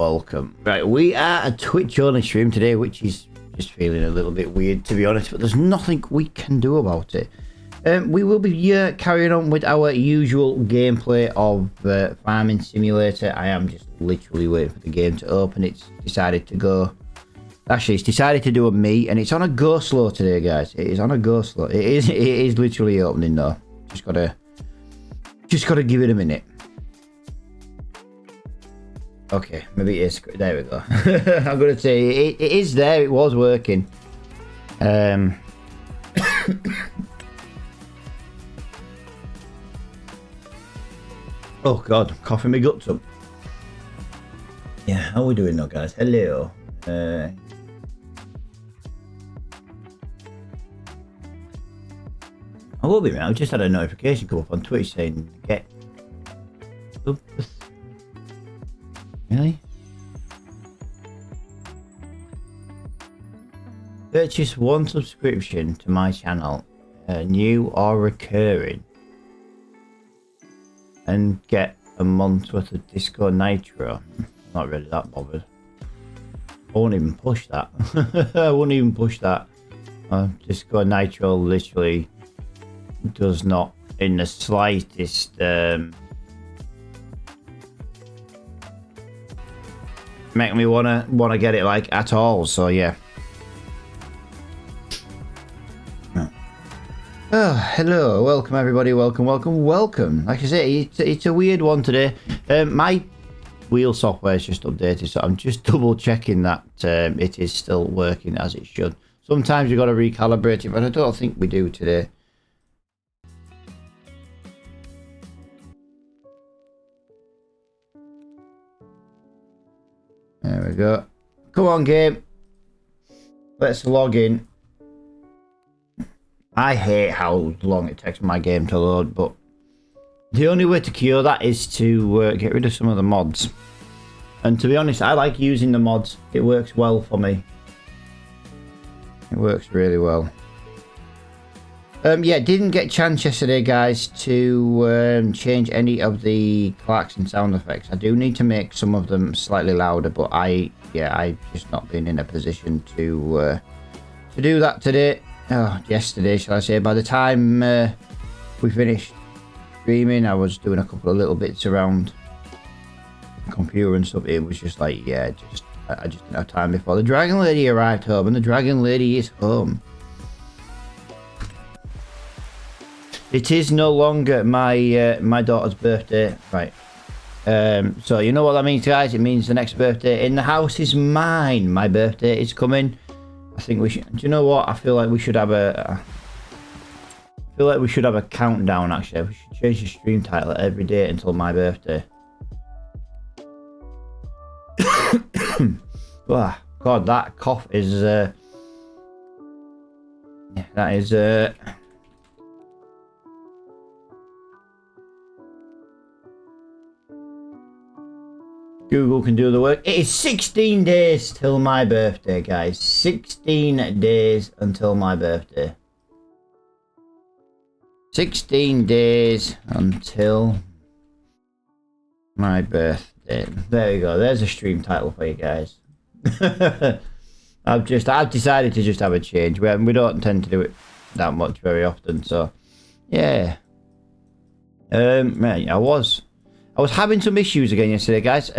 welcome. Right, we are a Twitch only stream today, which is just feeling a little bit weird, to be honest, but there's nothing we can do about it. We will be carrying on with our usual gameplay of Farming Simulator. I am just literally waiting for the game to open. It's decided to go. Actually, it's decided to do a me, and it's on a go slow today, guys. It is on a go slow. It is literally opening though. Just gotta give it a minute. Okay, maybe it is. There we go. I'm gonna say it is there. It was working. Oh god, I'm coughing my guts up. Yeah, how are we doing now, guys? Hello. I will be, man. I just had a notification come up on Twitch saying get. Really? Purchase one subscription to my channel, new or recurring, and get a month's worth of Disco Nitro. Not really that bothered. I won't even push that. I won't even push that. Disco Nitro literally does not in the slightest make me wanna get it like at all. So yeah. Oh, hello, welcome everybody, welcome. Like I say, it's a weird one today. My wheel software is just updated, so I'm just double checking that it is still working as it should. Sometimes you got to recalibrate it, but I don't think we do today. There we go. Come on, game. Let's log in. I hate how long it takes my game to load, but the only way to cure that is to get rid of some of the mods. And to be honest, I like using the mods. It works well for me. It works really well. Yeah, didn't get a chance yesterday, guys, to change any of the klaxon sound effects. I do need to make some of them slightly louder, but I've just not been in a position to do that today. Oh, yesterday, shall I say. By the time we finished streaming, I was doing a couple of little bits around the computer and stuff. It was just like, yeah, I just didn't have time before the Dragon Lady arrived home, and the Dragon Lady is home. It is no longer my daughter's birthday, right? So you know what that means, guys? It means the next birthday in the house is mine. My birthday is coming. I think we should. Do you know what? I feel like we should have a. I feel like we should have a countdown. Actually, we should change the stream title every day until my birthday. Oh, God, that cough is. Yeah, that is. Google can do the work. It is 16 days till my birthday, guys. 16 days until my birthday. 16 days until my birthday. There you go. There's a stream title for you guys. I've decided to just have a change. We don't tend to do it that much very often, so yeah. Man, I was having some issues again yesterday, guys.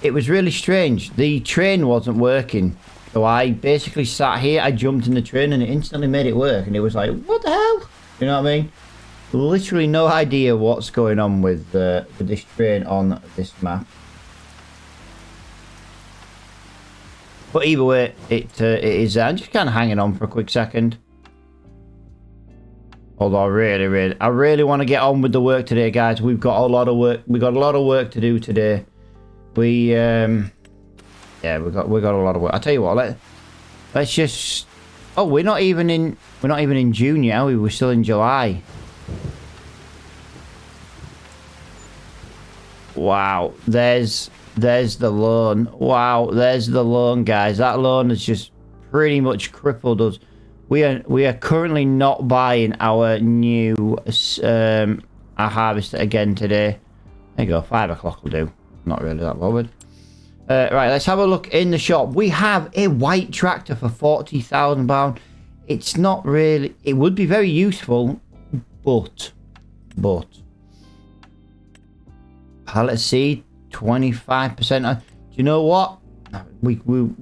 It was really strange. The train wasn't working. So I basically sat here, I jumped in the train, and it instantly made it work. And it was like, what the hell? You know what I mean? Literally no idea what's going on with this train on this map. But either way, it is. I'm just kind of hanging on for a quick second. Although I really want to get on with the work today, guys. We've got a lot of work. We got a lot of work to do today. We yeah, we got a lot of work. I tell you what, let's just. Oh, we're not even in June yet, are we? We're still in July. Wow, there's the loan. Wow, there's the loan, guys. That loan has just pretty much crippled us. We are currently not buying our new our harvester again today. There you go, 5 o'clock will do. Not really that bothered. Right, let's have a look in the shop. We have a white tractor for £40,000. It's not really... It would be very useful, but... Pallet seed, 25%. Do you know what?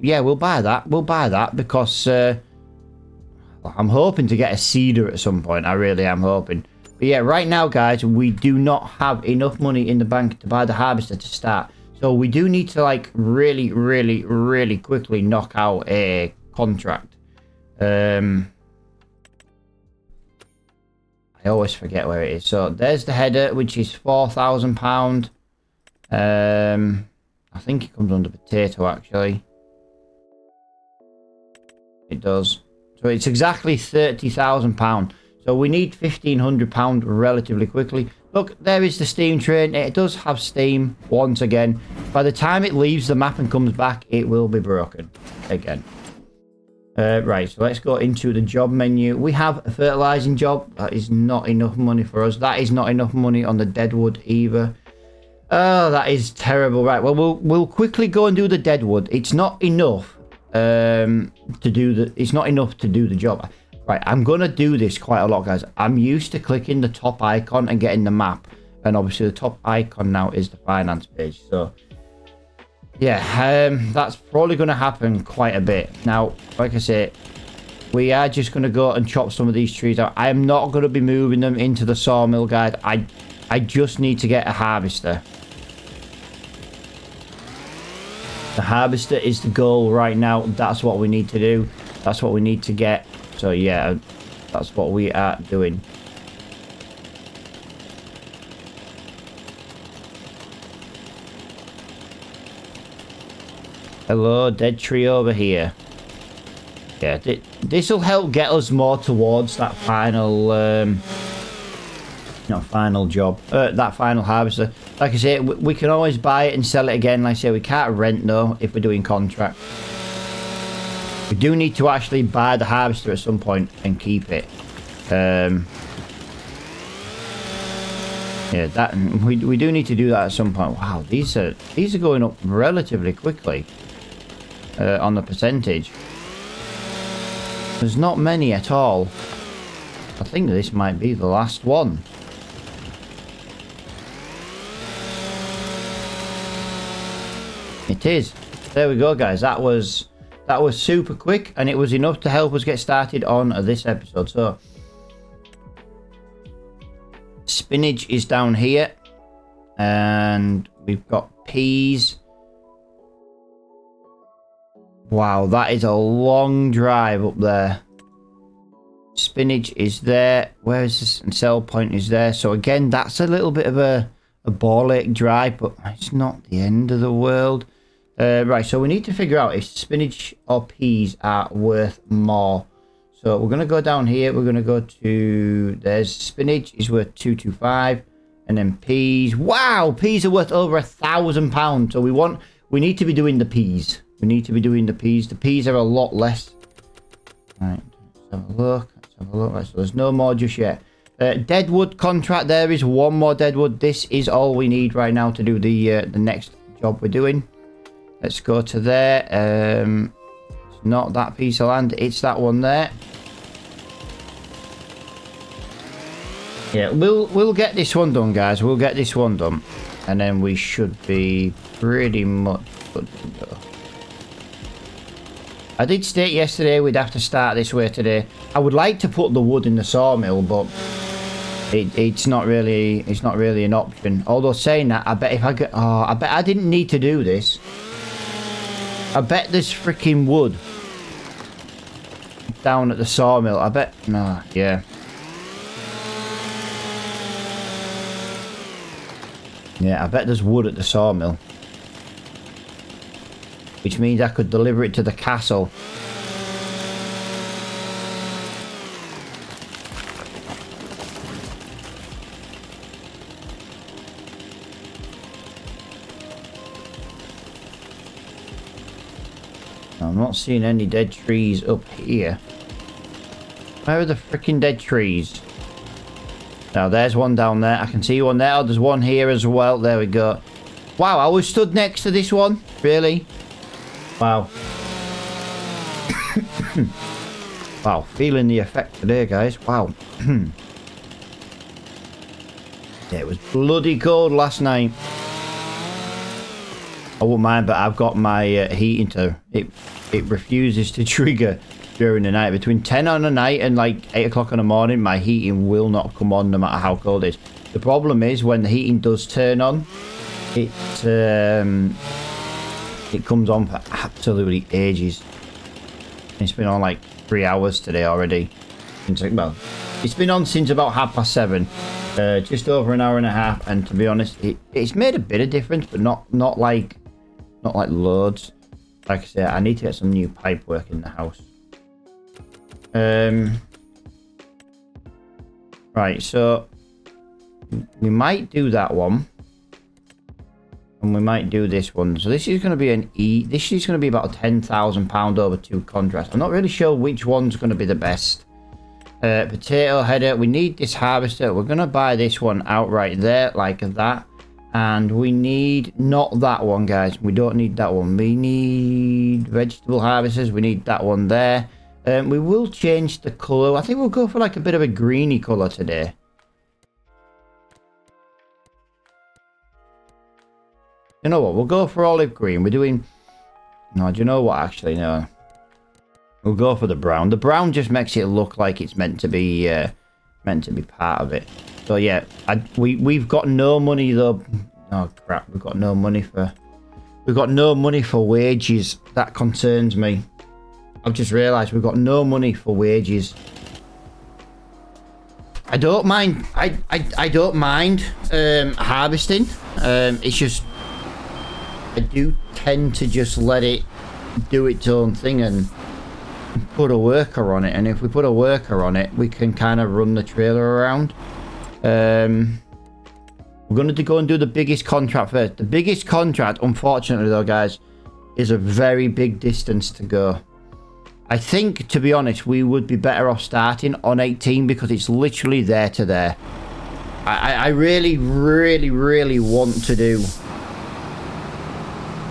Yeah, we'll buy that. We'll buy that because I'm hoping to get a seeder at some point. I really am hoping. But yeah, right now, guys, we do not have enough money in the bank to buy the harvester to start. So we do need to, like, really, really, really quickly knock out a contract. I always forget where it is. So there's the header, which is £4,000. I think it comes under potato, actually. It does. So it's exactly £30,000. So we need £1,500 relatively quickly. Look, there is the steam train. It does have steam once again. By the time it leaves the map and comes back, it will be broken again. Right, so let's go into the job menu. We have a fertilizing job. That is not enough money for us. That is not enough money on the deadwood either. Oh, that is terrible. Right, well, we'll quickly go and do the deadwood. It's not enough it's not enough to do the job. Right, I'm gonna do this quite a lot, guys. I'm used to clicking the top icon and getting the map, and obviously the top icon now is the finance page. So yeah, that's probably gonna happen quite a bit. Now, like I say, we are just gonna go and chop some of these trees out. I am not gonna be moving them into the sawmill, guys. I just need to get a harvester. The harvester is the goal right now. That's what we need to do. That's what we need to get. So yeah, that's what we are doing. Hello, dead tree over here. Yeah, this will help get us more towards that final, not final job, that final harvester. Like I say, we can always buy it and sell it again. Like I say, we can't rent though if we're doing contract. We do need to actually buy the harvester at some point and keep it. Yeah, that we do need to do that at some point. Wow, these are going up relatively quickly on the percentage. There's not many at all. I think this might be the last one. It is. There we go, guys. That was super quick, and it was enough to help us get started on this episode. So spinach is down here, and we've got peas. Wow, that is a long drive up there. Spinach is there. Where is this? And sell point is there. So again, that's a little bit of a ball ache drive, but it's not the end of the world. Right, so we need to figure out if spinach or peas are worth more. So we're going to go down here. We're going to go to... There's spinach is worth 225. And then peas. Wow, peas are worth over £1,000. So we need to be doing the peas. We need to be doing the peas. The peas are a lot less. Right, let's have a look. Let's have a look. Right, so there's no more just yet. Deadwood contract. There is one more deadwood. This is all we need right now to do the next job we're doing. Let's go to there. It's not that piece of land. It's that one there. Yeah, we'll get this one done, guys. We'll get this one done, and then we should be pretty much good to go. I did state yesterday we'd have to start this way today. I would like to put the wood in the sawmill, but it's not really an option. Although saying that, I bet if I get, I bet I didn't need to do this. I bet there's freaking wood down at the sawmill. I bet. No, yeah. Yeah, I bet there's wood at the sawmill. Which means I could deliver it to the castle. I'm not seeing any dead trees up here. Where are the freaking dead trees? Now, there's one down there. I can see one there. Oh, there's one here as well. There we go. Wow, I was stood next to this one. Really? Wow. Wow, feeling the effect today, guys. Wow. Yeah, it was bloody cold last night. I wouldn't mind, but I've got my heating to... It refuses to trigger during the night. Between 10 on the night and like 8 o'clock in the morning, my heating will not come on no matter how cold it is. The problem is when the heating does turn on, it comes on for absolutely ages. It's been on like 3 hours today already. Well, it's been on since about 7:30. Just over an hour and a half, and to be honest, it's made a bit of difference, but not like loads. Like I said, I need to get some new pipe work in the house. Right, so we might do that one, and we might do this one. So this is going to be this is going to be about a £10,000 over 2 contracts. I'm not really sure which one's going to be the best. Potato header. We need this harvester. We're going to buy this one outright there, like that. And we need not that one, guys. We don't need that one. We need vegetable harvesters. We need that one there. We will change the colour. I think we'll go for like a bit of a greeny colour today. You know what? We'll go for olive green. We're doing... No, do you know what? Actually, no. We'll go for the brown. The brown just makes it look like it's meant to be part of it. So yeah, we've got no money though. Oh crap, we've got no money for wages. That concerns me. I've just realised we've got no money for wages. I don't mind. I don't mind harvesting. It's just I do tend to just let it do its own thing and put a worker on it, and if we put a worker on it, we can kind of run the trailer around. We're going to go and do the biggest contract first. The biggest contract, unfortunately though, guys, is a very big distance to go. I think, to be honest, we would be better off starting on 18 because it's literally there to there. I really, really, really want to do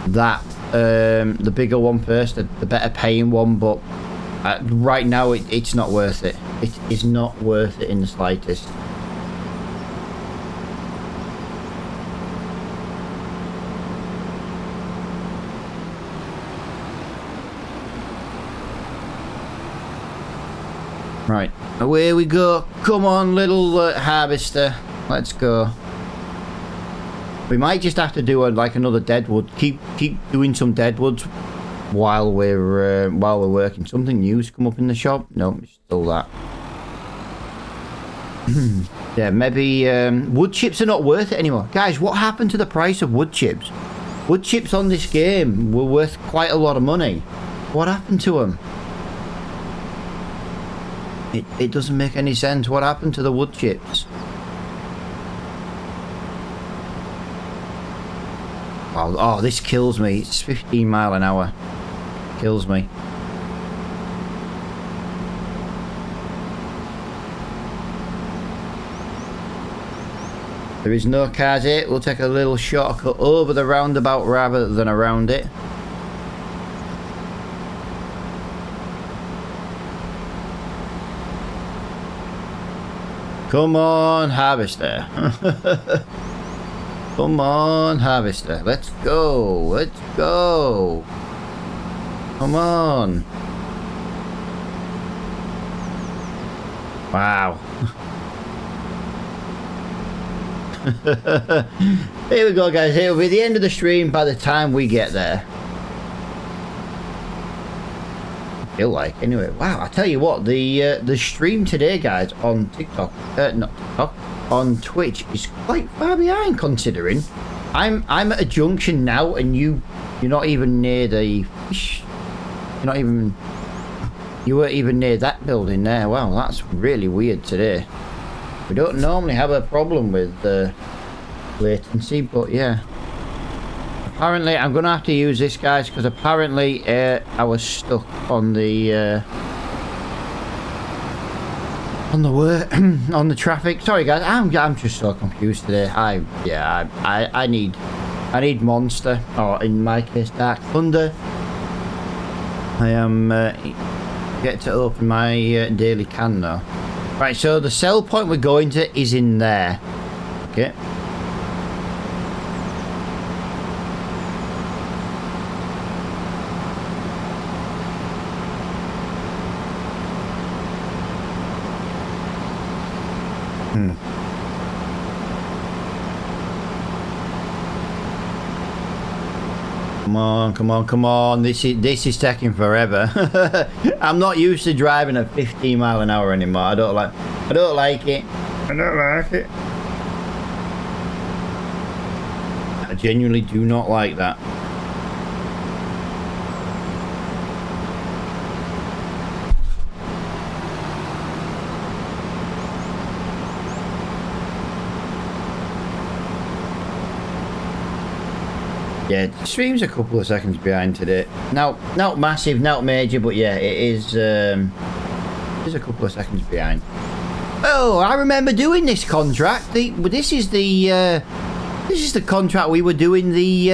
that, the bigger one first, the better paying one, but right now it's not worth it. It is not worth it in the slightest. Right, away we go. Come on, little harvester. Let's go. We might just have to do like another deadwood. Keep doing some deadwoods while we're working. Something new's come up in the shop. No, it's still that. Yeah, maybe wood chips are not worth it anymore. Guys, what happened to the price of wood chips? Wood chips on this game were worth quite a lot of money. What happened to them? It doesn't make any sense. What happened to the wood chips? Oh, this kills me. It's 15 miles an hour. Kills me. There is no cars here. We'll take a little shortcut over the roundabout rather than around it. Come on, harvester. Come on, harvester. Let's go. Let's go. Come on. Wow. Here we go, guys. Here will be the end of the stream by the time we get there. Feel like anyway. Wow, I tell you what, the stream today, guys, on TikTok, not TikTok, on Twitch is quite far behind considering I'm at a junction now and you're not even near the fish. You weren't even near that building there. Wow, that's really weird today. We don't normally have a problem with latency, but yeah. Apparently, I'm gonna have to use this, guys, because apparently I was stuck on the on the traffic. Sorry, guys, I'm just so confused today. I need I need Monster, or in my case, Dark Thunder. I am get to open my daily can now. Right, so the sell point we're going to is in there. Okay. Come on, come on, come on. This is taking forever. I'm not used to driving at 15 mile an hour anymore. I don't like it. I don't like it. I genuinely do not like that. Yeah, the stream's a couple of seconds behind today. Not massive, not major, but yeah, it is a couple of seconds behind. Oh, I remember doing this contract. This is the contract we were doing the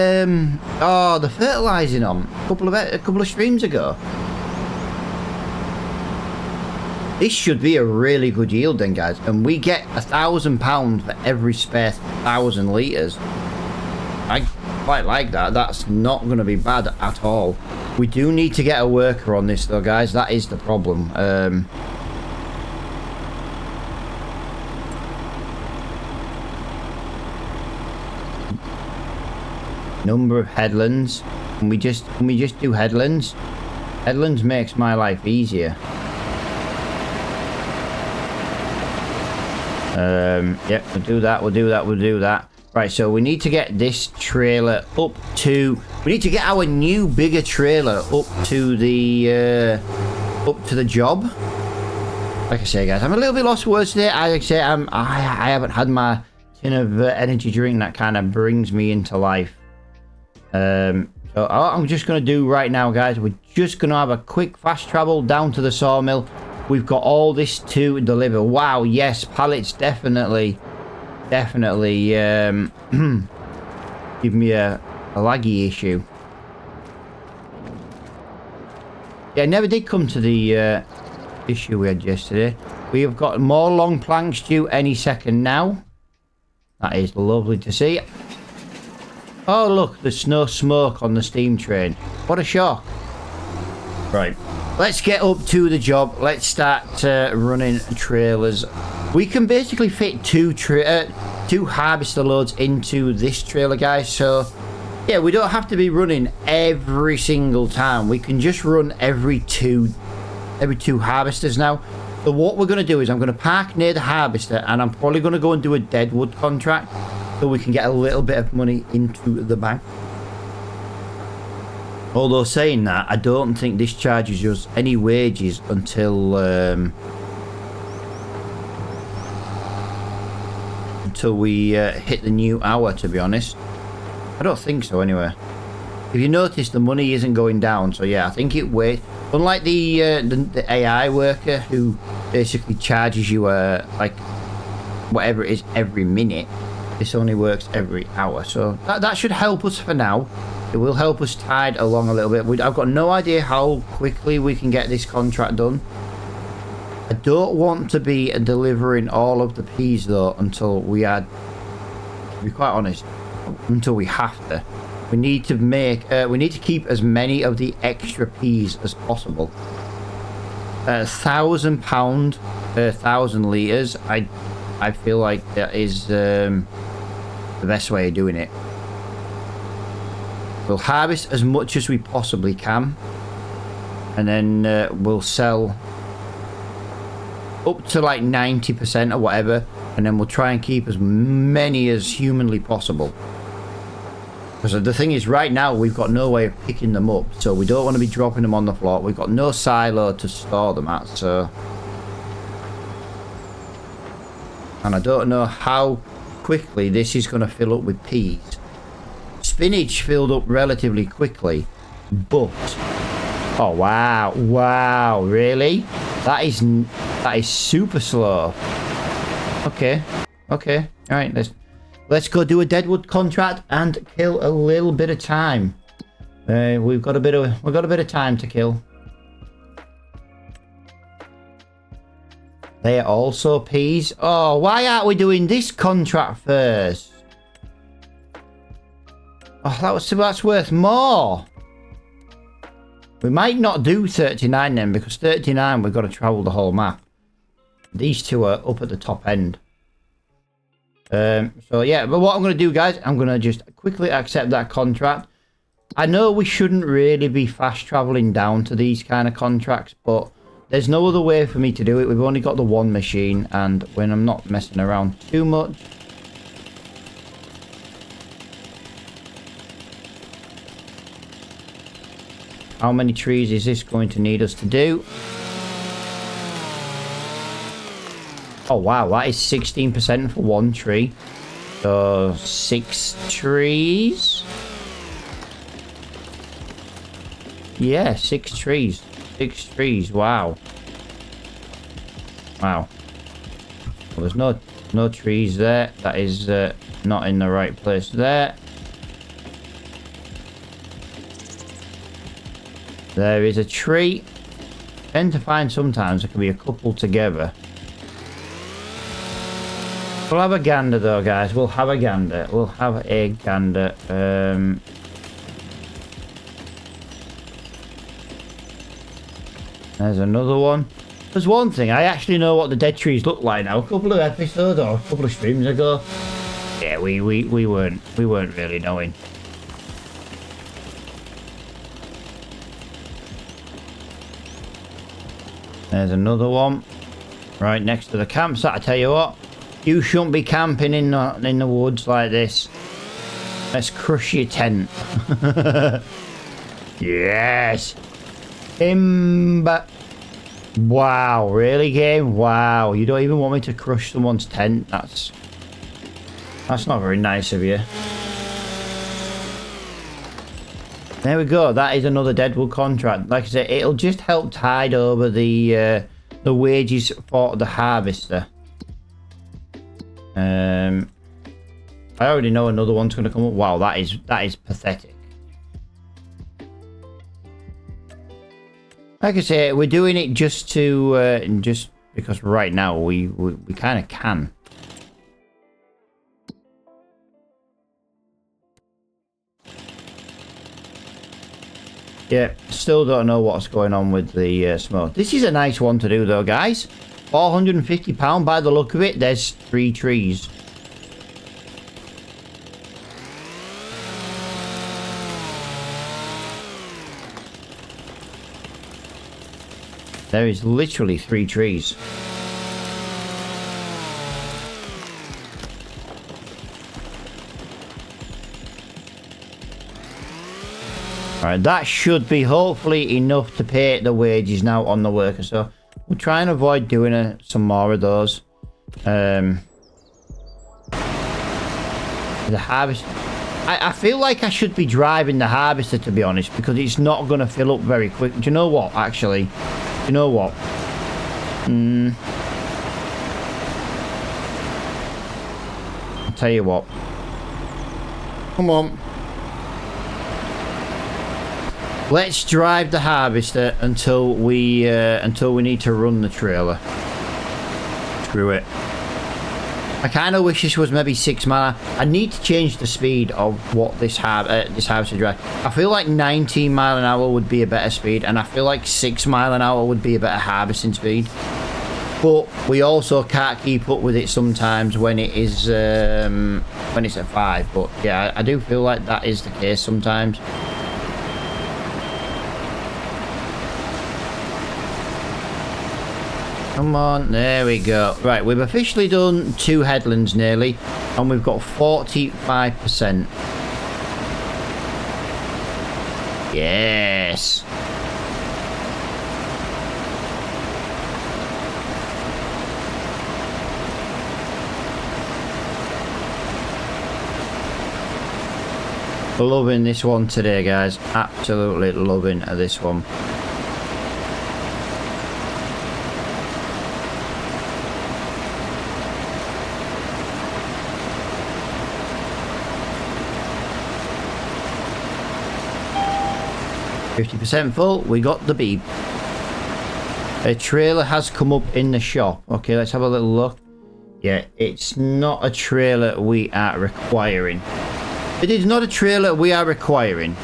fertilizing on a couple of streams ago. This should be a really good yield then, guys, and we get £1,000 for every spare 1,000 litres. I quite like that. That's not going to be bad at all. We do need to get a worker on this though, guys. That is the problem. Number of headlands. Can we just do headlands? Headlands makes my life easier. Yep, we'll do that. Right, so we need to get this trailer up to... We need to get our new, bigger trailer up to the job. Like I say, guys, I'm a little bit lost for words today. Like I say, I haven't had my tin of energy drink that kind of brings me into life. So what I'm just going to do right now, guys, we're just going to have a quick fast travel down to the sawmill. We've got all this to deliver. Wow, yes, pallets definitely give me a laggy issue. Yeah, I never did come to the issue we had yesterday. We have got more long planks due any second now. That is lovely to see. Oh look, there's no smoke on the steam train. What a shock. Right, let's get up to the job. Let's start running trailers. We can basically fit two harvester loads into this trailer, guys. So yeah, we don't have to be running every single time. We can just run every two harvesters now. So what we're going to do is I'm going to park near the harvester, and I'm probably going to go and do a deadwood contract so we can get a little bit of money into the bank. Although saying that, I don't think this charges us any wages until we hit the new hour, to be honest. I don't think so anyway. If you notice, the money isn't going down, so yeah, I think it waits. Unlike the AI worker who basically charges you like whatever it is every minute, this only works every hour, so that should help us for now. It will help us tide along a little bit. I've got no idea how quickly we can get this contract done. I don't want to be delivering all of the peas though until we are, to be quite honest, until we have to. We need to make, we need to keep as many of the extra peas as possible. £1,000 per 1,000 litres. I feel like that is the best way of doing it. We'll harvest as much as we possibly can, and then we'll sell up to like 90% or whatever, and then we'll try and keep as many as humanly possible. Because the thing is, right now we've got no way of picking them up, so we don't want to be dropping them on the floor. We've got no silo to store them at, so... And I don't know how quickly this is going to fill up with peas. Spinach filled up relatively quickly, but... Oh, wow. Wow, really? That is super slow. Okay. Okay. Alright, let's Let's go do a deadwood contract and kill a little bit of time. We've got a bit of time to kill. They are also peas. Oh, why aren't we doing this contract first? Oh, that's worth more. We might not do 39 then, because 39 we've got to travel the whole map. These two are up at the top end. So yeah, but what I'm going to do, guys, I'm going to just quickly accept that contract. I know we shouldn't really be fast traveling down to these kind of contracts, but there's no other way for me to do it. We've only got the one machine, and when I'm not messing around too much. How many trees is this going to need us to do? Oh wow, that is 16% for one tree. So 6 trees. Yeah, 6 trees. 6 trees. Wow. Wow. Well, there's no trees there. That is not in the right place there. There is a tree. I tend to find sometimes there can be a couple together. We'll have a gander though, guys. We'll have a gander. We'll have a gander. There's another one. There's one thing. I actually know what the dead trees look like now. A couple of episodes or a couple of streams ago. Yeah, we weren't really knowing. There's another one. Right next to the campsite. I tell you what. You shouldn't be camping in the woods like this. Let's crush your tent. Yes. Imba. Wow, really, game? Wow, you don't even want me to crush someone's tent? That's not very nice of you. There we go. That is another deadwood contract. Like I said, it'll just help tide over the wages for the harvester. I already know another one's going to come up. Wow, that is pathetic. Like I say, we're doing it just to just because right now we kind of can. Yeah, still don't know what's going on with the smoke. This is a nice one to do though, guys. £450 by the look of it. There's 3 trees. There is literally 3 trees. Alright, that should be hopefully enough to pay the wages now on the worker. So we'll try and avoid doing some more of those. The harvest. I feel like I should be driving the harvester, to be honest, because it's not going to fill up very quick. Do you know what, actually? Do you know what? I'll tell you what. Come on. Let's drive the harvester until we need to run the trailer. Screw it. I kind of wish this was maybe 6 mile. I need to change the speed of what this harvester drive. I feel like 19 mile an hour would be a better speed, and I feel like 6 mile an hour would be a better harvesting speed. But we also can't keep up with it sometimes when it is when it's at 5. But yeah, I do feel like that is the case sometimes. Come on, there we go. Right, we've officially done 2 headlands nearly, and we've got 45%. Yes. Loving this one today, guys. Absolutely loving this one. 50% full. We got the beep. A trailer has come up in the shop. Okay, let's have a little look. Yeah, it's not a trailer we are requiring. It is not a trailer we are requiring.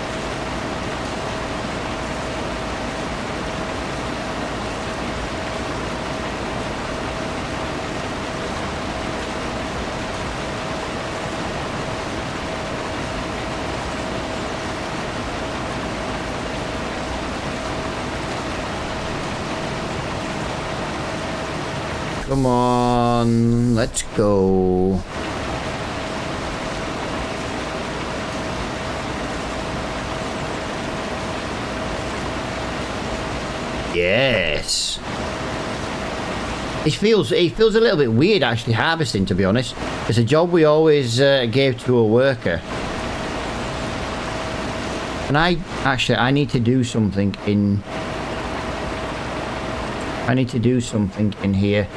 Come on, let's go. Yes. It feels a little bit weird actually harvesting, to be honest. It's a job we always gave to a worker. And I need to do something in... I need to do something in here.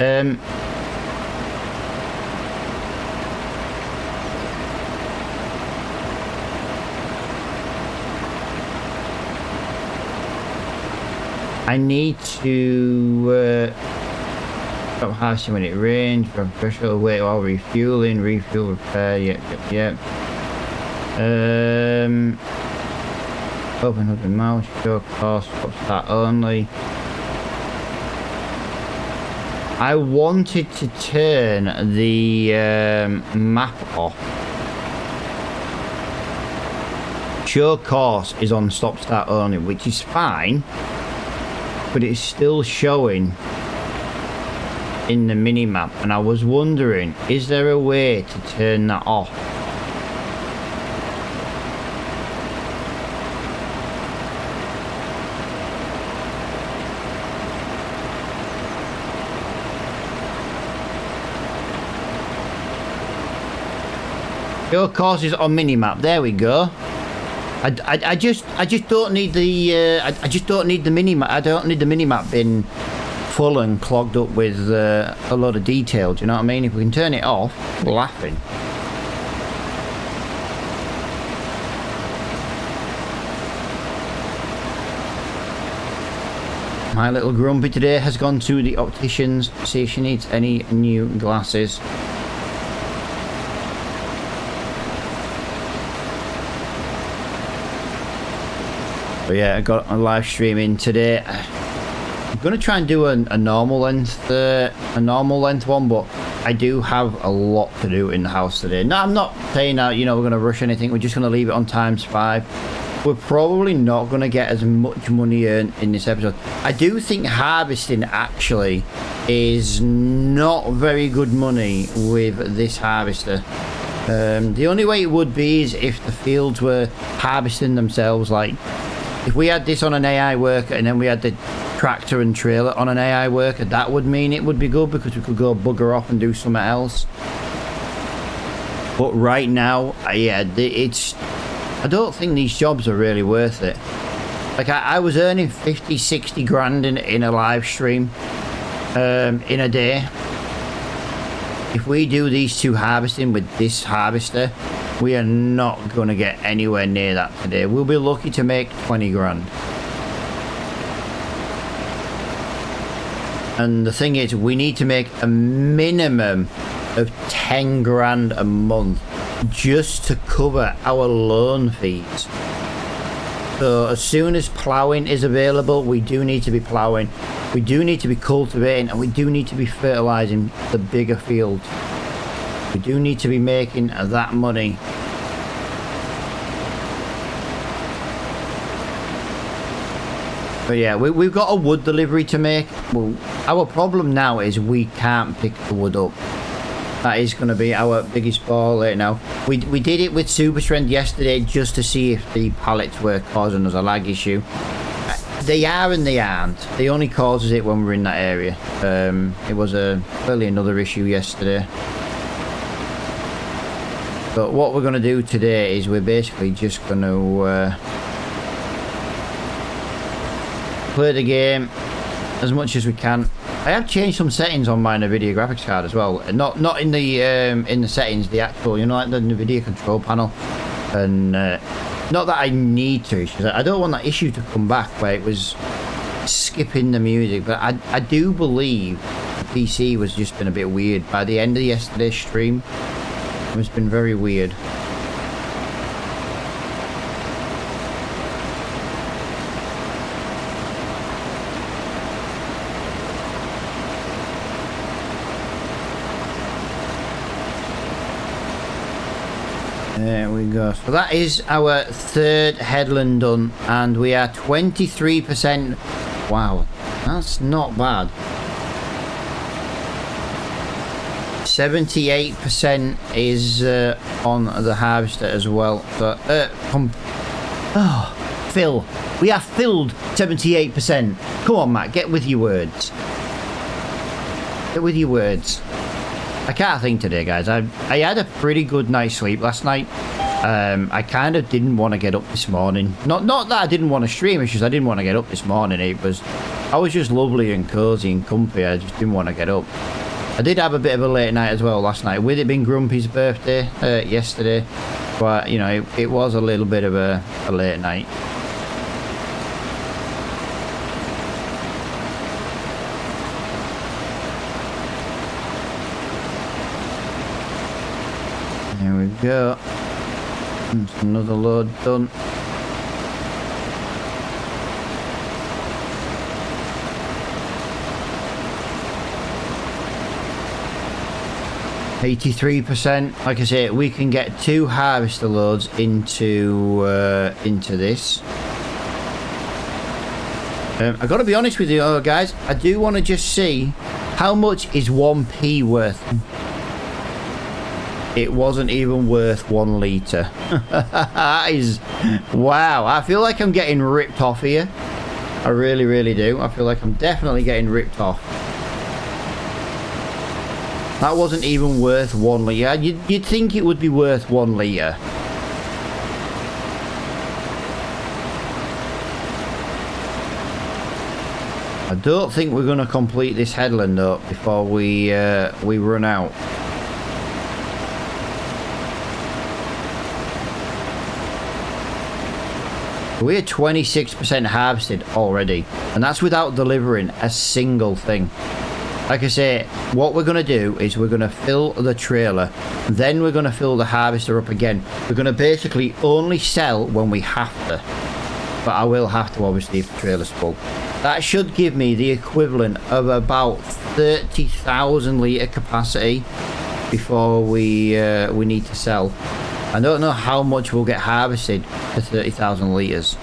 I need to stop harvesting when it rains, from pressure weight while refueling, refuel, repair, yep. Open 100 miles, show cost, start only. I wanted to turn the map off. Show course is on stop start only, which is fine, but it's still showing in the mini map, and I was wondering, is there a way to turn that off? Your course is on minimap. There we go. I just don't need the I just don't need the minimap. I don't need the minimap being full and clogged up with a lot of detail. Do you know what I mean? If we can turn it off, we're laughing. My little grumpy today has gone to the opticians to see if she needs any new glasses. But yeah, I got a live stream in today. I'm gonna try and do a normal length one, but I do have a lot to do in the house today. No, I'm not saying that, you know, we're gonna rush anything. We're just gonna leave it on ×5. We're probably not gonna get as much money earned in this episode. I do think harvesting actually is not very good money with this harvester. The only way it would be is if the fields were harvesting themselves. Like if we had this on an AI worker and then we had the tractor and trailer on an AI worker, that would mean it would be good because we could go bugger off and do something else. But right now, yeah, I don't think these jobs are really worth it. Like I was earning 50, 60 grand in a live stream in a day. If we do these two harvesting with this harvester, we are not going to get anywhere near that today. We'll be lucky to make 20 grand. And the thing is, we need to make a minimum of 10 grand a month just to cover our loan fees. So as soon as ploughing is available, we do need to be ploughing. We do need to be cultivating, and we do need to be fertilizing the bigger fields. We do need to be making that money. But yeah, we've got a wood delivery to make. Well, our problem now is we can't pick the wood up. That is going to be our biggest ball right now. We did it with Super Strength yesterday just to see if the pallets were causing us a lag issue. They are and they aren't. They only causes it when we're in that area. It was clearly another issue yesterday. But what we're going to do today is we're basically just going to play the game as much as we can. I have changed some settings on my NVIDIA graphics card as well. Not in the settings, the actual, you know, like the NVIDIA control panel. And Not that I need to, because I don't want that issue to come back where it was skipping the music, but I do believe the PC was just been a bit weird. By the end of yesterday's stream, it's been very weird. There we go. So that is our third headland done, and we are 23%. Wow, that's not bad. 78% is on the harvester as well. So, Phil, we are filled 78%. Come on, Matt, get with your words. Get with your words. I can't think today, guys. I had a pretty good night's sleep last night. I kind of didn't want to get up this morning. Not that I didn't want to stream, it's just I didn't want to get up this morning. I was just lovely and cozy and comfy. I just didn't want to get up. I did have a bit of a late night as well last night, with it being Grumpy's birthday yesterday. But, you know, it was a little bit of a late night. There we go. That's another load done. %. Like I say, we can get 2 harvester loads into this. I gotta be honest with you, guys. I do want to just see how much is 1p worth. It wasn't even worth 1 litre. That is... Wow, I feel like I'm getting ripped off here. I really, really do. I feel like I'm definitely getting ripped off. That wasn't even worth 1 litre. You'd think it would be worth 1 litre. I don't think we're going to complete this headland up before we run out. We're 26% harvested already, and that's without delivering a single thing. Like I say, what we're going to do is we're going to fill the trailer, then we're going to fill the harvester up again. We're going to basically only sell when we have to, but I will have to obviously if the trailer's full. That should give me the equivalent of about 30,000 litre capacity before we need to sell. I don't know how much we'll get harvested for 30,000 litres.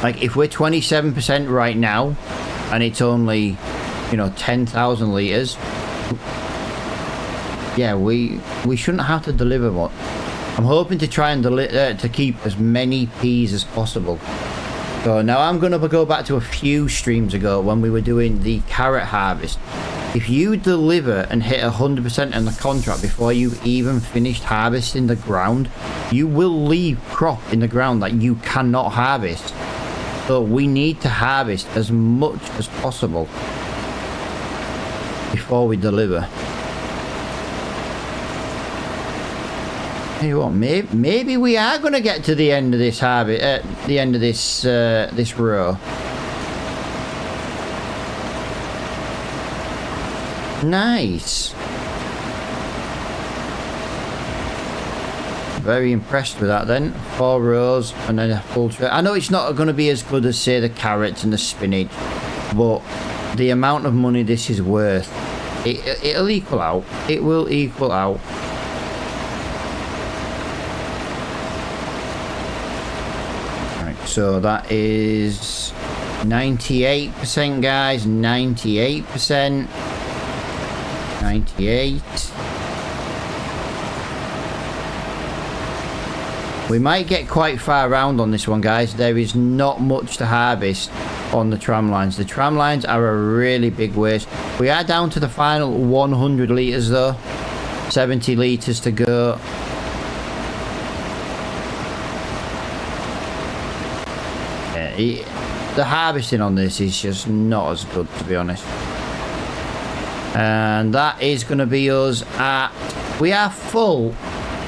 Like, if we're 27% right now, and it's only, you know, 10,000 litres, yeah, we shouldn't have to deliver much. I'm hoping to try and to keep as many peas as possible. So now I'm going to go back to a few streams ago when we were doing the carrot harvest. If you deliver and hit 100% on the contract before you've even finished harvesting the ground, you will leave crop in the ground that you cannot harvest. So we need to harvest as much as possible before we deliver. Hey, what? Maybe we are going to get to the end of this harvest, the end of this this row. Nice. Very impressed with that then. 4 rows and then a full tray. I know it's not going to be as good as, say, the carrots and the spinach, but the amount of money this is worth, it'll equal out. It will equal out. Right, so that is 98%, guys. 98%. 98. We might get quite far around on this one, guys. There is not much to harvest on the tram lines. The tram lines are a really big waste. We are down to the final 100 litres though. 70 litres to go. Yeah, the harvesting on this is just not as good, to be honest. And that is going to be us at... We are full.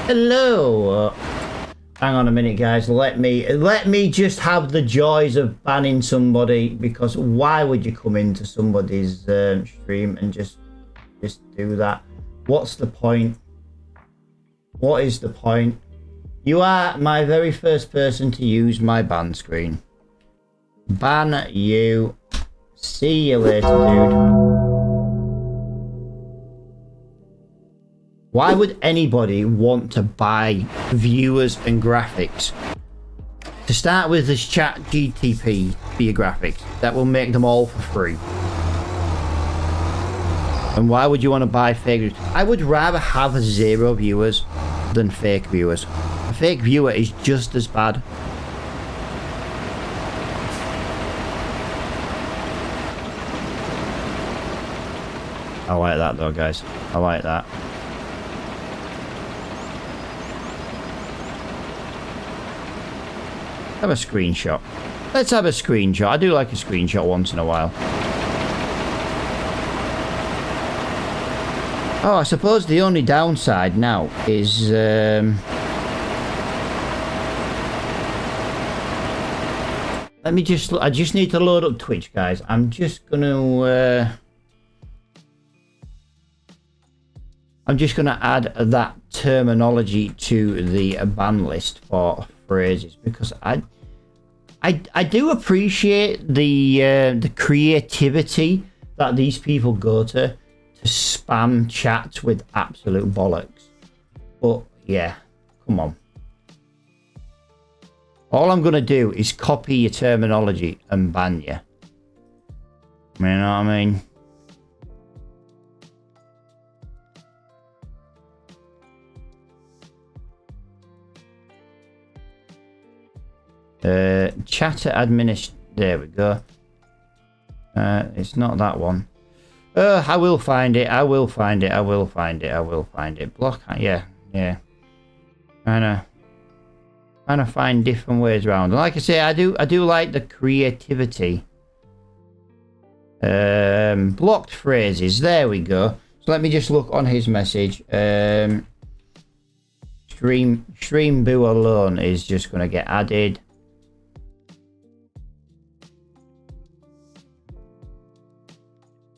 Hello. Hang on a minute, guys. Let me just have the joys of banning somebody, because why would you come into somebody's stream and just do that? What's the point? What is the point? You are my very first person to use my ban screen. Ban you. See you later, dude. Why would anybody want to buy viewers and graphics? To start with, this chat GTP for your graphics. That will make them all for free. And why would you want to buy fake viewers? I would rather have 0 viewers than fake viewers. A fake viewer is just as bad. I like that though, guys. I like that. Have a screenshot. Let's have a screenshot. I do like a screenshot once in a while. Oh, I suppose the only downside now is let me just, I just need to load up Twitch, guys. I'm just gonna add that terminology to the ban list for phrases, because I do appreciate the creativity that these people go to spam chats with absolute bollocks. But yeah, come on. All I'm gonna do is copy your terminology and ban you. You know what I mean? Chatter administ. There we go. It's not that one. I will find it. I will find it. I will find it. I will find it. Block. Yeah. Trying to find different ways around. And like I say, I do like the creativity. Blocked phrases. There we go. So let me just look on his message. Stream boo alone is just going to get added.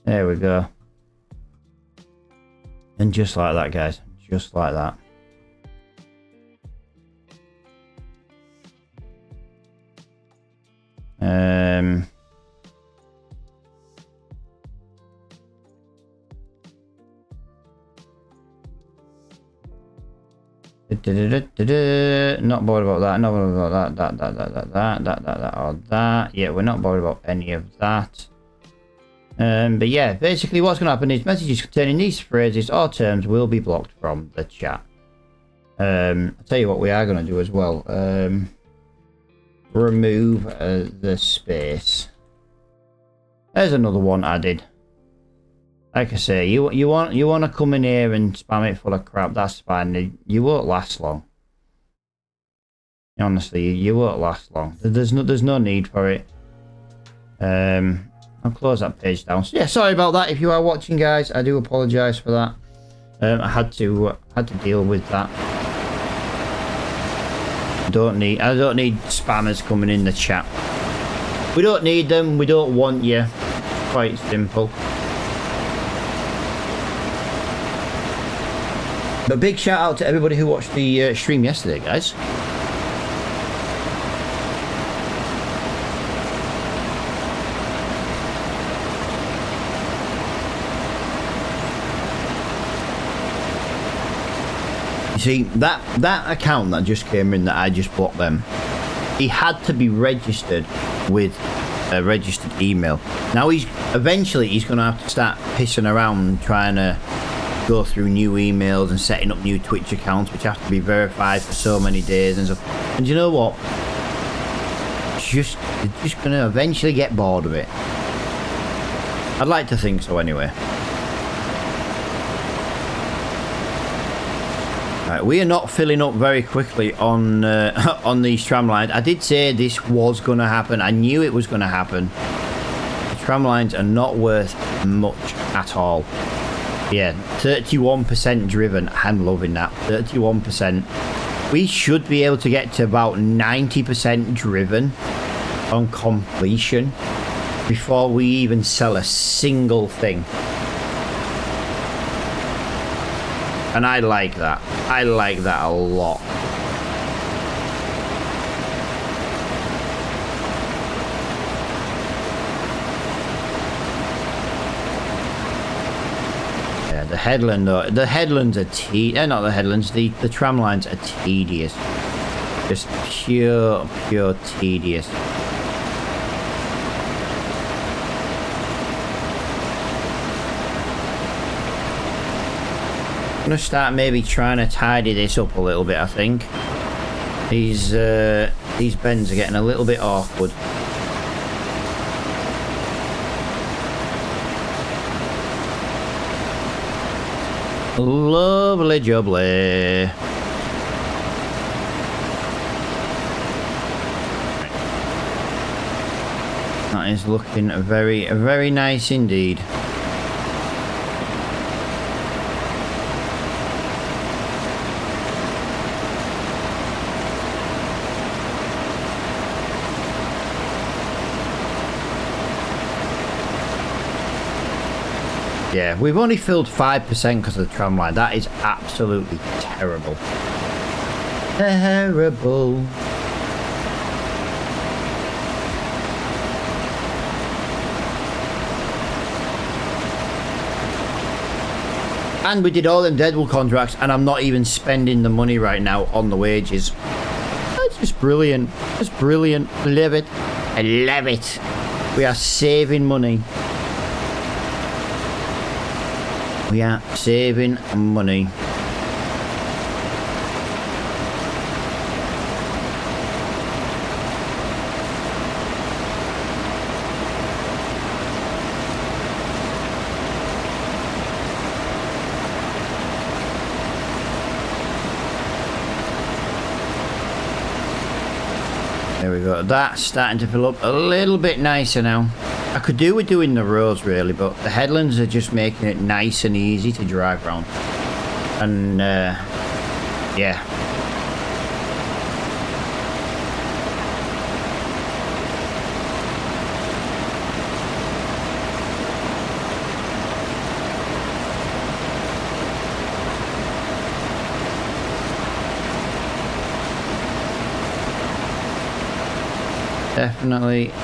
There we go. And just like that, guys. Just like that. Not bothered about that. Not bothered about that. Or that. Yeah, we're not bothered about any of that. But yeah, basically what's going to happen is messages containing these phrases or terms will be blocked from the chat. I'll tell you what we are going to do as well. Remove the space. There's another one added. Like I say, you want to come in here and spam it full of crap, that's fine. You won't last long. Honestly, you won't last long. There's no need for it. I'll close that page down. So yeah, sorry about that. If you are watching, guys, I do apologise for that. I had to deal with that. I don't need spammers coming in the chat. We don't need them. We don't want you. Quite simple. But big shout out to everybody who watched the stream yesterday, guys. See, that account that just came in that I just blocked them, he had to be registered with a registered email. Now eventually he's going to have to start pissing around trying to go through new emails and setting up new Twitch accounts which have to be verified for so many days and stuff. And you know what? They're just going to eventually get bored of it. I'd like to think so anyway. Right, we are not filling up very quickly on on these tram lines. I did say this was going to happen. I knew it was going to happen. The tram lines are not worth much at all. Yeah, 31% driven. I'm loving that. 31%. We should be able to get to about 90% driven on completion before we even sell a single thing. And I like that. I like that a lot. Yeah, the headland, though. The headlands are not the headlands. The tram lines are tedious. Just pure tedious. I'm gonna start maybe trying to tidy this up a little bit. I think these bends are getting a little bit awkward. Lovely jubbly. That is looking very nice indeed. Yeah, we've only filled 5% because of the tram line. That is absolutely terrible. Terrible. And we did all them Deadwood contracts, and I'm not even spending the money right now on the wages. That's just brilliant. Just brilliant. I love it. I love it. We are saving money. We are saving money. There we go. That's starting to fill up a little bit nicer now. I could do with doing the roads really, but the headlands are just making it nice and easy to drive around. And yeah.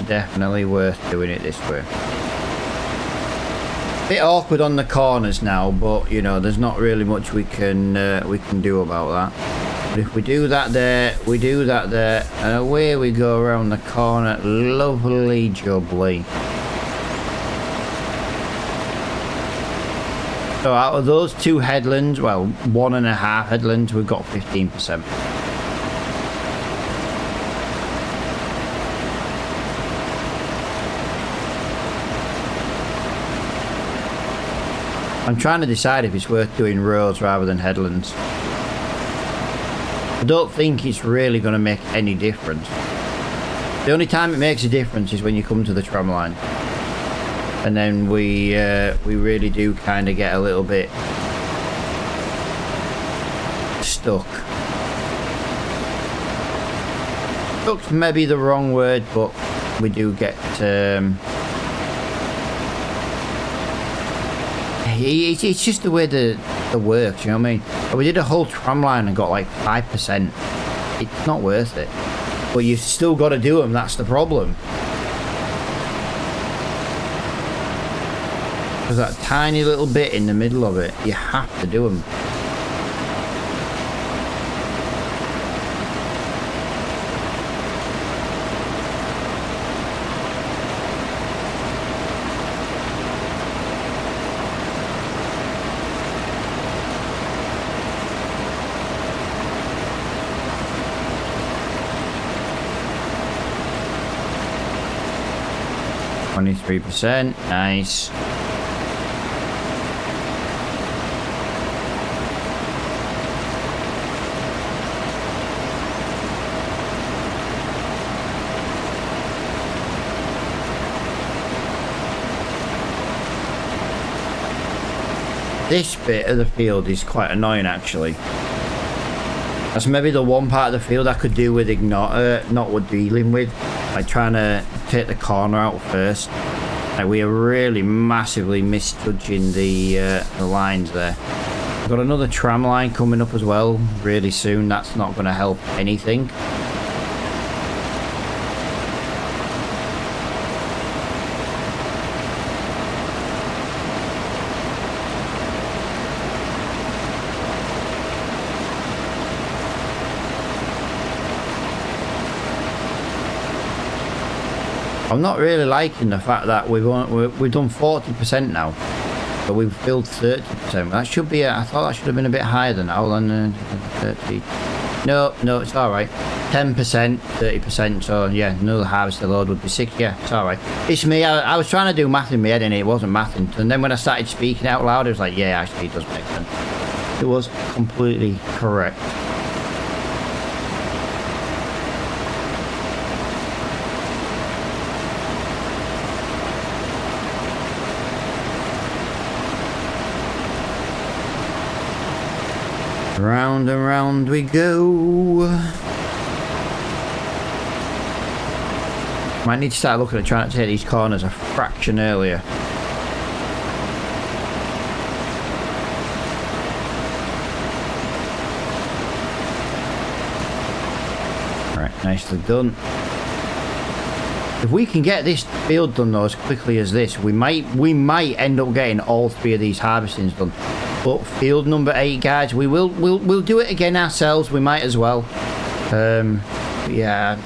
Definitely worth doing it this way. Bit awkward on the corners now, but you know, there's not really much we can do about that. But if we do that there, we do that there, and away we go around the corner. Lovely jubbly. So out of those two headlands, well, 1.5 headlands, we've got 15%. I'm trying to decide if it's worth doing roads rather than headlands. I don't think it's really going to make any difference. The only time it makes a difference is when you come to the tram line. And then we really do kind of get a little bit stuck. Stuck's maybe the wrong word, but we do get... It's just the way the works, you know what I mean? We did a whole tram line and got like 5%. It's not worth it. But you've still got to do them, that's the problem. There's that tiny little bit in the middle of it, you have to do them. %, nice. This bit of the field is quite annoying actually. That's maybe the one part of the field I could do with not with dealing with, like trying to take the corner out first. Like we are really massively misjudging the lines there. We've got another tram line coming up as well really soon. That's not going to help anything. I'm not really liking the fact that we've done 40% now, but we've filled 30%. That should be. I thought that should have been a bit higher than that. Hold on, 30. No, it's all right. 10%, 30%. So yeah, another harvester load would be 6. Yeah, it's all right. It's me. I was trying to do math in my head, and it wasn't mathing. And then when I started speaking out loud, it was like, yeah, actually, it does make sense. It was completely correct. Round and round we go. Might need to start looking at trying to take these corners a fraction earlier. Right, nicely done. If we can get this field done though as quickly as this, we might end up getting all 3 of these harvestings done. But field number 8, guys, we'll do it again ourselves. We might as well. Yeah,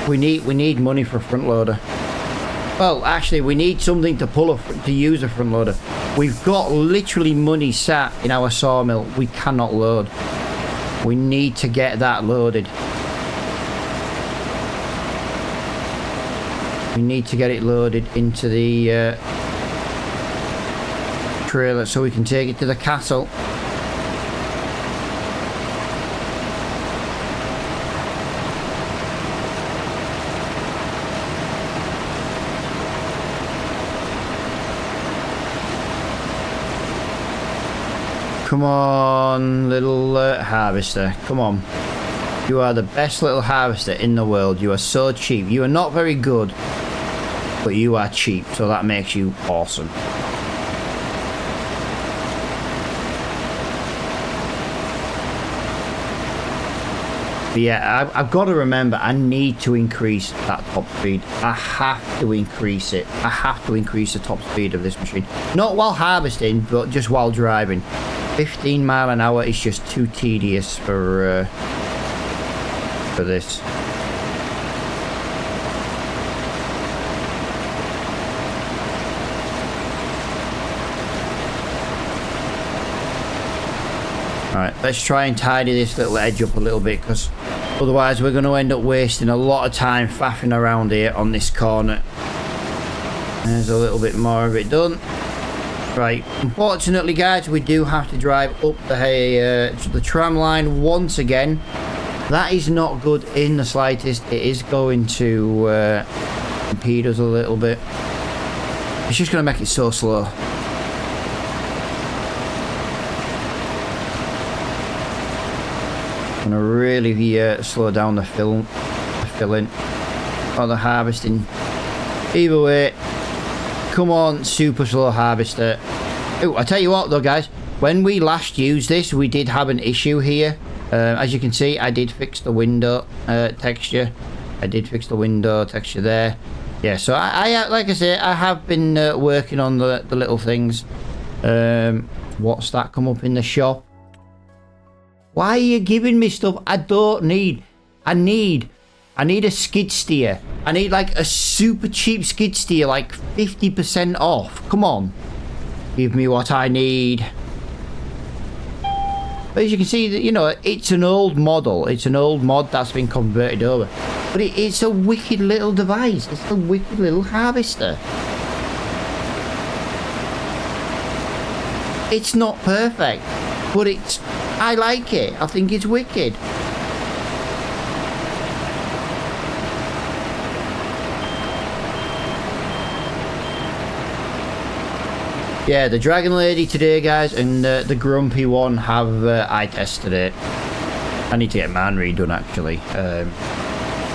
we need money for a front loader. Well, actually, we need something to use a front loader. We've got literally money sat in our sawmill. We cannot load. We need to get that loaded. We need to get it loaded into the trailer so we can take it to the castle. Come on, little harvester. Come on. You are the best little harvester in the world. You are so cheap. You are not very good, but you are cheap, so that makes you awesome. But yeah, I've got to remember I need to increase that top speed. I have to increase it. I have to increase the top speed of this machine. Not while harvesting, but just while driving. 15 mile an hour is just too tedious for this. Alright, let's try and tidy this little edge up a little bit, because otherwise we're going to end up wasting a lot of time faffing around here on this corner. There's a little bit more of it done. Right, unfortunately guys, we do have to drive up the tram line once again. That is not good in the slightest. It is going to impede us a little bit. It's just going to make it so slow. Gonna really slow down the filling or the harvesting. Either way, come on, super slow harvester. Oh, I tell you what though guys, when we last used this we did have an issue here. As you can see, I did fix the window texture. I did fix the window texture there. Yeah, so I like I say, I have been working on the little things. What's that come up in the shop? Why are you giving me stuff I don't need? I need a skid steer. I need like a super cheap skid steer, like 50% off. Come on. Give me what I need. But as you can see, you know, it's an old model. It's an old mod that's been converted over. But it's a wicked little device. It's a wicked little harvester. It's not perfect, but I like it. I think it's wicked. Yeah, the Dragon Lady today, guys, and the Grumpy one have eye test today. I need to get mine redone actually.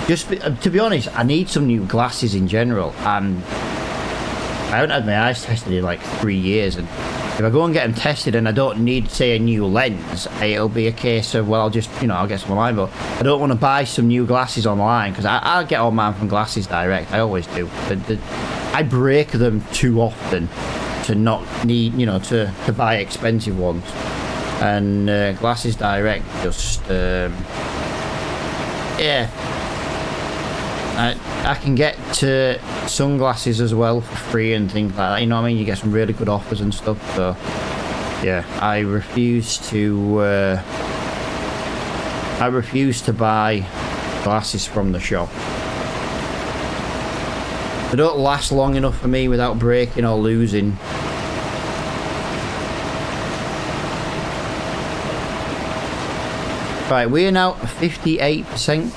To be honest, I need some new glasses in general, and I haven't had my eyes tested in like 3 years, and if I go and get them tested and I don't need, say, a new lens, it'll be a case of, well, I'll just, I'll get some online, but I don't want to buy some new glasses online, because I'll get all mine from Glasses Direct. I always do. I break them too often to not need, to buy expensive ones. And Glasses Direct just, yeah. I can get sunglasses as well for free and things like that. You know what I mean? You get some really good offers and stuff. So yeah, I refuse to buy glasses from the shop. They don't last long enough for me without breaking or losing. Right, we're now 58%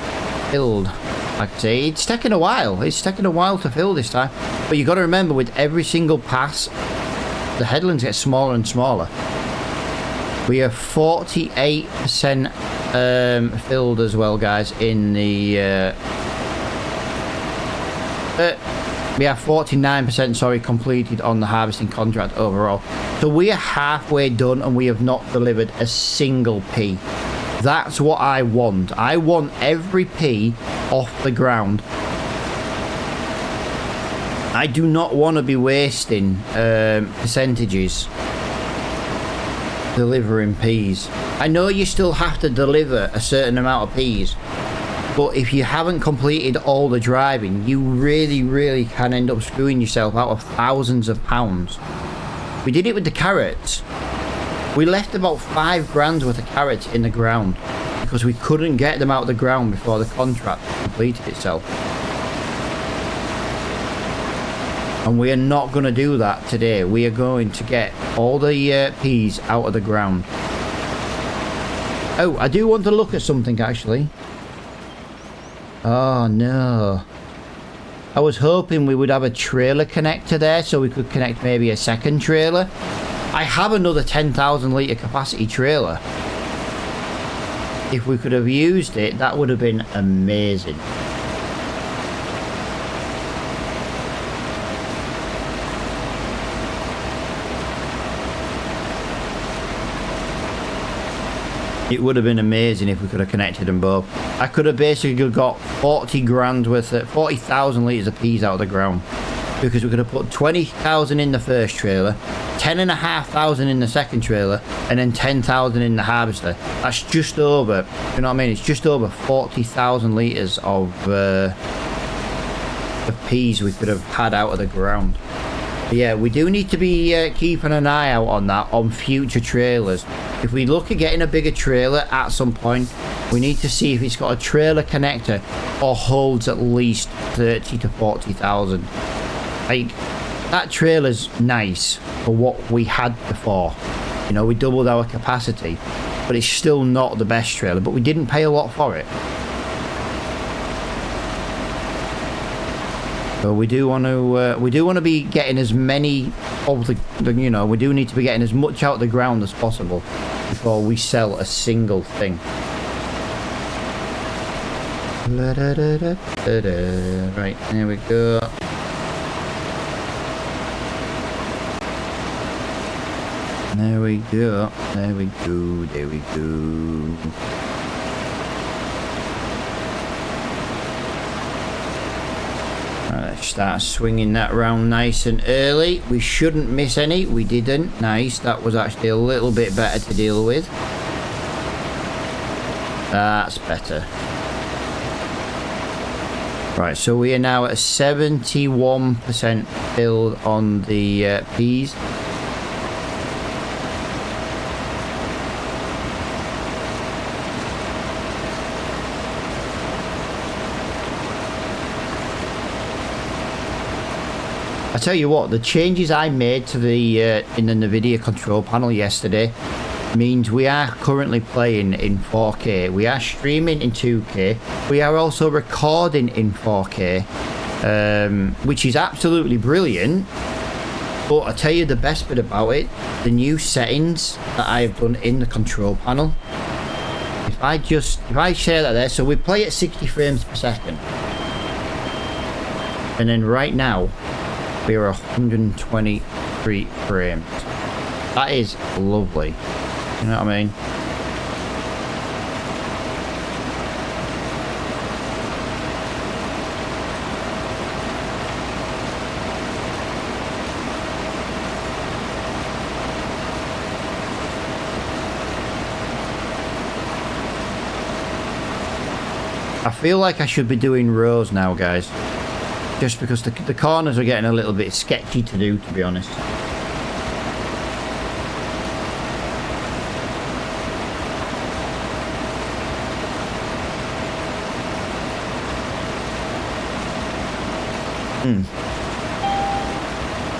filled. Like I say, it's taken a while. It's taken a while to fill this time. But you got to remember, with every single pass, the headlands get smaller and smaller. We are 48% filled as well, guys, in the... we are 49%, sorry, completed on the harvesting contract overall. So we are halfway done and we have not delivered a single P. That's what I want. I want every P off the ground. I do not want to be wasting percentages delivering Ps. I know you still have to deliver a certain amount of Ps, but if you haven't completed all the driving, you really can end up screwing yourself out of thousands of pounds. We did it with the carrots. We left about 5 grand worth of carrots in the ground because we couldn't get them out of the ground before the contract completed itself. And we are not going to do that today. We are going to get all the peas out of the ground. Oh, I do want to look at something actually. Oh no. I was hoping we would have a trailer connector there so we could connect maybe a second trailer. I have another 10,000 litre capacity trailer. If we could have used it, that would have been amazing. It would have been amazing if we could have connected them both. I could have basically got 40 grand worth of 40,000 litres of peas out of the ground. Because we could have put 20,000 in the first trailer, 10,500 in the second trailer, and then 10,000 in the harvester. That's just over, you know what I mean? It's just over 40,000 litres of peas we could have had out of the ground. But yeah, we do need to be keeping an eye out on that on future trailers. If we look at getting a bigger trailer at some point, we need to see if it's got a trailer connector or holds at least 30 to 40,000. Like, that trailer's nice for what we had before. You know, we doubled our capacity, but it's still not the best trailer, but we didn't pay a lot for it. So we do want to be getting as many of the, you know, we do need to be getting as much out of the ground as possible before we sell a single thing. Right, there we go. There we go, there we go, there we go. Right, let's start swinging that round nice and early. We shouldn't miss any, we didn't. Nice, that was actually a little bit better to deal with. That's better. Right, so we are now at 71% filled on the peas. I tell you what, the changes I made to the in the NVIDIA control panel yesterday means we are currently playing in 4K. We are streaming in 2K. We are also recording in 4K, which is absolutely brilliant. But I tell you the best bit about it, the new settings that I have done in the control panel. If if I share that there, so we play at 60 frames per second. And then right now, we are 123 frames. That is lovely. You know what I mean? I feel like I should be doing rows now, guys. Just because the corners are getting a little bit sketchy to do, to be honest.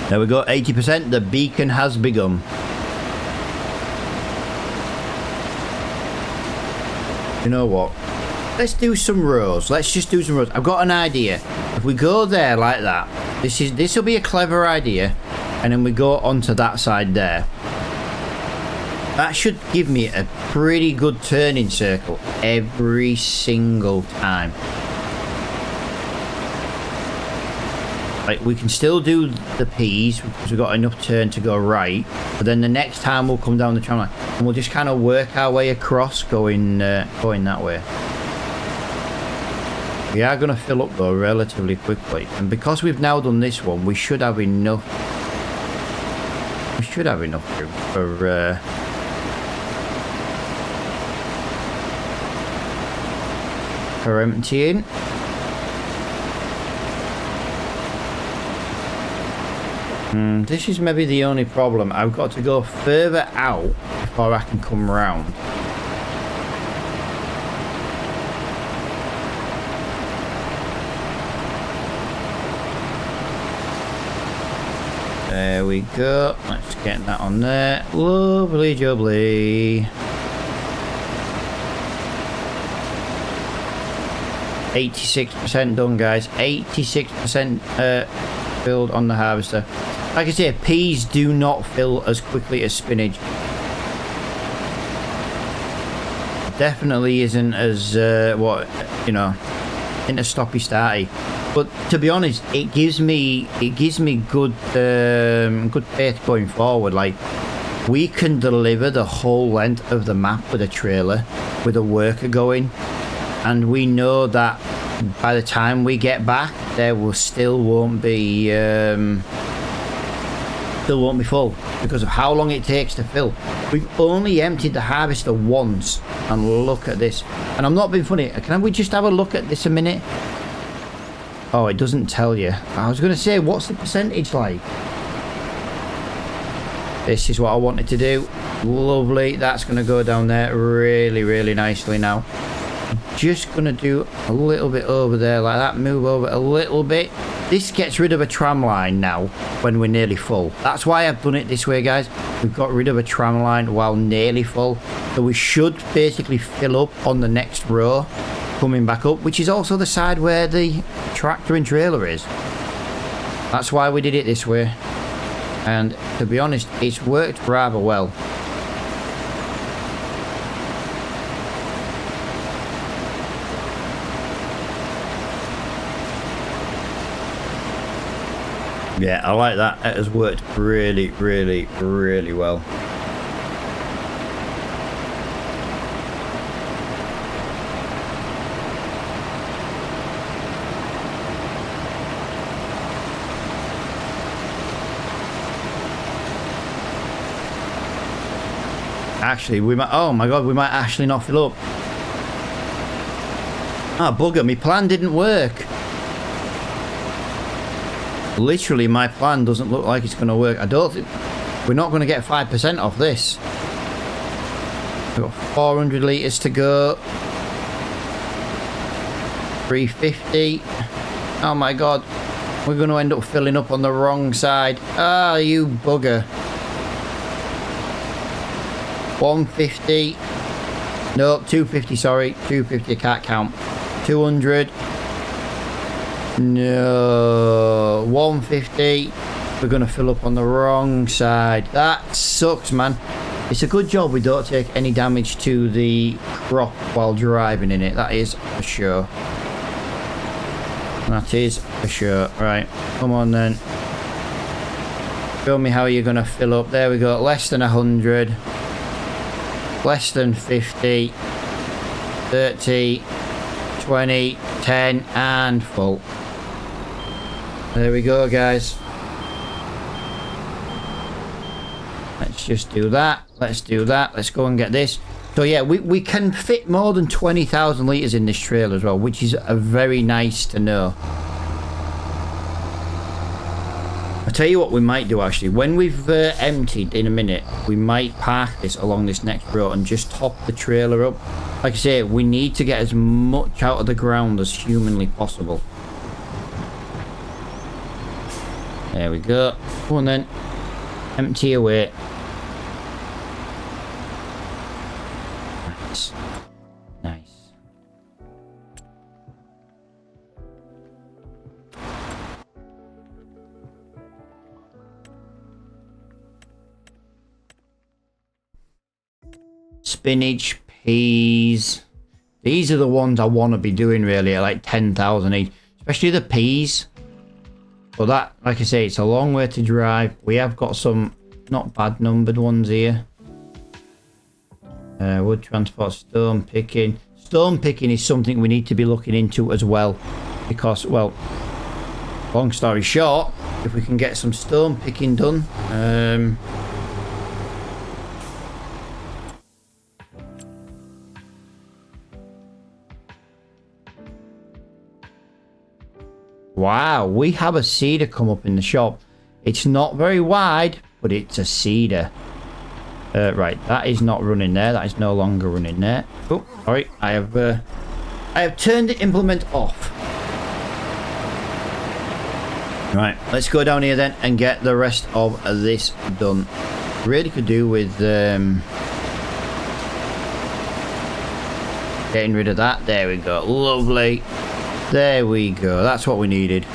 There we go, 80%. The beacon has begun. You know what? Let's do some rows. Let's just do some rows. I've got an idea. If we go there like that, this will be a clever idea, and then we go onto that side there. That should give me a pretty good turning circle every single time. Like, we can still do the P's because we've got enough turn to go right, but then the next time we'll come down the tram line and we'll just kind of work our way across going that way. We are going to fill up though relatively quickly, and because we've now done this one, we should have enough. We should have enough room for emptying. This is maybe the only problem. I've got to go further out before I can come round. There we go. Let's get that on there. Lovely jubbly. 86% done, guys. 86% filled on the harvester. Like I say, peas do not fill as quickly as spinach. Definitely isn't as what, you know, into stoppy starty. But to be honest, it gives me good good faith going forward. Like, we can deliver the whole length of the map with a trailer, with a worker going, and we know that by the time we get back, there will still won't be full because of how long it takes to fill. We've only emptied the harvester once, and look at this. And I'm not being funny. Can we just have a look at this a minute? Oh, it doesn't tell you. I was going to say, what's the percentage like? This is what I wanted to do. Lovely. That's going to go down there really, really nicely now. I'm just going to do a little bit over there like that. Move over a little bit. This gets rid of a tram line now when we're nearly full. That's why I've done it this way, guys. We've got rid of a tram line while nearly full. So we should basically fill up on the next row coming back up, which is also the side where the tractor and trailer is. That's why we did it this way. And to be honest, it's worked rather well. Yeah, I like that. It has worked really, really, really well. Actually, we might... Oh my god, we might actually not fill up. Ah, bugger, my plan didn't work. Literally, my plan doesn't look like it's going to work. I don't think... We're not going to get 5% off this. We've got 400 litres to go. 350. Oh my god. We're going to end up filling up on the wrong side. Ah, you bugger. 150. No, 250, sorry. 250, I can't count. 200. No. 150. We're going to fill up on the wrong side. That sucks, man. It's a good job we don't take any damage to the crop while driving in it. That is for sure. That is for sure. Right, come on then. Show me how you're going to fill up. There we go. Less than 100. Less than 50. 30. 20. 10. And full. There we go, guys. Let's just do that. Let's do that. Let's go and get this. So yeah, we can fit more than 20,000 litres in this trailer as well, which is very nice to know. I'll tell you what we might do actually. When we've emptied in a minute, we might park this along this next road and just top the trailer up. Like I say, we need to get as much out of the ground as humanly possible. There we go. Come on then. Empty away. Nice. Nice. Spinach, peas. These are the ones I want to be doing really at like 10,000 each. Especially the peas. But that, like I say, it's a long way to drive. We have got some not bad numbered ones here. Wood transport, stone picking. Stone picking is something we need to be looking into as well. Because, well, long story short, if we can get some stone picking done. Wow, we have a cedar come up in the shop. It's not very wide, but it's a cedar. Right, that is not running there. That is no longer running there. Oh, sorry. I have turned the implement off. Right, let's go down here then and get the rest of this done. Really could do with getting rid of that. There we go. Lovely. There we go. That's what we needed.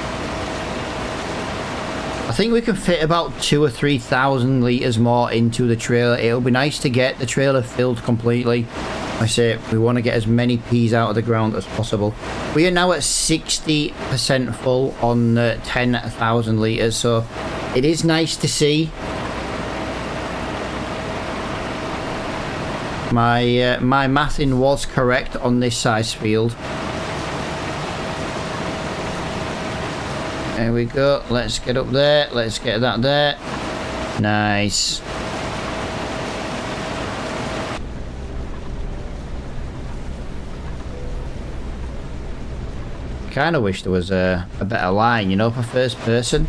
I think we can fit about 2,000 or 3,000 litres more into the trailer. It'll be nice to get the trailer filled completely. I say we want to get as many peas out of the ground as possible. We are now at 60% full on 10,000 litres, so it is nice to see. My mathing was correct on this size field. There we go. Let's get up there. Let's get that there. Nice. Kind of wish there was a better line, you know, for first person.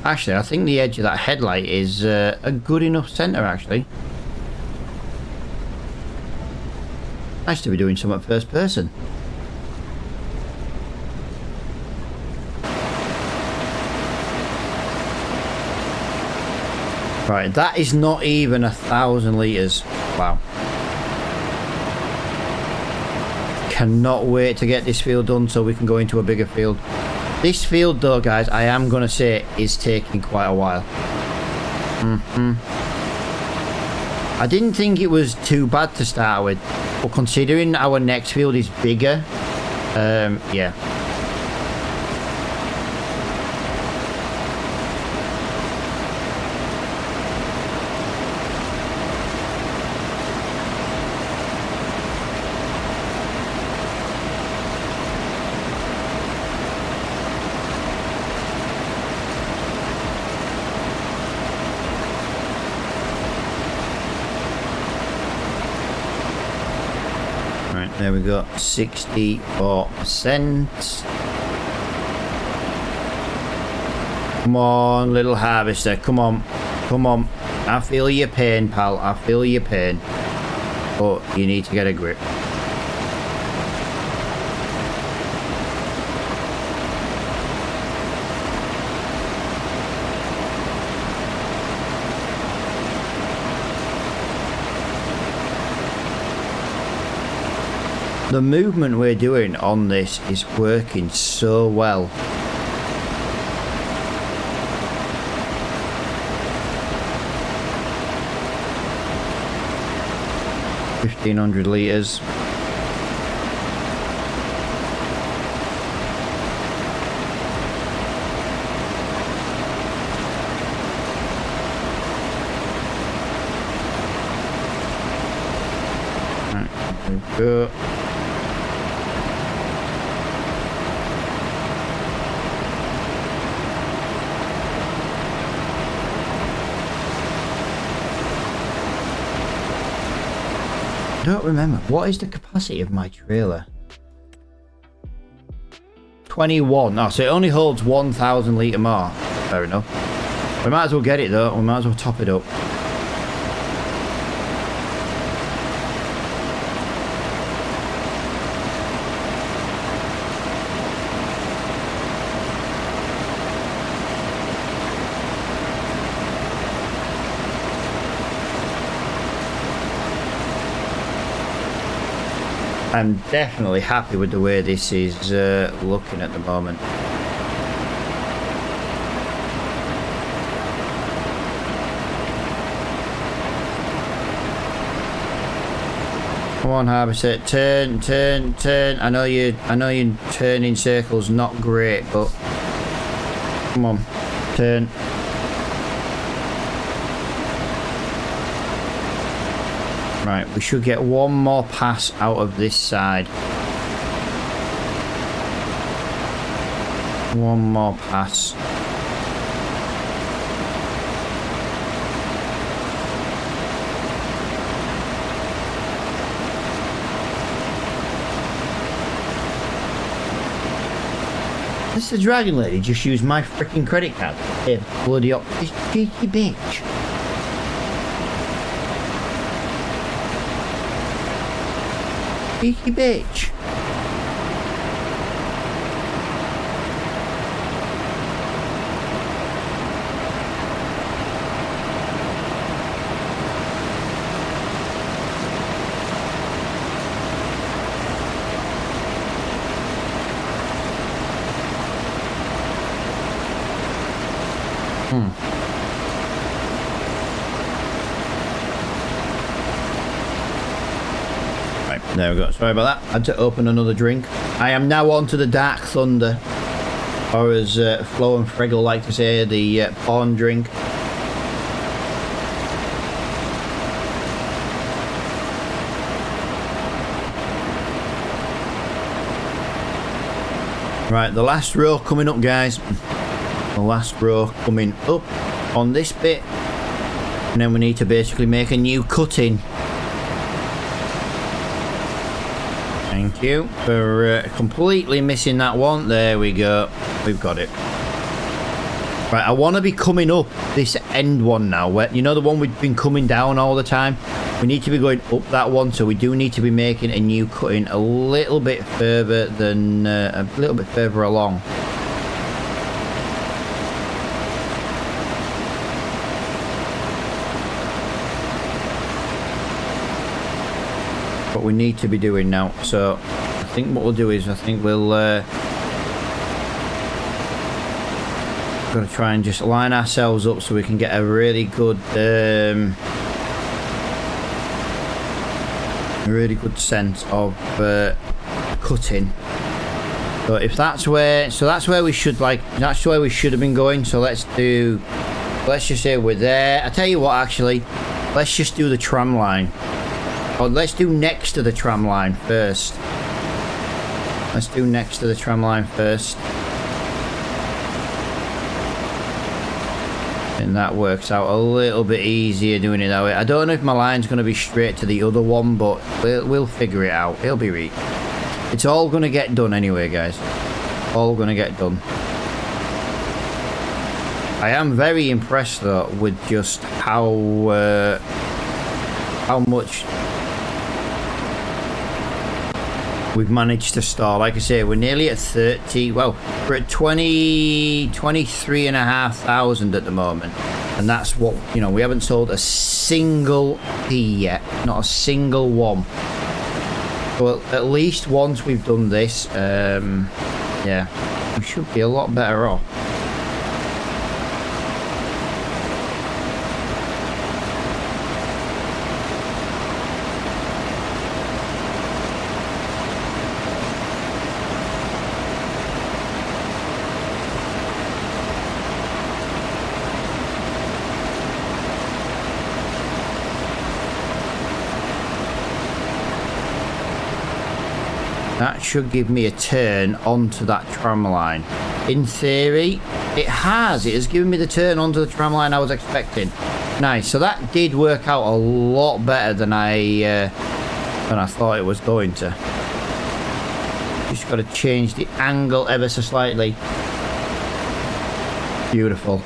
Actually, I think the edge of that headlight is a good enough centre, actually. Nice to be doing some at first person. Right, that is not even 1,000 litres. Wow. Cannot wait to get this field done so we can go into a bigger field. This field though, guys, I am going to say is taking quite a while. I didn't think it was too bad to start with. But considering our next field is bigger, yeah. There we go, 64%. Come on, little harvester, come on, come on. I feel your pain, pal, I feel your pain. But you need to get a grip. The movement we're doing on this is working so well. 1,500 litres. Go. I don't remember. What is the capacity of my trailer? 21. Oh, so it only holds 1,000 litre more. Fair enough. We might as well get it though. We might as well top it up. I'm definitely happy with the way this is looking at the moment. Come on, Harvester, turn, turn, turn. I know you turn in circles, not great, but come on, turn. Right, we should get one more pass out of this side. One more pass. This is the Dragon Lady just used my freaking credit card. Hey, bloody up, this cheeky bitch. Cheeky bitch. There we go. Sorry about that. I had to open another drink. I am now on to the Dark Thunder, or as Flo and Fregel like to say, the porn drink. Right, the last row coming up, guys. The last row coming up on this bit, and then we need to basically make a new cutting. Thank you for completely missing that one. There we go. We've got it. Right, I want to be coming up this end one now. Where, you know, the one we've been coming down all the time? We need to be going up that one, so we do need to be making a new cutting a little bit further than... a little bit further along. What we need to be doing now. So I think what we'll do is I think we'll got to try and just line ourselves up so we can get a really good sense of cutting. So if that's where, that's where we should have been going. So let's just say we're there. I tell you what, actually, let's just do the tram line. Or let's do next to the tram line first. Let's do next to the tram line first. And that works out a little bit easier doing it that way. I don't know if my line's going to be straight to the other one, but we'll figure it out. It'll be right. It's all going to get done anyway, guys. All going to get done. I am very impressed, though, with just how much we've managed to store. Like I say, we're nearly at 30. Well, we're at 23,500 at the moment, and that's what, you know, we haven't sold a single P yet, not a single one. Well, at least once we've done this, yeah, we should be a lot better off. That should give me a turn onto that tram line. In theory, it has. It has given me the turn onto the tram line I was expecting. Nice. So that did work out a lot better than I thought it was going to. Just got to change the angle ever so slightly. Beautiful.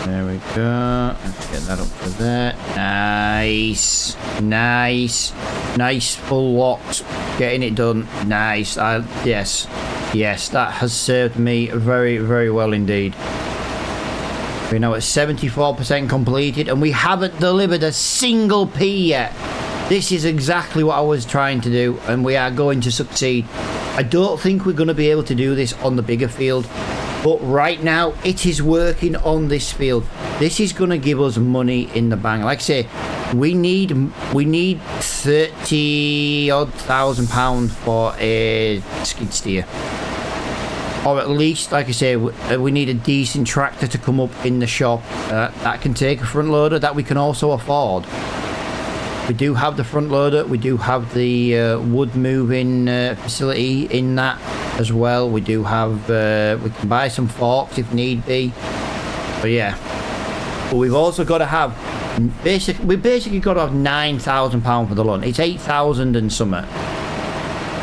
There we go. Let's get that up to there. Nice. Nice. Nice full locks. Getting it done. Nice. Yes. Yes, that has served me very, very well indeed. We're now at 74% completed and we haven't delivered a single P yet. This is exactly what I was trying to do and we are going to succeed. I don't think we're going to be able to do this on the bigger field. But right now, it is working on this field. This is going to give us money in the bank. Like I say, we need 30-odd thousand pounds for a skid steer. Or at least, like I say, we need a decent tractor to come up in the shop that can take a front loader that we can also afford. We do have the front loader. We do have the wood moving facility in that as well. We do have, we can buy some forks if need be. But yeah, but we've also got to have, we basically got to have £9,000 for the loan. It's 8,000 and something.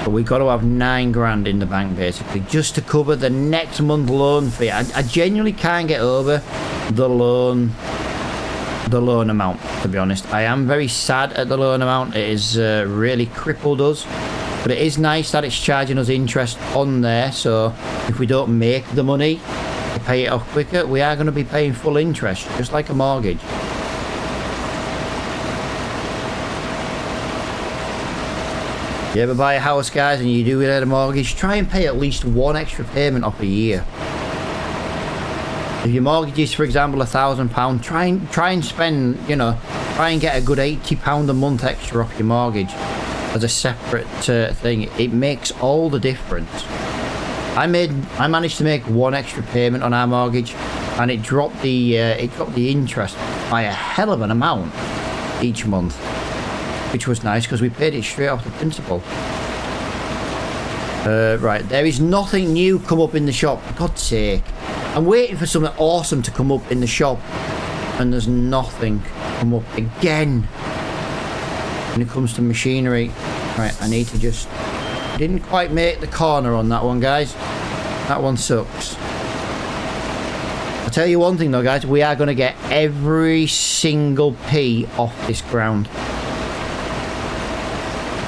But we've got to have 9 grand in the bank basically, just to cover the next month loan fee. I genuinely can't get over the loan amount, to be honest. I am very sad at the loan amount. It has really crippled us. But it is nice that it's charging us interest on there, so if we don't make the money to pay it off quicker, we are going to be paying full interest, just like a mortgage. You ever buy a house, guys, and you do get a mortgage, try and pay at least one extra payment off a year. If your mortgage is, for example, £1,000, try and spend, you know, try and get a good £80 a month extra off your mortgage as a separate thing. It makes all the difference. I managed to make one extra payment on our mortgage, and it dropped the interest by a hell of an amount each month, which was nice because we paid it straight off the principal. Right, there is nothing new come up in the shop. For God's sake, I'm waiting for something awesome to come up in the shop, and there's nothing come up again. When it comes to machinery, right, I need to just, didn't quite make the corner on that one, guys. That one sucks. I'll tell you one thing though, guys, we are going to get every single P off this ground.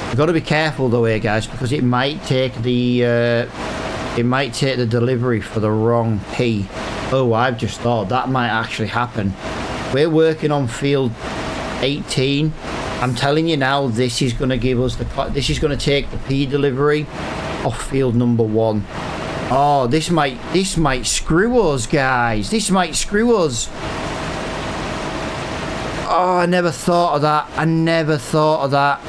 We've got to be careful though here, guys, because it might take the delivery for the wrong P. Oh, I've just thought that might actually happen. We're working on field 18. I'm telling you now, this is going to give us this is going to take the P delivery off field number 1. Oh, this might screw us, guys. This might screw us. Oh, I never thought of that. I never thought of that.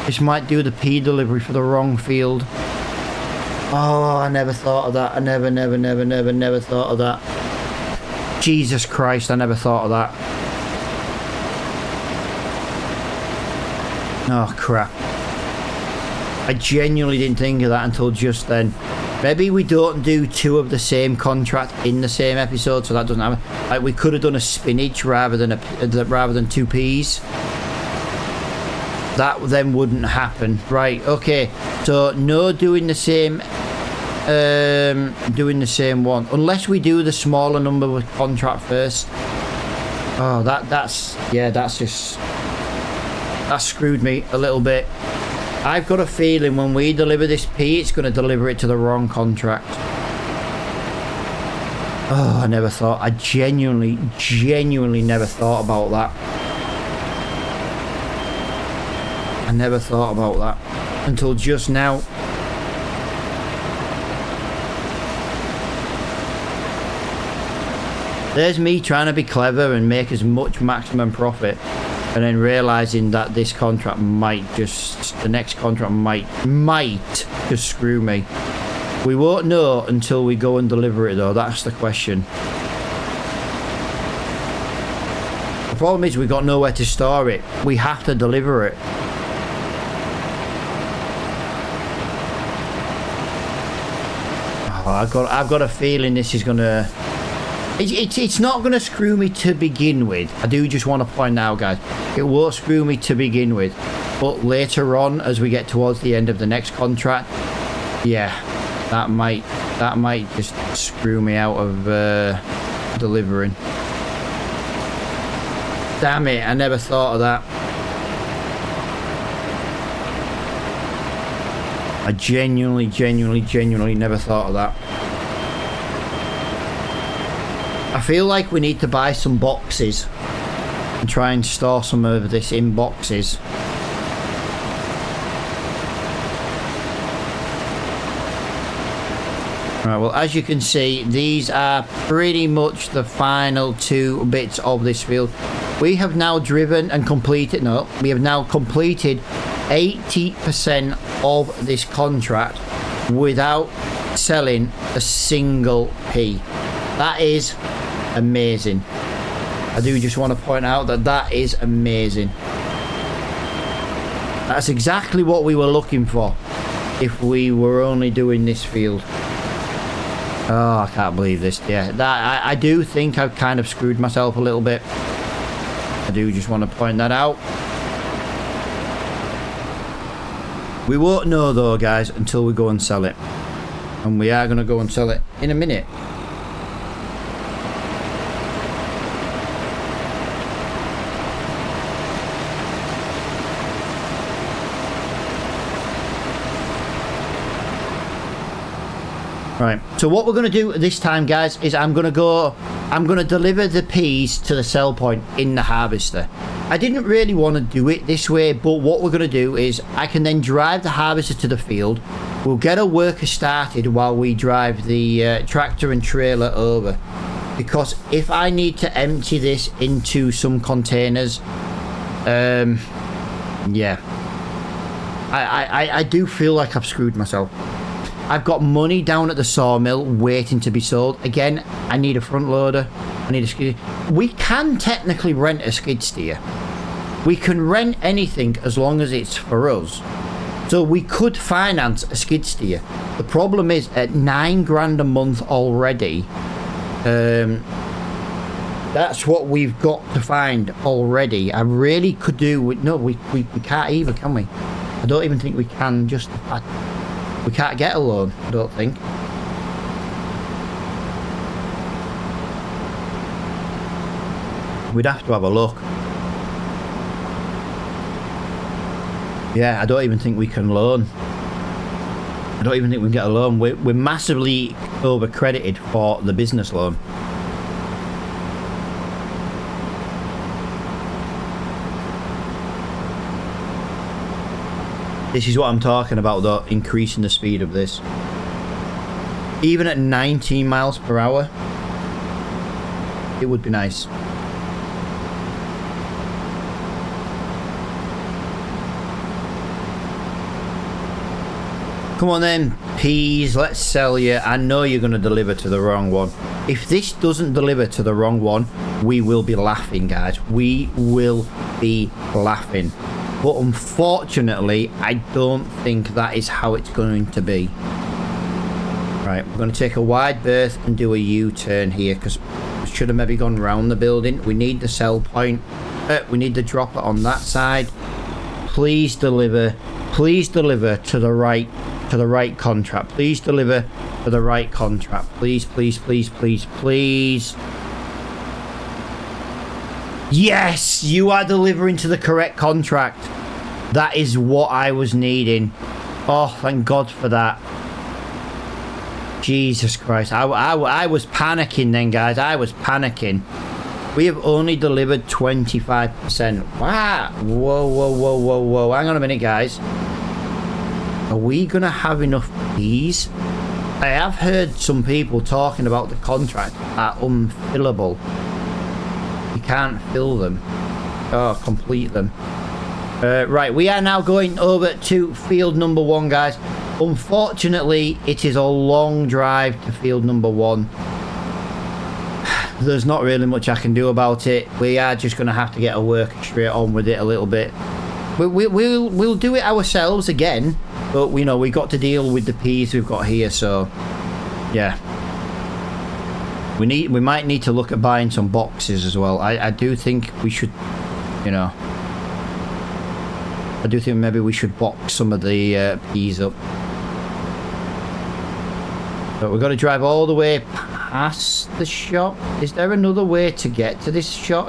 This might do the P delivery for the wrong field. Oh, I never thought of that. I never thought of that. Jesus Christ, I never thought of that. Oh, crap. I genuinely didn't think of that until just then. Maybe we don't do 2 of the same contract in the same episode, so that doesn't happen. Like, we could have done a spinach rather than 2 peas. That then wouldn't happen. Right, okay. So, no doing the same one. Unless we do the smaller number with contract first. Oh, that's that screwed me a little bit. I've got a feeling when we deliver this P, it's going to deliver it to the wrong contract. Oh, I never thought. I genuinely never thought about that. I never thought about that until just now. There's me trying to be clever and make as much maximum profit. and then realizing that this contract might just, the next contract might just screw me. We won't know until we go and deliver it though, that's the question. The problem is we got nowhere to store it. We have to deliver it. Oh, I've got a feeling this is gonna... It's not gonna screw me to begin with. I do just want to point out, guys, it won't screw me to begin with, but later on, as we get towards the end of the next contract, yeah, that might just screw me out of delivering. Damn it, I never thought of that. I genuinely never thought of that. I feel like we need to buy some boxes and try and store some of this in boxes. Right, well, as you can see, these are pretty much the final 2 bits of this field. We have now driven and completed, no, we have now completed 80% of this contract without selling a single P. That is amazing. I do just want to point out that that is amazing. That's exactly what we were looking for if we were only doing this field. Oh, I can't believe this. Yeah, that I do think I've kind of screwed myself a little bit. I do just want to point that out. We won't know though, guys, until we go and sell it. And we are going to go and sell it in a minute. Right, so what we're going to do this time, guys, is I'm going to deliver the peas to the sell point in the harvester. I didn't really want to do it this way, but what we're going to do is I can then drive the harvester to the field. We'll get a worker started while we drive the tractor and trailer over. Because if I need to empty this into some containers, yeah, I do feel like I've screwed myself. I've got money down at the sawmill waiting to be sold. Again, I need a front loader. I need a skid. We can technically rent a skid steer. We can rent anything as long as it's for us. So we could finance a skid steer. The problem is at $9 grand a month already. That's what we've got to find already. I really could do with... No, we can't either, can we? I don't even think we can justify... We can't get a loan, I don't think. We'd have to have a look. Yeah, I don't even think we can loan. I don't even think we can get a loan. We're massively over-credited for the business loan. This is what I'm talking about though, increasing the speed of this. Even at 19 miles per hour, it would be nice. Come on then, peas, let's sell you. I know you're going to deliver to the wrong one. If this doesn't deliver to the wrong one, we will be laughing, guys. We will be laughing. But unfortunately, I don't think that is how it's going to be. Right, we're going to take a wide berth and do a U-turn here because we should have maybe gone round the building. We need the sell point. We need the dropper on that side. Please deliver to the right contract. Please deliver to the right contract. Please, please, please, please, please. Yes, you are delivering to the correct contract. That is what I was needing. Oh, thank God for that. Jesus Christ. I was panicking then, guys. I was panicking. We have only delivered 25%. Wow. Whoa, whoa, whoa, whoa, whoa. Hang on a minute, guys. Are we going to have enough peas? I have heard some people talking about the contract are unfillable. You can't fill them. complete them. Right, we are now going over to field number 1, guys. Unfortunately, it is a long drive to field number 1. There's not really much I can do about it. We are just going to have to get a work straight on with it a little bit. We'll do it ourselves again, but we know we got to deal with the peas we've got here, so yeah. We might need to look at buying some boxes as well. I do think we should, you know, I do think maybe we should box some of the peas up. But we've got to drive all the way past the shop. Is there another way to get to this shop?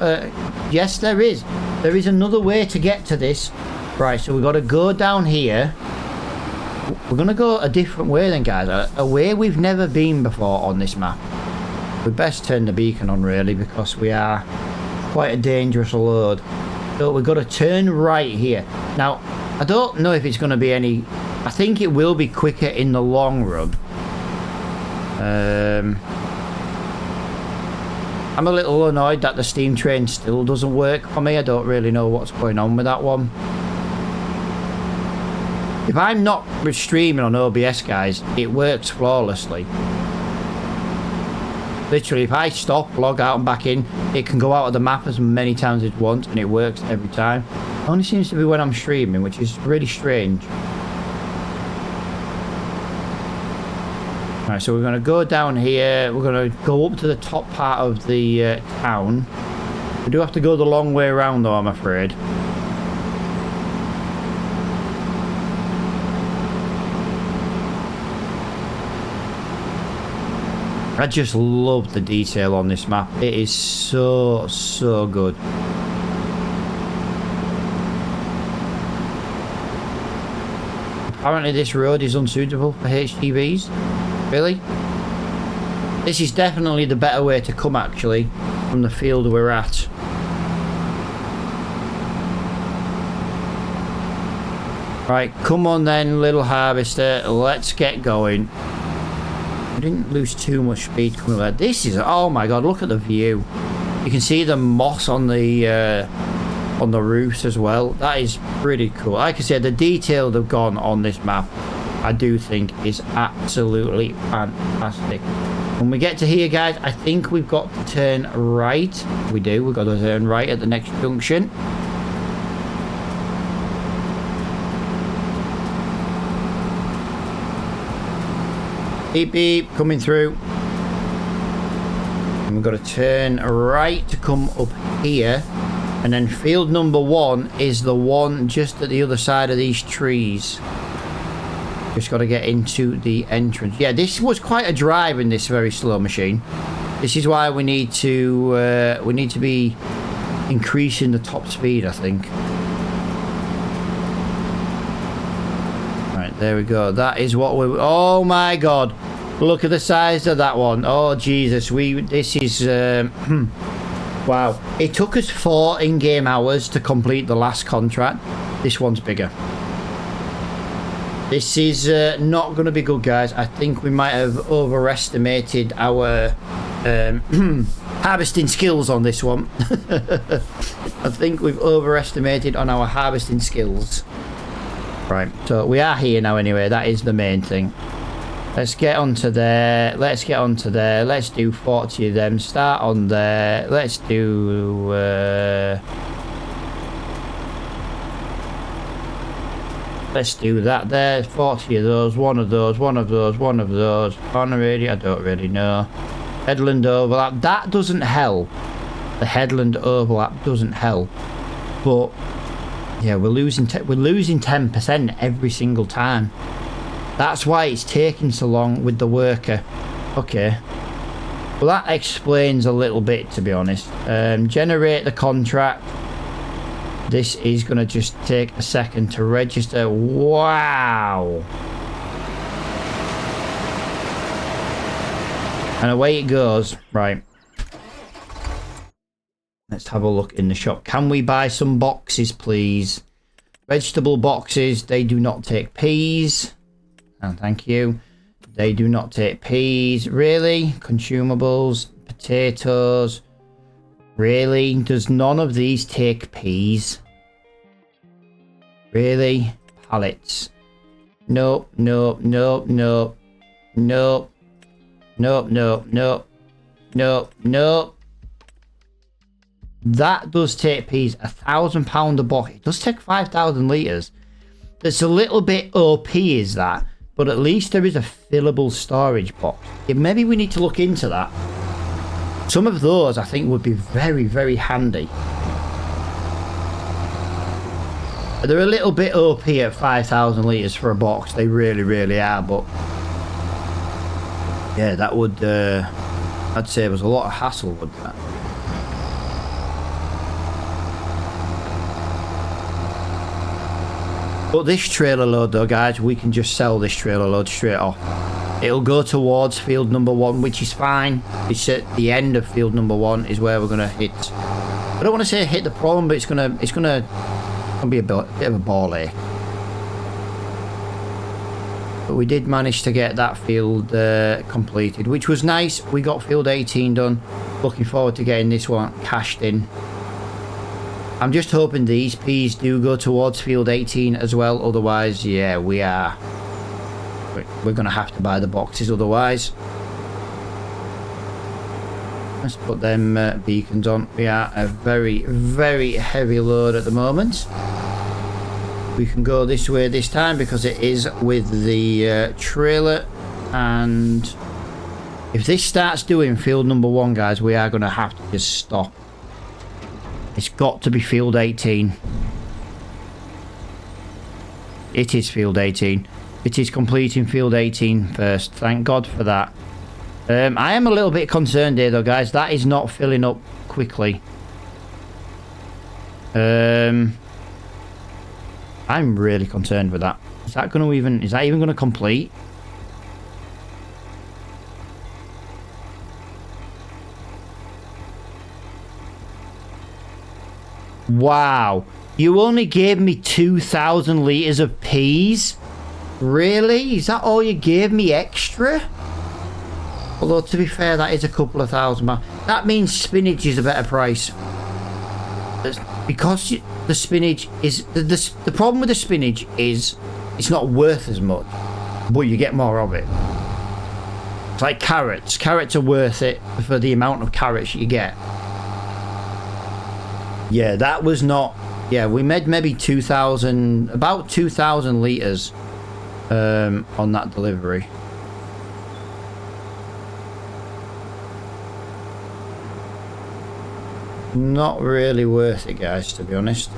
Yes, there is. There is another way to get to this. Right, so we've got to go down here. We're going to go a different way then, guys. A way we've never been before on this map. We best turn the beacon on, really, because we are quite a dangerous load. So we've got to turn right here. Now, I don't know if it's going to be any... I think it will be quicker in the long run. I'm a little annoyed that the steam train still doesn't work for me. I don't really know what's going on with that one. If I'm not streaming on OBS, guys, it works flawlessly. Literally, if I stop, log out and back in, it can go out of the map as many times as it wants, and it works every time. It only seems to be when I'm streaming, which is really strange. Alright, so we're going to go down here. We're going to go up to the top part of the town. We do have to go the long way around, though, I'm afraid. I just love the detail on this map. It is so good. Apparently this road is unsuitable for HGVs. Really? This is definitely the better way to come, actually, from the field we're at. Right, come on then, little harvester. Let's get going. I didn't lose too much speed coming there. This is... Oh my god, look at the view. You can see the moss on the roofs as well. That is pretty cool. Like I said, the detail they've gone on this map, I do think is absolutely fantastic. When we get to here, guys, I think we've got to turn right. We do. We've got to turn right at the next junction. Beep beep, coming through. And we've got to turn right to come up here. And then field number 1 is the one just at the other side of these trees. Just got to get into the entrance. Yeah, this was quite a drive in this very slow machine. This is why we need to be increasing the top speed, I think. Right, there we go. That is what we... Oh my god. Look at the size of that one. Oh Jesus, this is wow. It took us 4 in-game hours to complete the last contract. This one's bigger. This is not going to be good, guys. I think we might have overestimated our harvesting skills on this one. I think we've overestimated on our harvesting skills. Right, so we are here now anyway. That is the main thing. Let's get onto there. Let's get onto there. Let's do 40 of them. Start on there. Let's do... let's do that there. 40 of those. One of those. One of those. One of those. On already? I don't really know. Headland overlap. That doesn't help. The headland overlap doesn't help. But yeah, we're losing 10% every single time. That's why it's taking so long with the worker. Okay. Well, that explains a little bit, to be honest. Generate the contract. This is going to just take a second to register. Wow. And away it goes. Right. Let's have a look in the shop. Can we buy some boxes, please? Vegetable boxes. They do not take peas. Oh, thank you. They do not take peas. Really? Consumables. Potatoes. Really? Does none of these take peas? Really? Pallets. Nope, nope, nope, nope. Nope. Nope, nope, nope. Nope, nope. That does take peas. £1,000 a box. It does take 5,000 litres. It's a little bit OP, is that? But at least there is a fillable storage box. Yeah, maybe we need to look into that. Some of those I think would be very, very handy. They're a little bit OP at 5,000 litres for a box. They really, really are. But yeah, that would, I'd say, was a lot of hassle with that. But this trailer load though, guys, we can just sell this trailer load straight off. It'll go towards field number 1, which is fine. It's at the end of field number 1 is where we're gonna hit. I don't want to say hit the problem, but it's gonna be a bit of a ball ache. But we did manage to get that field completed, which was nice. We got field 18 done. Looking forward to getting this one cashed in. I'm just hoping these peas do go towards field 18 as well. Otherwise, yeah, we're going to have to buy the boxes otherwise. Let's put them beacons on. We are a very, very heavy load at the moment. We can go this way this time because it is with the trailer. And if this starts doing field number 1, guys, we are going to have to just stop. It's got to be field 18. It is field 18. It is completing field 18 first. Thank God for that. I am a little bit concerned here though, guys. That is not filling up quickly. I'm really concerned with that. Is that even going to complete? Wow, you only gave me 2,000 litres of peas? Really? Is that all you gave me extra? Although, to be fair, that is a couple of £1,000. That means spinach is a better price. Because the spinach is... The problem with the spinach is it's not worth as much, but you get more of it. It's like carrots. Carrots are worth it for the amount of carrots you get. Yeah, that was not... Yeah, we made maybe 2,000... About 2,000 litres on that delivery. Not really worth it, guys, to be honest.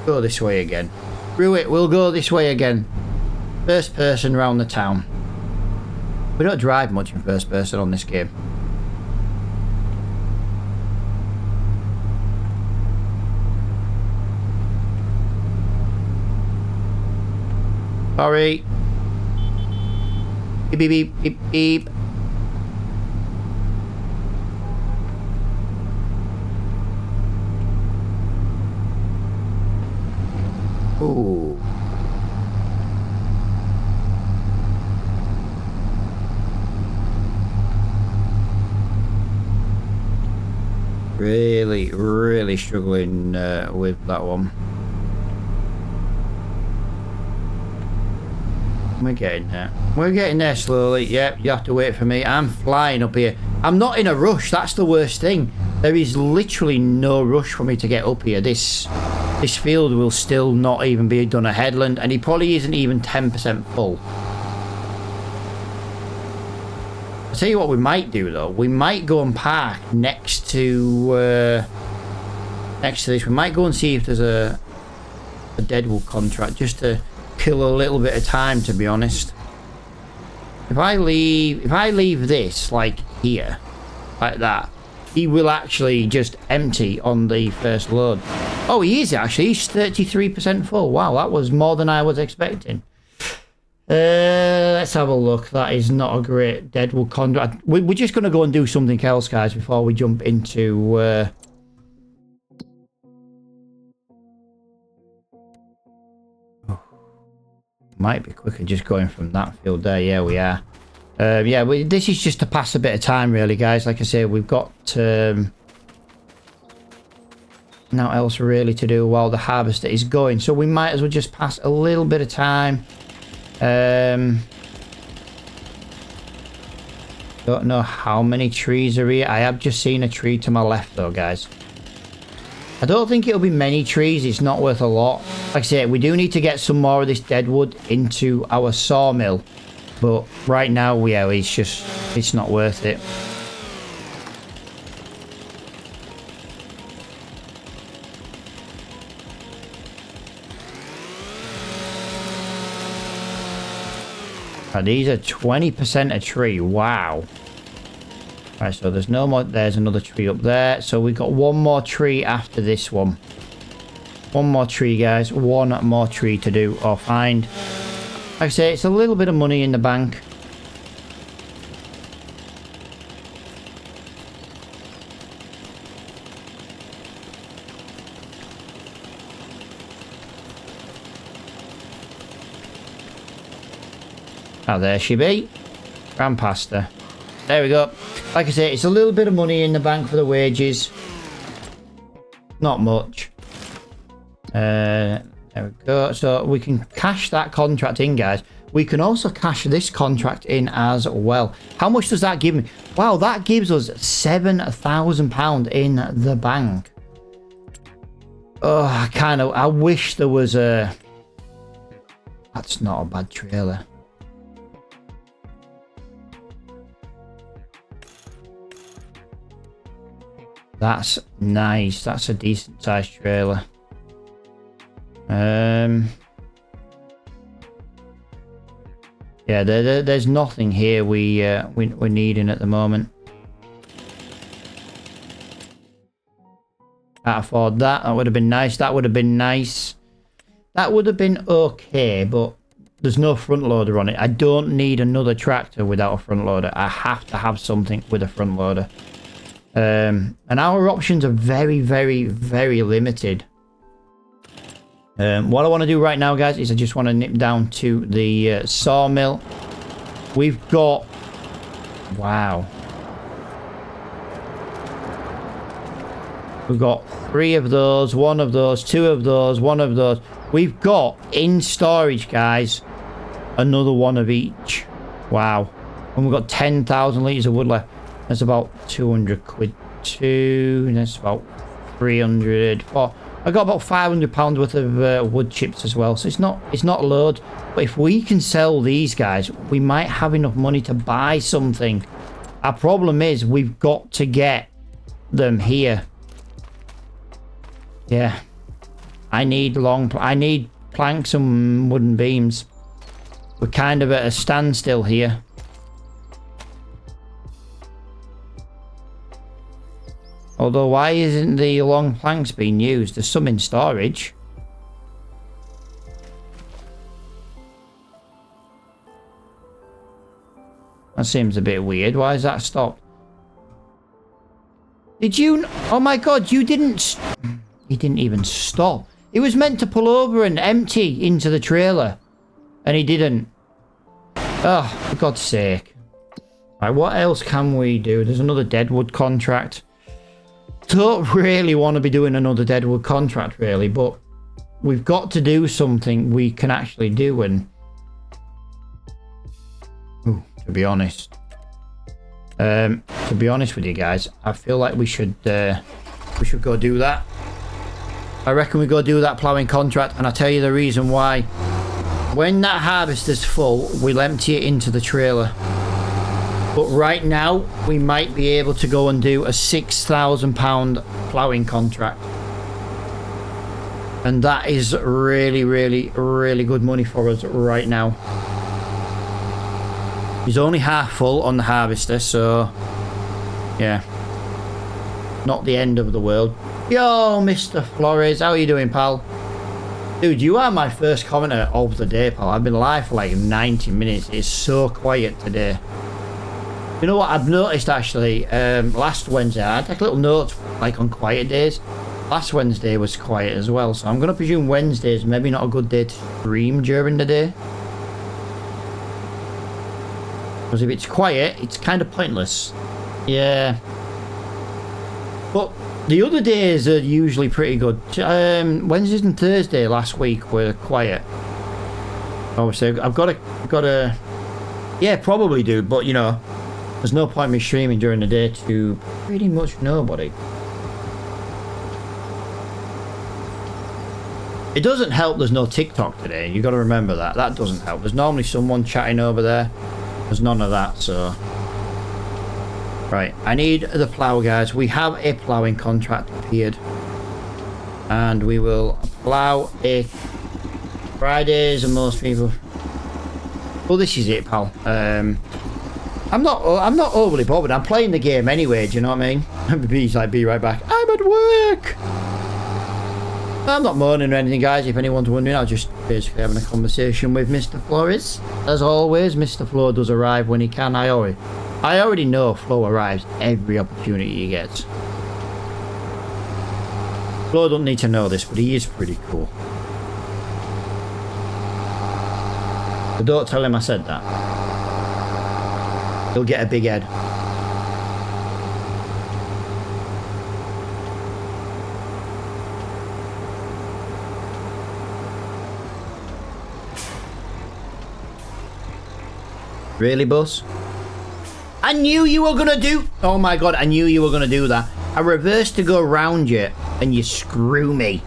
Go this way again. Screw it, we'll go this way again. First person round the town. We don't drive much in first person on this game. Sorry. Beep, beep, beep, beep, beep. Ooh. Really struggling with that one. We're getting there. We're getting there slowly. Yep, you have to wait for me. I'm flying up here. I'm not in a rush. That's the worst thing. There is literally no rush for me to get up here. This field will still not even be done a headland, and he probably isn't even 10% full. I'll tell you what we might do though. We might go and park next to this. We might go and see if there's a deadwood contract just to kill a little bit of time, to be honest. If I leave this like here, like that, he will actually just empty on the first load. Oh, he is actually. He's 33% full. Wow, that was more than I was expecting. Let's have a look. That is not a great deadwood contract. We're just going to go and do something else, guys, before we jump into... Might be quicker just going from that field there. Yeah, we are. Yeah, this is just to pass a bit of time, really, guys. Like I say, we've got nothing else really to do while the harvester is going, so we might as well just pass a little bit of time. Don't know how many trees are here. I have just seen a tree to my left, though, guys. I don't think it'll be many trees. It's not worth a lot. Like I say, we do need to get some more of this deadwood into our sawmill. But right now, yeah, it's not worth it. Right, these are 20% a tree. Wow. Right, so there's no more. There's another tree up there. So we've got one more tree after this one. One more tree, guys. One more tree to do or find. Like I say, it's a little bit of money in the bank. Oh, there she be. Ran past her. There we go. Like I say, it's a little bit of money in the bank for the wages. Not much. There we go. So we can cash that contract in, guys. We can also cash this contract in as well. How much does that give me? Wow, that gives us £7,000 in the bank. Oh, I wish there was a... That's not a bad trailer. That's nice. That's a decent sized trailer. Yeah, there's nothing here we're needing at the moment. Can't afford that. That would have been nice. That would have been nice. That would have been okay, but there's no front loader on it. I don't need another tractor without a front loader. I have to have something with a front loader. And our options are very, very, very limited. What I want to do right now, guys, is I just want to nip down to the sawmill. We've got... Wow. We've got 3 of those, 1 of those, 2 of those, 1 of those. We've got, in storage, guys, another 1 of each. Wow. And we've got 10,000 litres of wood left. That's about 200 quid. That's about 300. Oh, I got about £500 worth of wood chips as well. So it's not load. But if we can sell these guys, we might have enough money to buy something. Our problem is we've got to get them here. Yeah. I need planks and wooden beams. We're kind of at a standstill here. Although, why isn't the long planks being used? There's some in storage. That seems a bit weird. Why is that stopped? Did you... Oh my god, you didn't... He didn't even stop. He was meant to pull over and empty into the trailer. And he didn't. Oh, for God's sake. Right, what else can we do? There's another deadwood contract. Don't really want to be doing another deadwood contract, really, but we've got to do something we can actually do. And ooh, to be honest with you guys, I feel like we should go do that. I reckon we go do that ploughing contract, and I'll tell you the reason why. When that harvester's full, we'll empty it into the trailer. But right now, we might be able to go and do a £6,000 ploughing contract. And that is really, really, really good money for us right now. He's only half full on the harvester, so... Yeah. Not the end of the world. Yo, Mr. Flores, how are you doing, pal? Dude, you are my first commenter of the day, pal. I've been live for like 90 minutes. It's so quiet today. You know what I've noticed, actually? Last Wednesday, I had like a little note, like on quiet days. Last Wednesday was quiet as well, so I'm going to presume Wednesday is maybe not a good day to stream during the day. Because if it's quiet, it's kind of pointless. Yeah. But the other days are usually pretty good. Wednesdays and Thursday last week were quiet. Obviously, I've got to... Yeah, probably do, but you know, there's no point in me streaming during the day to pretty much nobody. It doesn't help there's no TikTok today. You got to remember that. That doesn't help. There's normally someone chatting over there. There's none of that, so... Right, I need the plough, guys. We have a ploughing contract appeared. And we will plough it Fridays and most people... Well, this is it, pal. I'm not overly bothered. I'm playing the game anyway, do you know what I mean? He's like, be right back. I'm at work! I'm not moaning or anything, guys. If anyone's wondering, I'm just basically having a conversation with Mr. Flores. As always, Mr. Flo does arrive when he can. I already know Flo arrives every opportunity he gets. Flo don't need to know this, but he is pretty cool. But don't tell him I said that. He'll get a big head. Really, boss? I knew you were gonna do... Oh my god, I knew you were gonna do that. I reversed to go around you, and you screw me.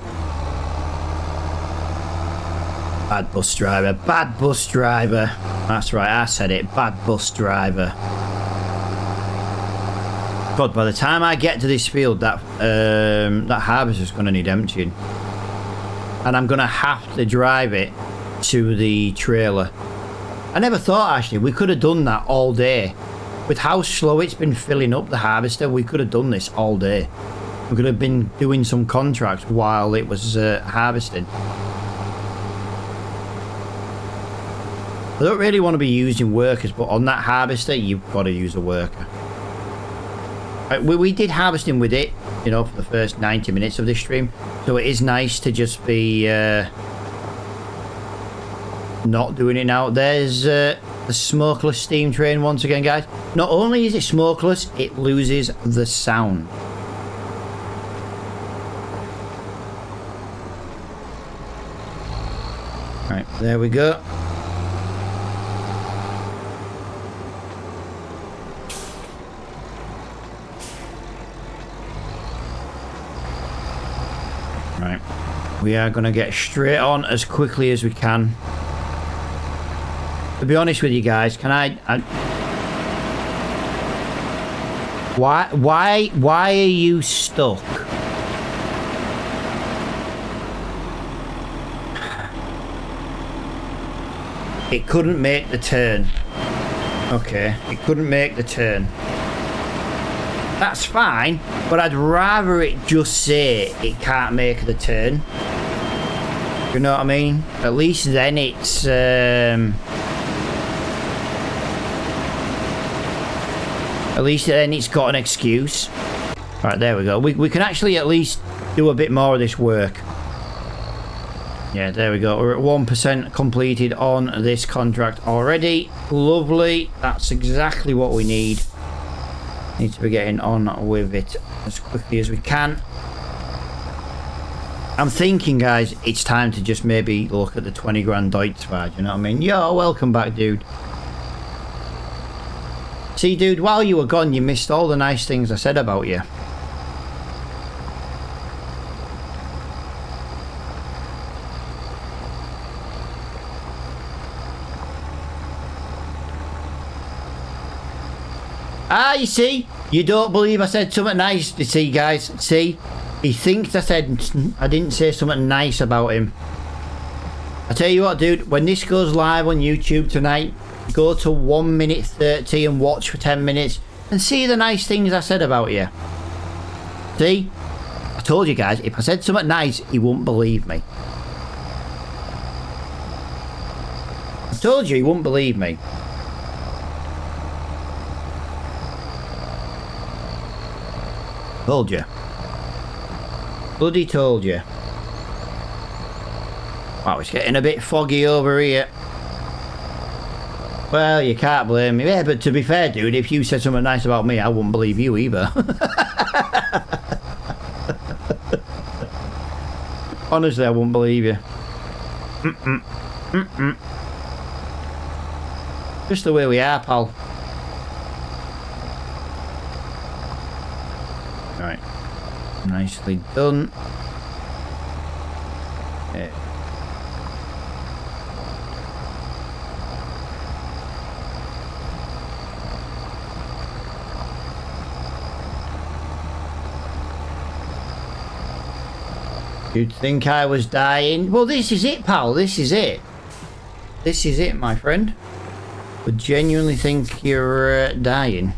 Bad bus driver. Bad bus driver. That's right, I said it. Bad bus driver. God, by the time I get to this field, that harvester's gonna need emptying. And I'm gonna have to drive it to the trailer. I never thought, actually, we could have done that all day. With how slow it's been filling up the harvester, we could have done this all day. We could have been doing some contracts while it was harvesting. I don't really want to be using workers, but on that harvester, you've got to use a worker. We did harvesting with it, you know, for the first 90 minutes of this stream. So it is nice to just be... not doing it now. There's the smokeless steam train once again, guys. Not only is it smokeless, it loses the sound. Right, there we go. Right, we are going to get straight on as quickly as we can. To be honest with you guys, can I why are you stuck? It couldn't make the turn. Okay, it couldn't make the turn. That's fine, but I'd rather it just say it can't make the turn. You know what I mean? At least then it's at least then it's got an excuse. Right, there we go. We can actually at least do a bit more of this work. Yeah, there we go. We're at 1% completed on this contract already. Lovely. That's exactly what we need. Need to be getting on with it as quickly as we can. I'm thinking, guys, it's time to just maybe look at the 20 grand Deutschfahrt, you know what I mean? Yo, welcome back, dude. See, dude, while you were gone, you missed all the nice things I said about you. Ah, you see? You don't believe I said something nice. You see, guys? See? He thinks I didn't say something nice about him. I tell you what, dude, when this goes live on YouTube tonight, go to 1 minute 30 and watch for 10 minutes and see the nice things I said about you. See? I told you guys, if I said something nice, he wouldn't believe me. I told you he wouldn't believe me. Told you. Bloody told you. Wow, it's getting a bit foggy over here. Well, you can't blame me. Yeah, but to be fair, dude, if you said something nice about me, I wouldn't believe you either. Honestly, I wouldn't believe you. Just the way we are, pal. Right. Nicely done. Yeah. You'd think I was dying. Well, this is it, pal. This is it. This is it, my friend. Would genuinely think you're dying.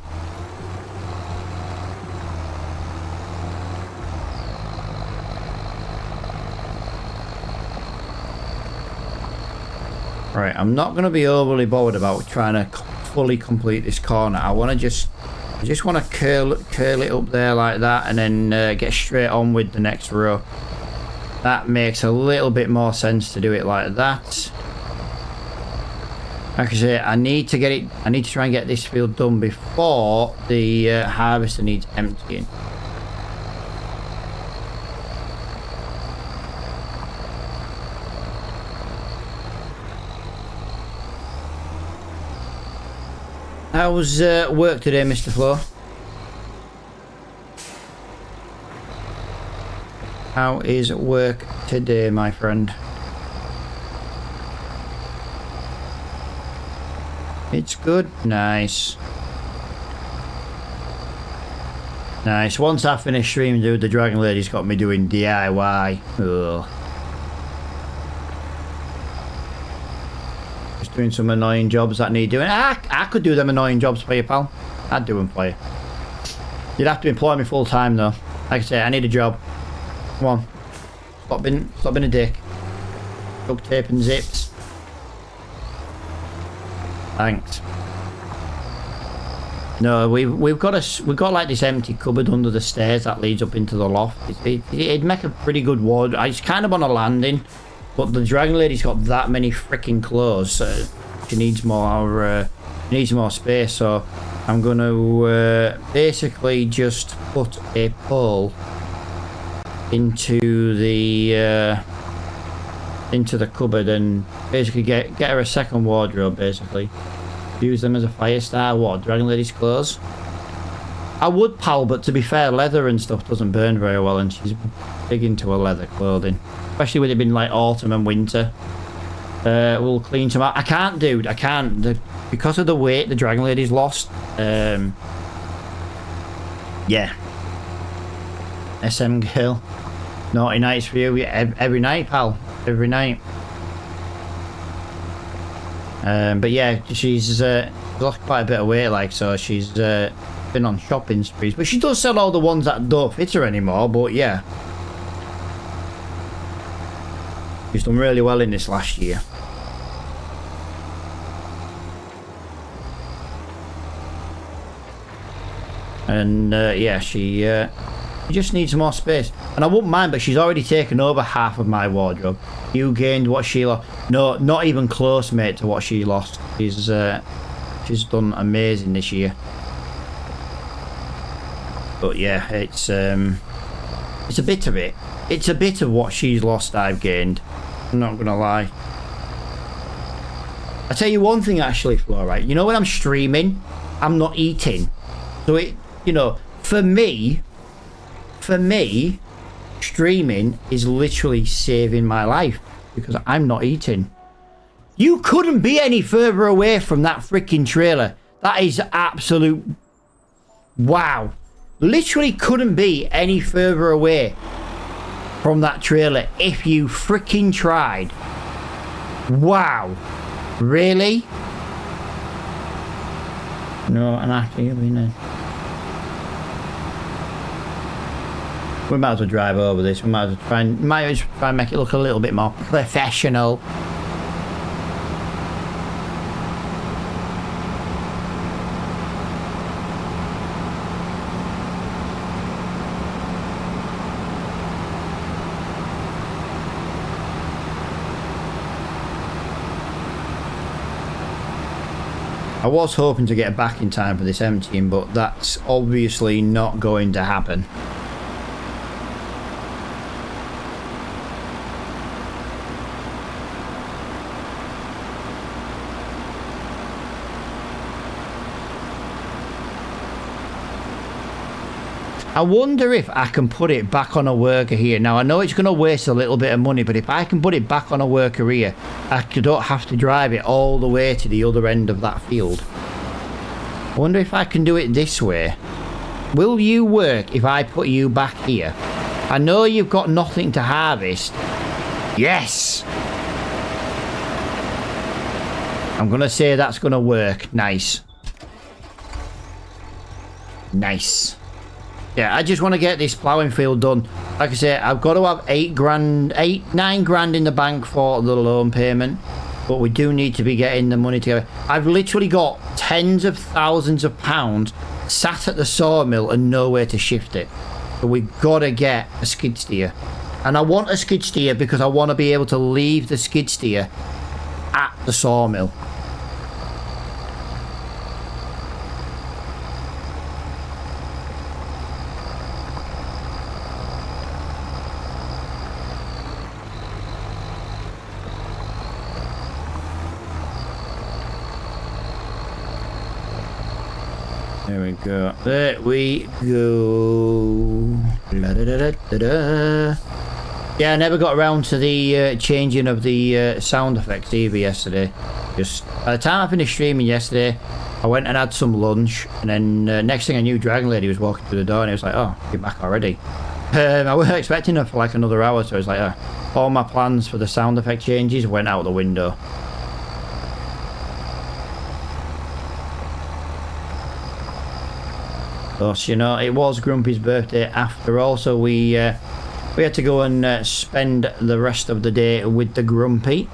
Right, I'm not going to be overly bothered about trying to fully complete this corner. I just want to curl it up there like that, and then get straight on with the next row. That makes a little bit more sense to do it like that. Like I say, I need to try and get this field done before the harvester needs emptying. How's work today, Mr. Flo? How is work today, my friend? It's good. Nice. Nice. Once I finish streaming, dude, the Dragon Lady's got me doing DIY. Ugh. Just doing some annoying jobs that need doing. I could do them annoying jobs for you, pal. I'd do them for you. You'd have to employ me full time, though. Like I say, I need a job. Come on. Stop being a dick. Duct tape and zips. Thanks. No, we've got like this empty cupboard under the stairs that leads up into the loft. It'd make a pretty good ward. It's kind of on a landing, but the Dragon Lady's got that many freaking clothes. So she needs more space. So I'm gonna basically just put a pole into the cupboard and basically get her a second wardrobe. Basically use them as a fire star. What, Dragon Lady's clothes? I would, pal, but to be fair, leather and stuff doesn't burn very well, and she's big into her leather clothing, especially with it being like autumn and winter. We'll clean some out. I can't, dude. I can't. Because of the weight the Dragon Lady's lost. Yeah. SM girl. Naughty nights for you. Every night, pal. Every night. But yeah, she's lost quite a bit of weight, like, so she's been on shopping sprees. But she does sell all the ones that don't fit her anymore, but yeah. She's done really well in this last year. And yeah, she just needs more space. And I wouldn't mind, but she's already taken over half of my wardrobe. You gained what she lost. No, not even close, mate, to what she lost. She's done amazing this year. But yeah, it's a bit of it. It's a bit of what she's lost I've gained. I'm not gonna lie. I tell you one thing actually, Flo, right? You know when I'm streaming, I'm not eating. So it, you know, for me, streaming is literally saving my life because I'm not eating. You couldn't be any further away from that freaking trailer. That is absolute wow. Literally couldn't be any further away from that trailer if you freaking tried. Wow. Really? No, and actually, we might as well drive over this. We might as well try and make it look a little bit more professional. I was hoping to get back in time for this emptying, but that's obviously not going to happen. I wonder if I can put it back on a worker here. Now, I know it's going to waste a little bit of money, but if I can put it back on a worker here, I don't have to drive it all the way to the other end of that field. I wonder if I can do it this way. Will you work if I put you back here? I know you've got nothing to harvest. Yes! I'm going to say that's going to work. Nice. Nice. Yeah, I just want to get this ploughing field done. Like I say, I've got to have 9 grand in the bank for the loan payment. But we do need to be getting the money together. I've literally got tens of thousands of pounds sat at the sawmill and nowhere to shift it. So we've got to get a skid steer. And I want a skid steer because I want to be able to leave the skid steer at the sawmill. There we go. There we go. La -da -da -da -da -da. Yeah, I never got around to the changing of the sound effects either yesterday. Just by the time I finished streaming yesterday, I went and had some lunch, and then next thing I knew, Dragon Lady was walking through the door, and it was like, "Oh, you're back already." I wasn't expecting her for like another hour, so I was like, all my plans for the sound effect changes went out the window. Plus, you know, it was Grumpy's birthday after all, so we had to go and spend the rest of the day with the Grumpy.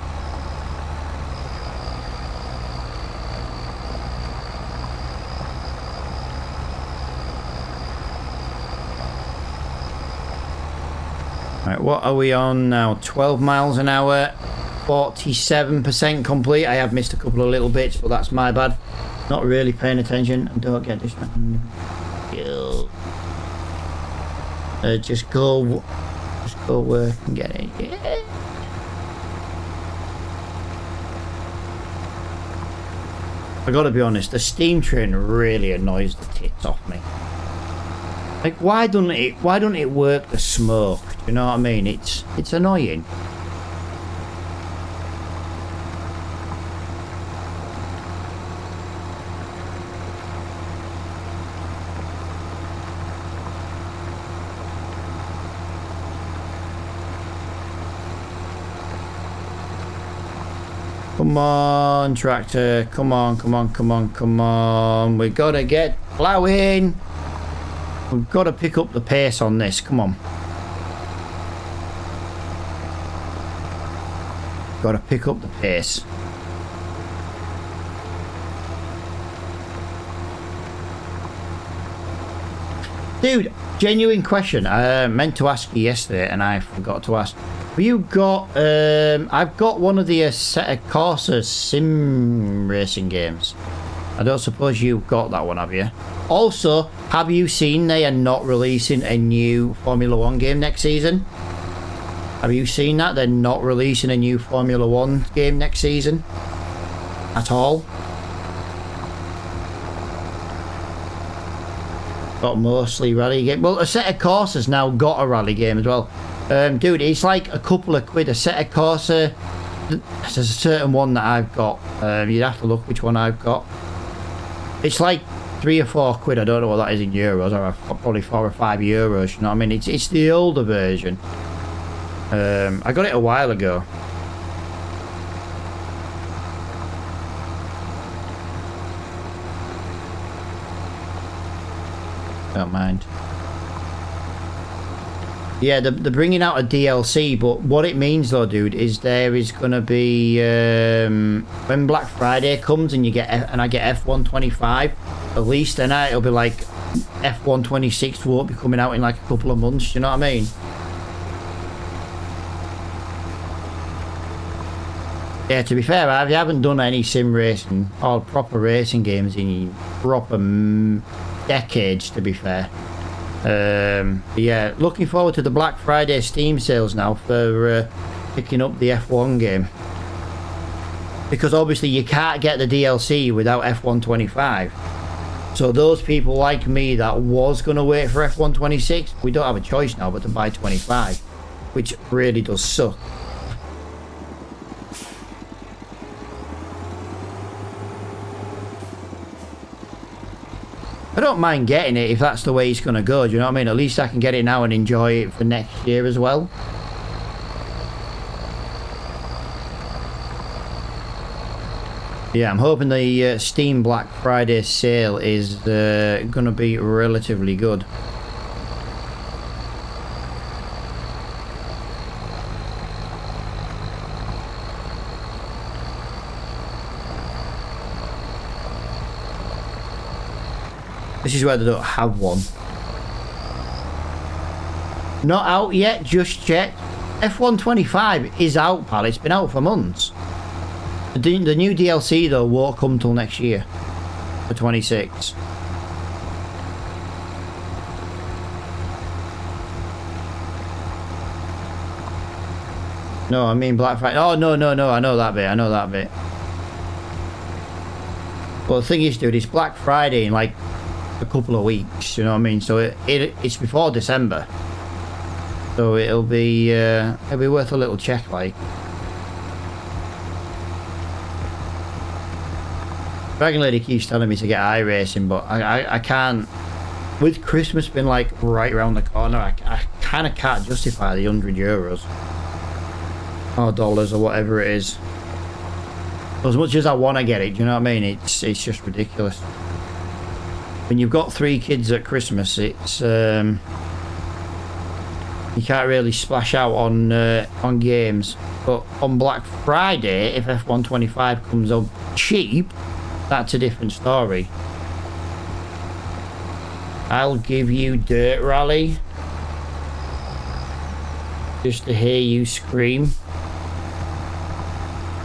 Right, what are we on now? 12 miles an hour, 47% complete. I have missed a couple of little bits, but that's my bad. Not really paying attention. And don't get distracted. Just go work and get it. Yeah. I gotta be honest, the steam train really annoys the tits off me. Like, why don't it work the smoke? Do you know what I mean? It's annoying. Come on, tractor. Come on, come on, come on, come on. We gotta get ploughing. We've got to pick up the pace on this. Come on. Got to pick up the pace. Dude, genuine question. I meant to ask you yesterday and I forgot to ask. Have you got, I've got one of the Assetto Corsa sim racing games. I don't suppose you've got that one, have you? Also, have you seen they are not releasing a new Formula 1 game next season? Have you seen that? They're not releasing a new Formula 1 game next season? At all? Got mostly rally game. Well, Assetto Corsa's now got a rally game as well. Dude, it's like a couple of quid. Assetto Corsa. There's a certain one that I've got. You'd have to look which one I've got. It's like 3 or 4 quid. I don't know what that is in euros. Or probably 4 or 5 euros. You know what I mean? It's the older version. I got it a while ago. Don't mind. Yeah, they're bringing out a DLC, but what it means though, dude, is there is gonna be when Black Friday comes and I get F125, at least then it'll be like F126 won't be coming out in like a couple of months. You know what I mean? Yeah, to be fair, I haven't done any sim racing or proper racing games in proper decades, to be fair. Yeah, looking forward to the Black Friday Steam sales now for picking up the F1 game. Because obviously you can't get the DLC without F1 25. So those people like me that was going to wait for F1 26, we don't have a choice now but to buy 25. Which really does suck. I don't mind getting it if that's the way it's going to go, do you know what I mean? At least I can get it now and enjoy it for next year as well. Yeah, I'm hoping the Steam Black Friday sale is going to be relatively good. This is where they don't have one. Not out yet, just checked. F1 25 is out, pal. It's been out for months. The new DLC, though, won't come till next year. For 26. No, I mean Black Friday. Oh, no. I know that bit. But the thing is, dude, it's Black Friday in like a couple of weeks, you know what I mean? So it's before December, so it'll be worth a little check. Like, Dragon Lady keeps telling me to get iRacing, but I can't. With Christmas being like right around the corner, I kind of can't justify the €100 or dollars or whatever it is. As much as I want to get it, do you know what I mean? It's just ridiculous. When you've got 3 kids at Christmas, it's you can't really splash out on games. But on Black Friday, if F1 25 comes up cheap, that's a different story. I'll give you Dirt Rally just to hear you scream.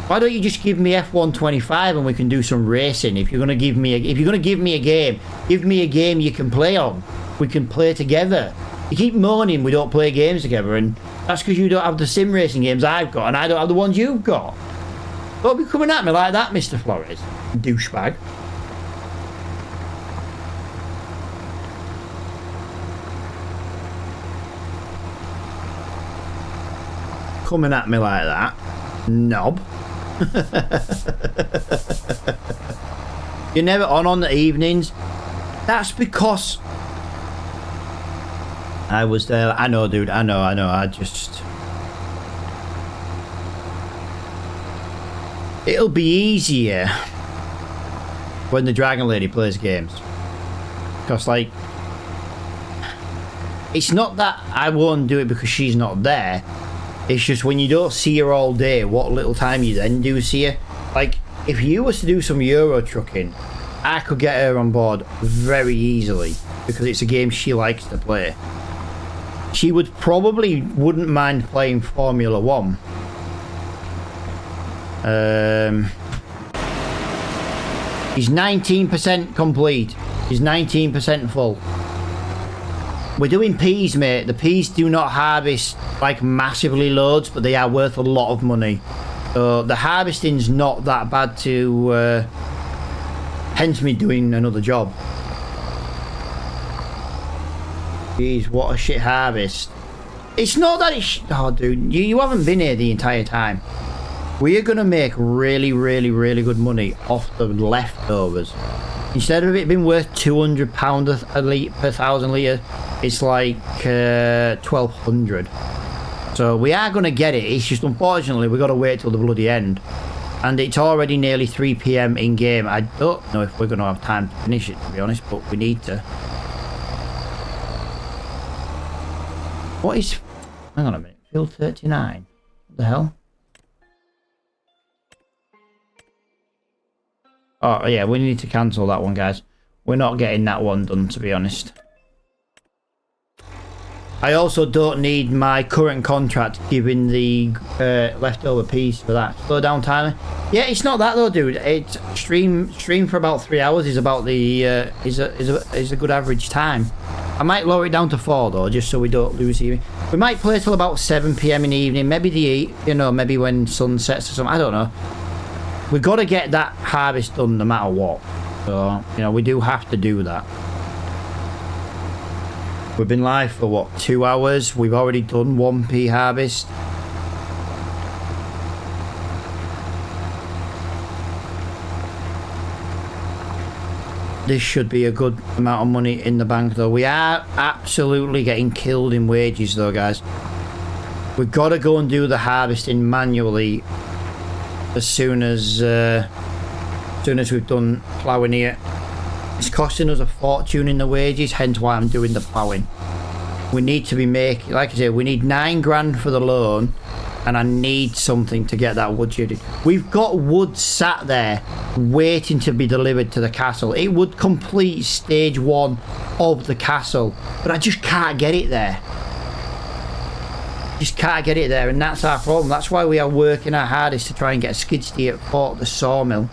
Why don't you just give me F1 25 and we can do some racing? If you're gonna give me a game, give me a game you can play on. We can play together. You keep moaning we don't play games together, and that's because you don't have the sim racing games I've got, and I don't have the ones you've got. Don't be coming at me like that, Mr. Flores, douchebag. Coming at me like that, knob. You're never on the evenings. That's because I was there. I know, dude. I know. I just... It'll be easier when the Dragon Lady plays games. Because, like, it's not that I won't do it because she's not there. It's just when you don't see her all day, what little time you then do see her. Like, if you was to do some Euro trucking, I could get her on board very easily because it's a game she likes to play. She wouldn't mind playing Formula 1. He's 19% complete. He's 19% full. We're doing peas, mate. The peas do not harvest like massively loads, but they are worth a lot of money. So the harvesting's not that bad to hence me doing another job. Jeez, what a shit harvest. It's not that it's... Oh, dude, you haven't been here the entire time. We are going to make really, really, really good money off the leftovers. Instead of it being worth £200 a litre per 1,000 litre, it's like 1,200. So we are going to get it. It's just unfortunately we've got to wait till the bloody end. And it's already nearly 3 PM in game. I don't know if we're going to have time to finish it, to be honest, but we need to. What is... Hang on a minute. Field 39. What the hell? Oh, yeah, we need to cancel that one, guys. We're not getting that one done, to be honest. I also don't need my current contract giving the leftover piece for that. Slow down timer. Yeah, it's not that though, dude. It's stream for about 3 hours is about the is a good average time. I might lower it down to 4 though, just so we don't lose even. We might play till about 7 p.m. in the evening. Maybe maybe when sun sets or something. I don't know. We've got to get that harvest done no matter what. So we do have to do that. We've been live for what, 2 hours? We've already done 1p harvest. This should be a good amount of money in the bank though. We are absolutely getting killed in wages though, guys. We've got to go and do the harvesting manually as soon as we've done ploughing here. It's costing us a fortune in the wages, hence why I'm doing the ploughing. We need to be making, like I said, we need 9 grand for the loan, and I need something to get that wood shooting. We've got wood sat there waiting to be delivered to the castle. It would complete stage 1 of the castle, but I just can't get it there. Just can't get it there, and that's our problem. That's why we are working our hardest to try and get a skid steer for the sawmill.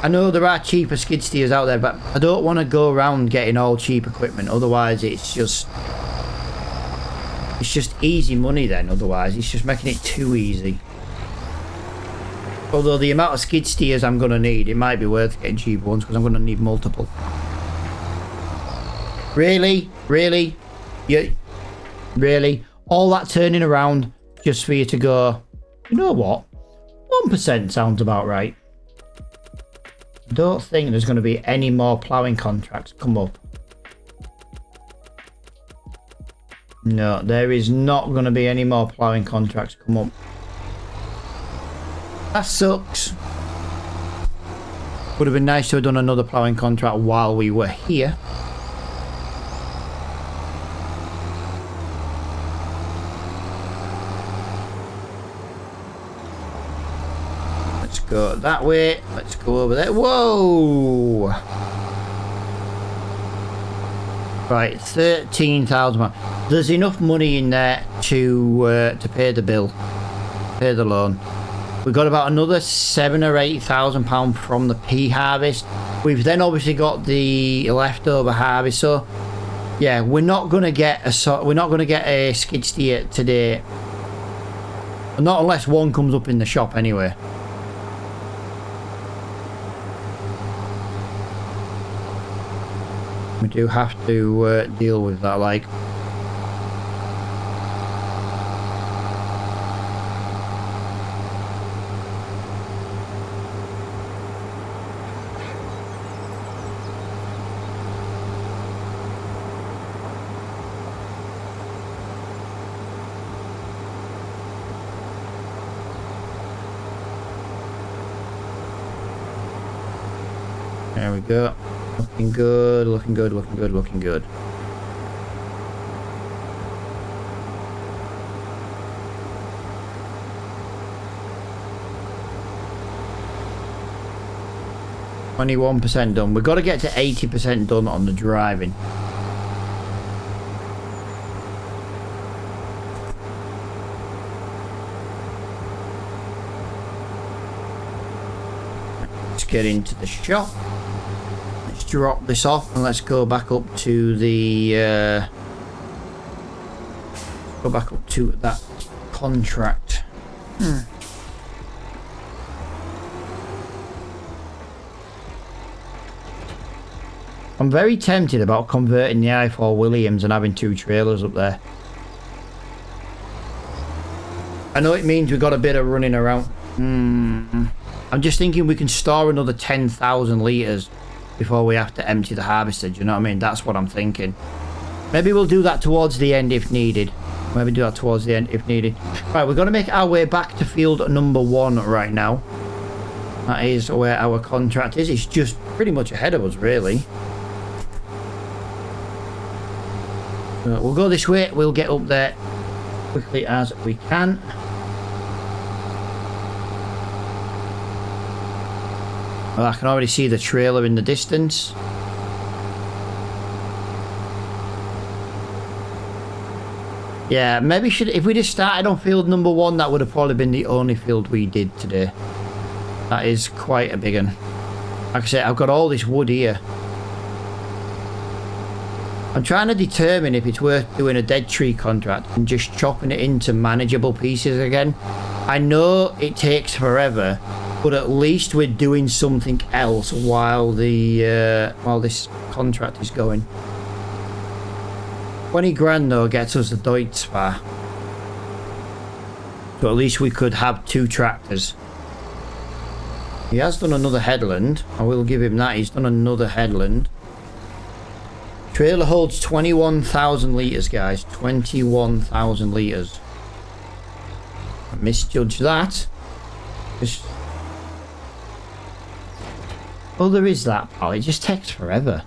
I know there are cheaper skid steers out there, but I don't want to go around getting all cheap equipment. Otherwise, it's just easy money then. Otherwise, it's just making it too easy. Although the amount of skid steers I'm going to need, it might be worth getting cheaper ones because I'm going to need multiple. Really? Really? Really? All that turning around just for you to go, you know what? 1% sounds about right. I don't think there's going to be any more ploughing contracts come up. No, there is not going to be any more ploughing contracts come up. That sucks. Would have been nice to have done another ploughing contract while we were here. Go that way. Let's go over there. Whoa! Right, 13,000. There's enough money in there to pay the bill, pay the loan. We've got about another £7,000 or £8,000 from the pea harvest. We've then obviously got the leftover harvest. So yeah, we're not gonna get a skid steer today. Not unless one comes up in the shop anyway. We do have to deal with that, like. There we go. Looking good, looking good, looking good, looking good. %, done. We've got to get to 80% done on the driving. Let's get into the shop. Drop this off and let's go back up to the go back up to that contract. I'm very tempted about converting the I4 Williams and having 2 trailers up there. I know it means we've got a bit of running around. I'm just thinking we can store another 10,000 litres before we have to empty the harvester, do you know what I mean? That's what I'm thinking. Maybe we'll do that towards the end if needed. Maybe do that towards the end if needed. Right, we're going to make our way back to field number 1 right now. That is where our contract is. It's just pretty much ahead of us, really. We'll go this way. We'll get up there quickly as we can. Well, I can already see the trailer in the distance. Yeah, maybe if we just started on field number 1, that would have probably been the only field we did today. That is quite a big one. Like I said, I've got all this wood here. I'm trying to determine if it's worth doing a dead tree contract and just chopping it into manageable pieces again. I know it takes forever, but at least we're doing something else while this contract is going. 20 grand though gets us the Deutzfahr. So at least we could have 2 tractors. He has done another headland. I will give him that. He's done another headland. Trailer holds 21,000 litres, guys. 21,000 litres. I misjudged that. Just... Oh, there is that, pal. It just takes forever.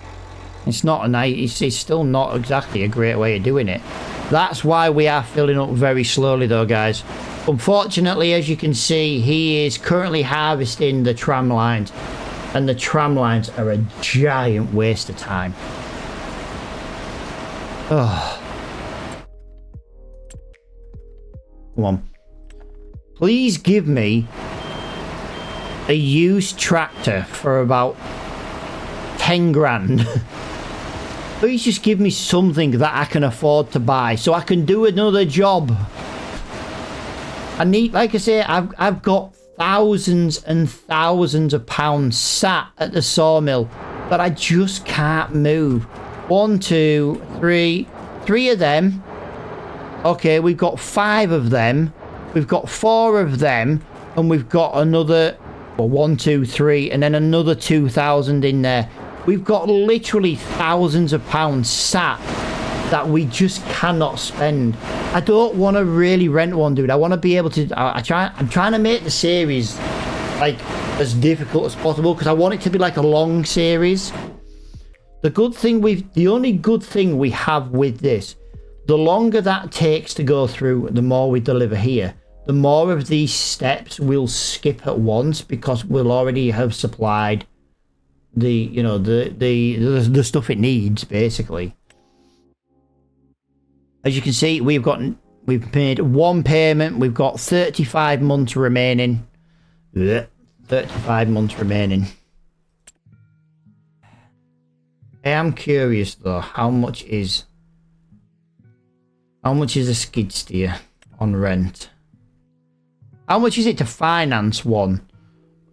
It's not a nice... It's still not exactly a great way of doing it. That's why we are filling up very slowly, though, guys. Unfortunately, as you can see, he is currently harvesting the tram lines. And the tram lines are a giant waste of time. Oh. Come on. Please give me a used tractor for about 10 grand. Please just give me something that I can afford to buy so I can do another job. I need, like I say, I've got thousands and thousands of pounds sat at the sawmill that I just can't move. 1, 2, 3. 3 of them. Okay, we've got 5 of them. We've got 4 of them. And we've got another... Well, 1, 2, 3. And then another 2,000 in there. We've got literally thousands of pounds sat that we just cannot spend. I don't want to really rent one, dude. I want to be able to... I'm trying to make the series like as difficult as possible because I want it to be like a long series. The only good thing we have with this, the longer that takes to go through, the more we deliver here. The more of these steps we'll skip at once because we'll already have supplied the stuff it needs, basically. As you can see, we've made 1 payment. We've got 35 months remaining. 35 months remaining. I am curious though, how much is a skid steer on rent? How much is it to finance one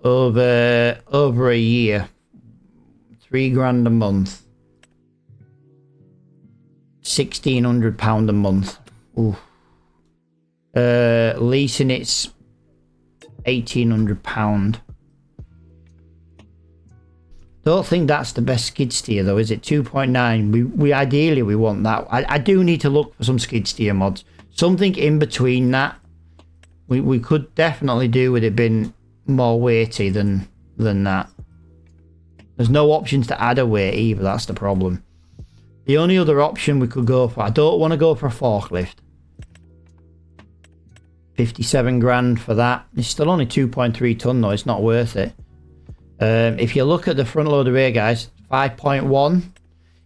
over a year? 3 grand a month. £1,600 a month. Ooh. Leasing it's £1,800. Don't think that's the best skid steer though, is it? 2.9. We ideally we want that. I do need to look for some skid steer mods. Something in between that. We could definitely do with it being more weighty than that. There's no options to add a weight either, that's the problem. The only other option we could go for, I don't want to go for a forklift. 57 grand for that. It's still only 2.3 ton though, it's not worth it. If you look at the front loader here, guys, 5.1.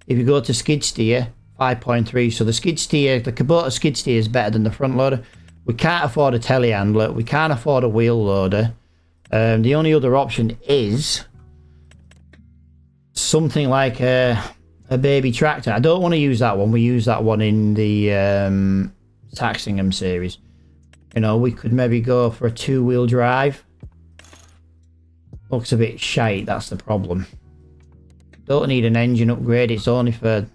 If you go to skid steer, 5.3. So the skid steer, the Kubota skid steer is better than the front loader. We can't afford a telehandler. We can't afford a wheel loader. The only other option is something like a baby tractor. I don't want to use that one. We use that one in the Taxingham series. You know, we could maybe go for a 2-wheel drive. Looks a bit shite, that's the problem. Don't need an engine upgrade, it's only for...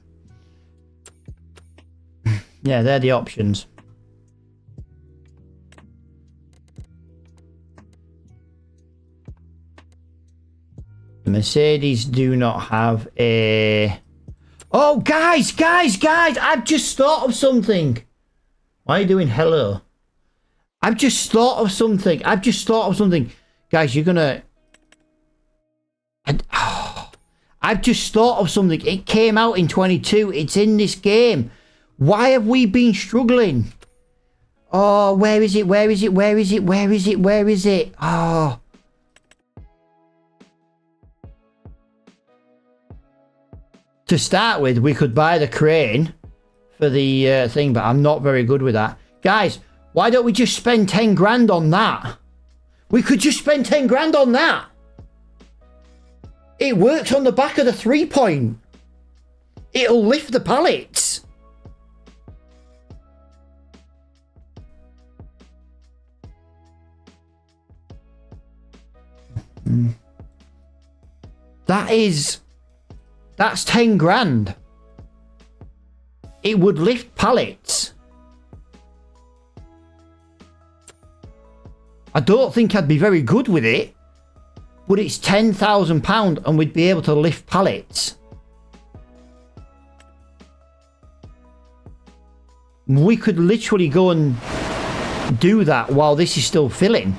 Yeah, they're the options. The Mercedes do not have a... Oh, guys! I've just thought of something! Why are you doing hello? I've just thought of something. Guys, you're gonna... I've just thought of something. It came out in 22. It's in this game. Why have we been struggling? Oh, where is it? Oh. to start with, we could buy the crane for the thing, but I'm not very good with that. Guys, why don't we just spend 10 grand on that? We could just spend 10 grand on that. It works on the back of the 3-point. It'll lift the pallets. That's 10 grand. It would lift pallets. I don't think I'd be very good with it, but it's £10,000 and we'd be able to lift pallets. We could literally go and do that while this is still filling.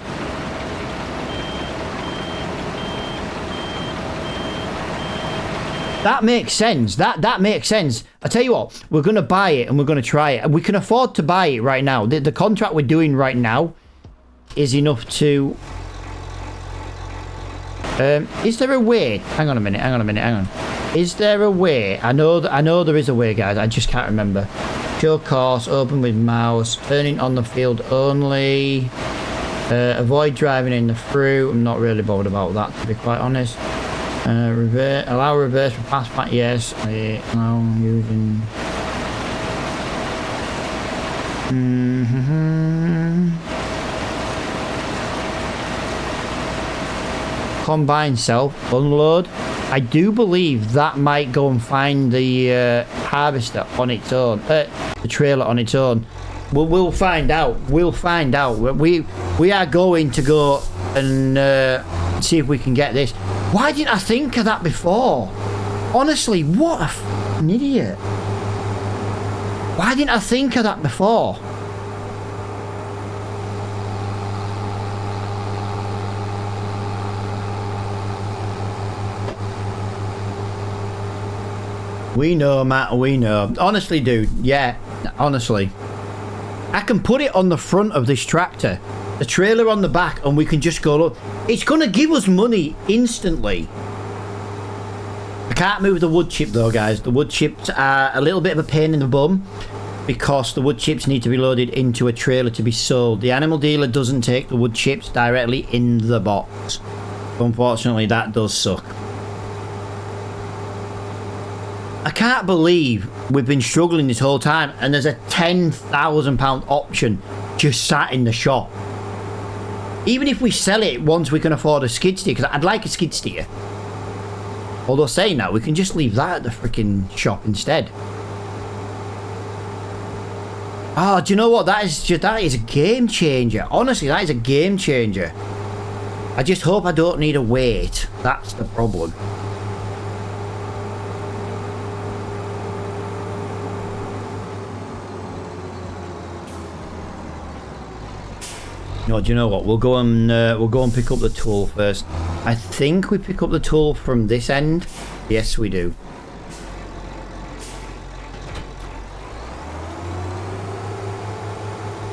That makes sense. That makes sense. I tell you what, we're going to buy it and we're going to try it. And we can afford to buy it right now. The contract we're doing right now is enough to... is there a way? Hang on a minute. Is there a way? I know there is a way, guys. I just can't remember. Show course, open with mouse, turning on the field only. Avoid driving in the through. I'm not really bothered about that, to be quite honest. Allow reverse for pass back, yes. Allow using... Combine self, unload. I do believe that might go and find the harvester on its own. The trailer on its own. We'll find out. We'll find out. We are going to go and see if we can get this. Why didn't I think of that before? Honestly, what a f***ing idiot. Why didn't I think of that before? We know, Matt, we know. Honestly, dude, yeah, honestly. I can put it on the front of this tractor, the trailer on the back, and we can just go, look. It's going to give us money instantly. I can't move the wood chip though, guys. The wood chips are a little bit of a pain in the bum because the wood chips need to be loaded into a trailer to be sold. The animal dealer doesn't take the wood chips directly in the box. Unfortunately, that does suck. I can't believe we've been struggling this whole time and there's a £10,000 option just sat in the shop. Even if we sell it once we can afford a skid steer, because I'd like a skid steer. Although saying that, we can just leave that at the freaking shop instead. Oh, do you know what? That is a game changer. Honestly, that is a game changer. I just hope I don't need a weight. That's the problem. No, do you know what? We'll go and pick up the tool first. I think we pick up the tool from this end. Yes, we do.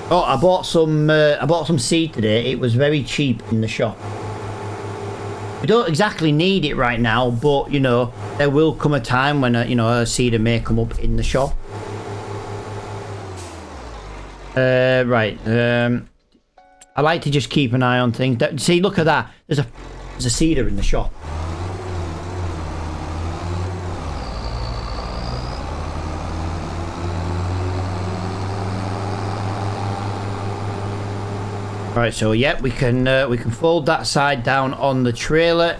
Oh, I bought some seed today. It was very cheap in the shop. We don't exactly need it right now, but you know there will come a time when a seeder may come up in the shop. Right. I like to just keep an eye on things. See, look at that. There's a seeder in the shop. Right, so yeah, we can fold that side down on the trailer.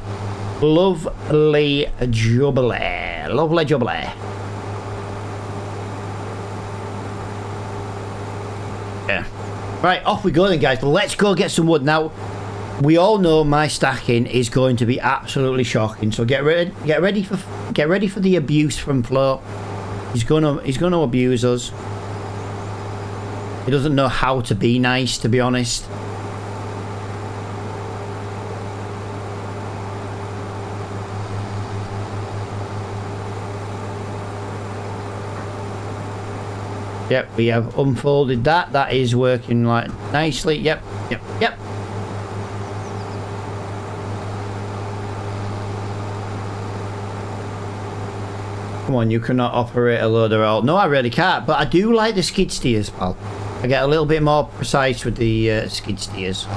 Lovely jubbly. Lovely jubbly. Yeah. Right, off we go then, guys. Let's go get some wood. Now, we all know my stacking is going to be absolutely shocking. So get ready for the abuse from Flo. He's gonna abuse us. He doesn't know how to be nice, to be honest. Yep, we have unfolded that. That is working like nicely. Yep. Come on, you cannot operate a loader out. No, I really can't. But I do like the skid steers, pal. I get a little bit more precise with the skid steers.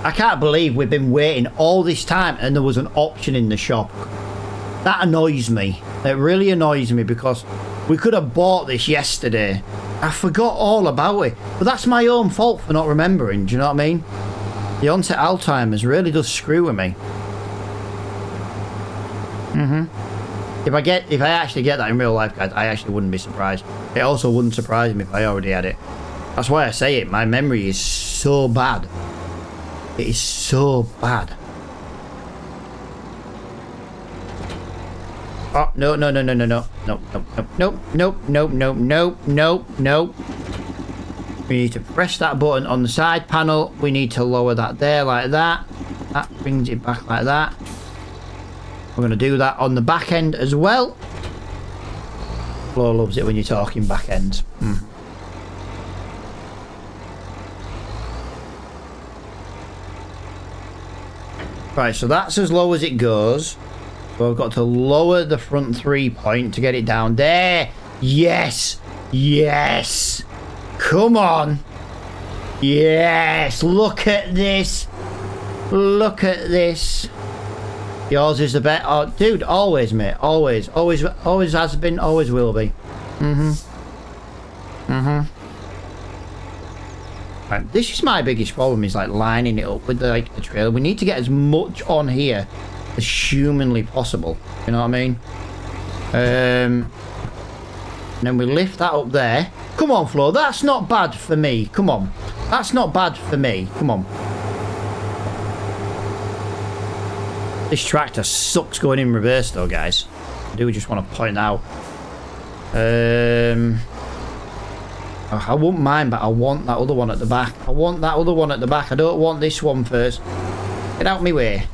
I can't believe we've been waiting all this time and there was an option in the shop. That annoys me. It really annoys me because we could have bought this yesterday. I forgot all about it. But that's my own fault for not remembering, do you know what I mean? The onset Alzheimer's really does screw with me. If I actually get that in real life, guys, I actually wouldn't be surprised. It also wouldn't surprise me if I already had it. That's why I say it. My memory is so bad. It is so bad. Oh, no. Nope. We need to press that button on the side panel. We need to lower that there like that. That brings it back like that. We're going to do that on the back end as well. Flo loves it when you're talking back ends. Right, so that's as low as it goes. So I've got to lower the front 3-point to get it down there. Yes. Come on. Yes. Look at this. Yours is the best. Oh, dude, always, mate. Always has been, always will be. Right, this is my biggest problem, is like lining it up with the trailer. We need to get as much on here as humanly possible. You know what I mean? And then we lift that up there. Come on, Flo. That's not bad for me. Come on. That's not bad for me. Come on. This tractor sucks going in reverse though, guys. I do just want to point out. I wouldn't mind, but I want that other one at the back. I don't want this one first. Get out my way.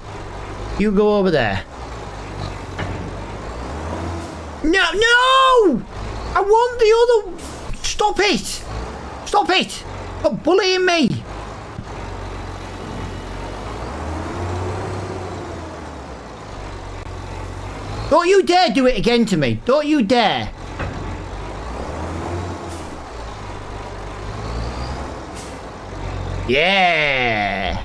You go over there. No! I want the other... Stop it! Stop bullying me! Don't you dare do it again to me. Don't you dare. Yeah.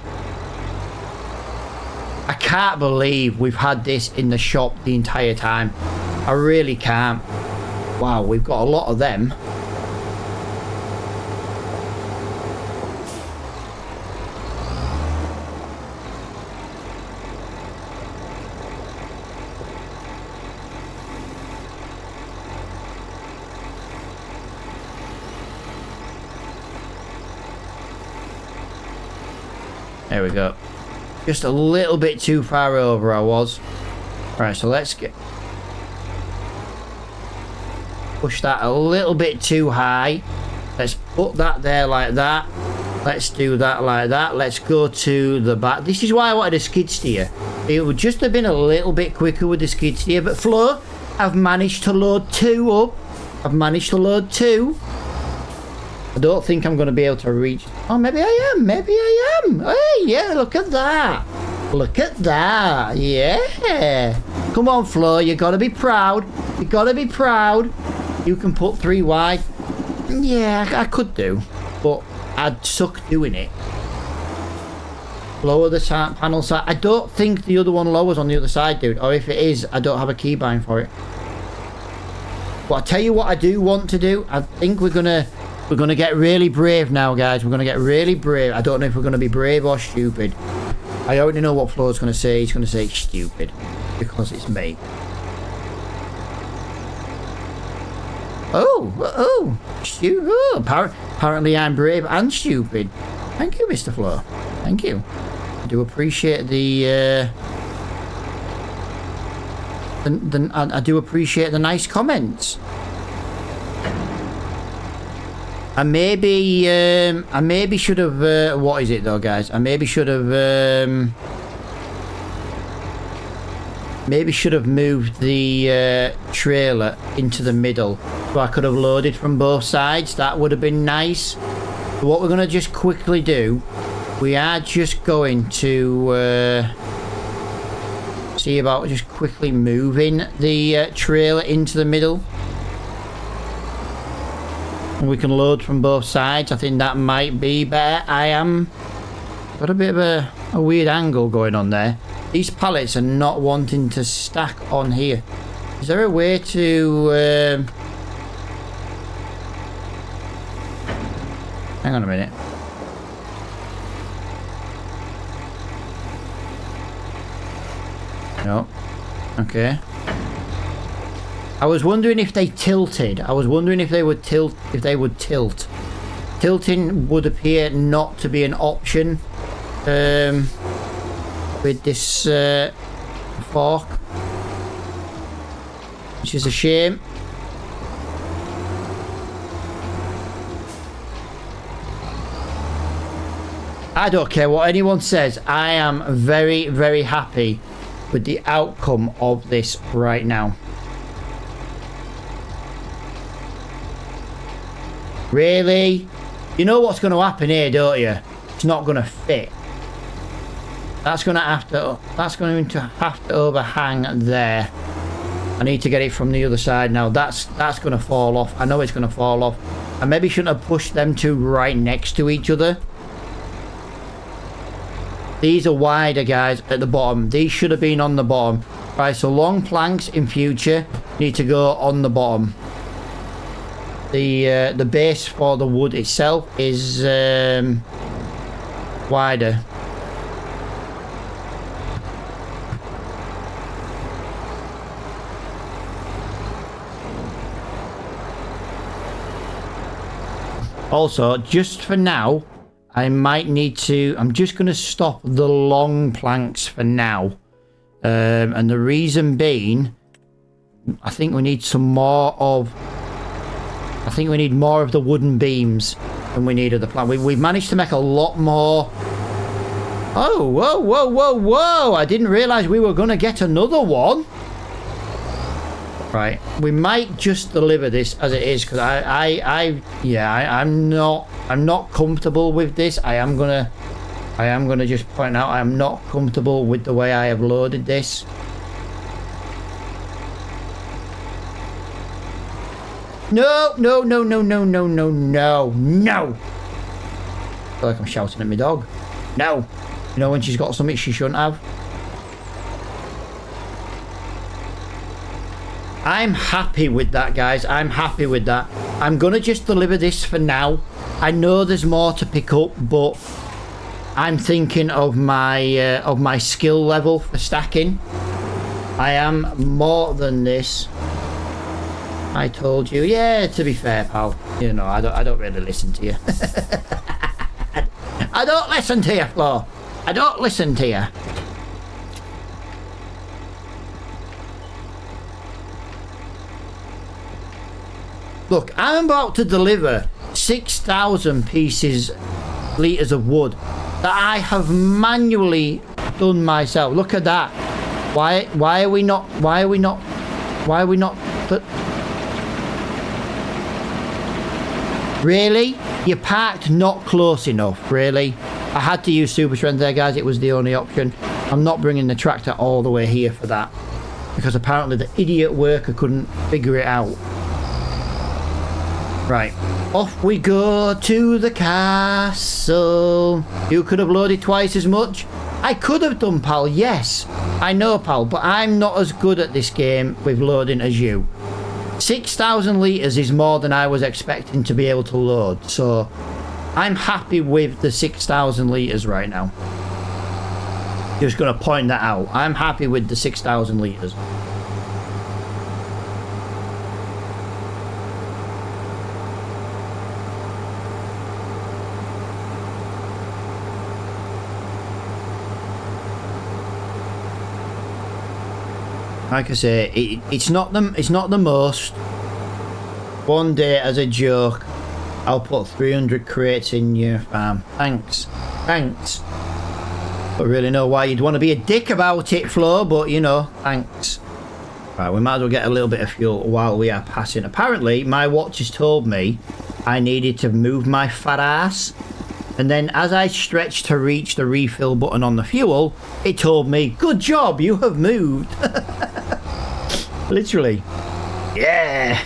I can't believe we've had this in the shop the entire time. I really can't. Wow, we've got a lot of them. There we go. Just a little bit too far over I was. Right, so let's get... Push that a little bit too high. Let's put that there like that. Let's do that like that. Let's go to the back. This is why I wanted a skid steer. It would just have been a little bit quicker with the skid steer. But Flo, I've managed to load 2 up. I don't think I'm going to be able to reach... Oh, maybe I am. Hey, yeah, look at that. Yeah. Come on, Flo. You got to be proud. You can put 3 wide. Yeah, I could do. But I'd suck doing it. Lower the panel side. I don't think the other one lowers on the other side, dude. Or if it is, I don't have a keybind for it. But I'll tell you what I do want to do. I think we're gonna get really brave now, guys. We're gonna get really brave. I don't know if we're gonna be brave or stupid. I already know what Flo's gonna say. He's gonna say stupid. Because it's me. Apparently I'm brave and stupid. Thank you, Mr. Flo. Thank you. I do appreciate I do appreciate the nice comments. I maybe should have what is it though, guys? I maybe should have maybe should have moved the trailer into the middle so I could have loaded from both sides. That would have been nice. But what we're going to just quickly do, we are just going to see about just quickly moving the trailer into the middle. And we can load from both sides. I think that might be better. I am got a bit of a weird angle going on there. These pallets are not wanting to stack on here. Is there a way to hang on a minute. No. Okay. I was wondering if they tilted. I was wondering if they would tilt. Tilting would appear not to be an option with this fork, which is a shame. I don't care what anyone says. I am very, very happy with the outcome of this right now. Really? You know what's going to happen here, don't you? It's not going to fit. That's going to have to overhang there. I need to get it from the other side now. That's going to fall off. I know it's going to fall off. I maybe shouldn't have pushed them two right next to each other. These are wider, guys, at the bottom. These should have been on the bottom. Right, so long planks in future need to go on the bottom. The base for the wood itself is wider. Also, just for now, I might need to... I'm just going to stop the long planks for now. And the reason being, I think we need some more of... I think we need more of the wooden beams than we need of the plank. We've managed to make a lot more... Oh, whoa, whoa, whoa, whoa! I didn't realise we were going to get another one. Right, we might just deliver this as it is, because I'm not comfortable with this. I am gonna just point out I am not comfortable with the way I have loaded this. No, no, no, no, no, no, no, no, no. I feel like I'm shouting at my dog. No. You know when she's got something she shouldn't have? I'm happy with that, guys. I'm happy with that. I'm gonna just deliver this for now. I know there's more to pick up, but I'm thinking of my skill level for stacking. I am more than this. I told you. Yeah, to be fair, pal. You know, I don't really listen to you. I don't listen to you, Flo. I don't listen to you. Look, I'm about to deliver 6,000 litres of wood that I have manually done myself. Look at that. Why are we not really? You parked not close enough, really? I had to use super strength there, guys. It was the only option. I'm not bringing the tractor all the way here for that, because apparently the idiot worker couldn't figure it out. Right, off we go to the castle. You could have loaded twice as much. I could have done, pal, yes. I know, pal, but I'm not as good at this game with loading as you. 6,000 litres is more than I was expecting to be able to load, so I'm happy with the 6,000 litres right now. Just going to point that out. I'm happy with the 6,000 litres. Like I say, it's not the most. One day, as a joke, I'll put 300 crates in your farm. Thanks. Don't really know why you'd want to be a dick about it, Flo, but you know, thanks. Right, we might as well get a little bit of fuel while we are passing. Apparently, my watch has told me I needed to move my fat ass. And then as I stretched to reach the refill button on the fuel, it told me, good job, you have moved. Literally. Yeah.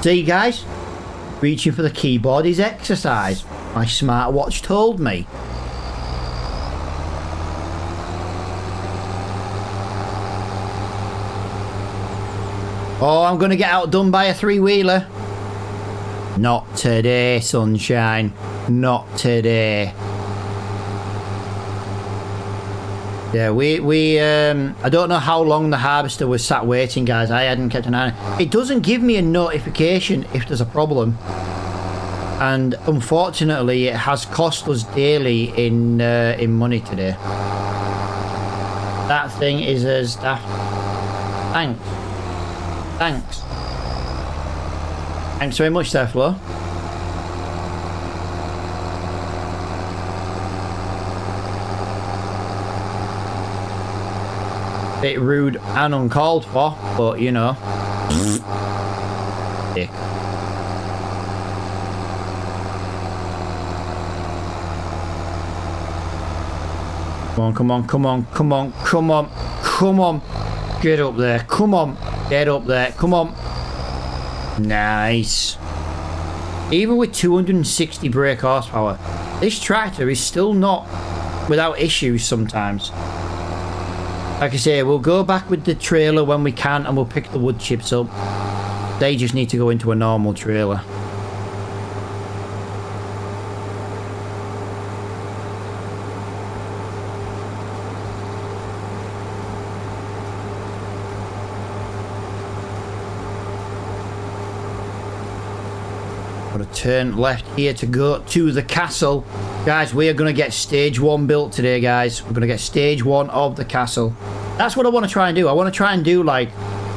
See, guys? Reaching for the keyboard is exercise. My smartwatch told me. Oh, I'm going to get outdone by a three-wheeler. Not today, sunshine. Not today. Yeah, I don't know how long the harvester was sat waiting, guys. I hadn't kept an eye on it. It doesn't give me a notification if there's a problem. And unfortunately, it has cost us dearly in money today. That thing is as daft. Thanks. Thanks. Thanks very much there, Flo. Bit rude and uncalled for, but you know. Dick. Come on, come on, come on, come on, come on, come on. Get up there, come on. Get up there, come on. Nice. Even with 260 brake horsepower, this tractor is still not without issues sometimes. Like I say, we'll go back with the trailer when we can and we'll pick the wood chips up. They just need to go into a normal trailer. Got to turn left here to go to the castle. Guys, we are going to get stage 1 built today, guys. We're going to get stage 1 of the castle. That's what I want to try and do. I want to try and do like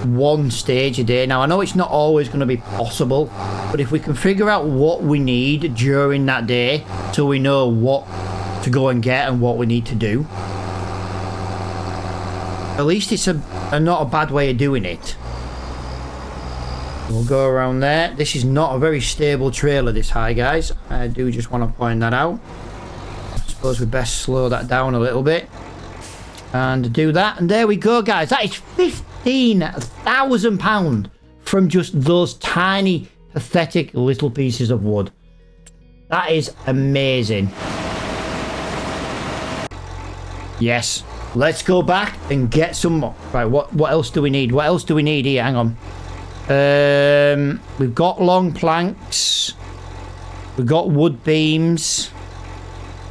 1 stage a day. Now, I know it's not always going to be possible, but if we can figure out what we need during that day so we know what to go and get and what we need to do, at least it's not a bad way of doing it. We'll go around there. This is not a very stable trailer, this high, guys. I do just want to point that out. I suppose we best slow that down a little bit. And do that. And there we go, guys. That is £15,000 from just those tiny, pathetic little pieces of wood. That is amazing. Yes. Let's go back and get some more. Right, what else do we need? What else do we need here? Hang on. We've got long planks. We've got wood beams.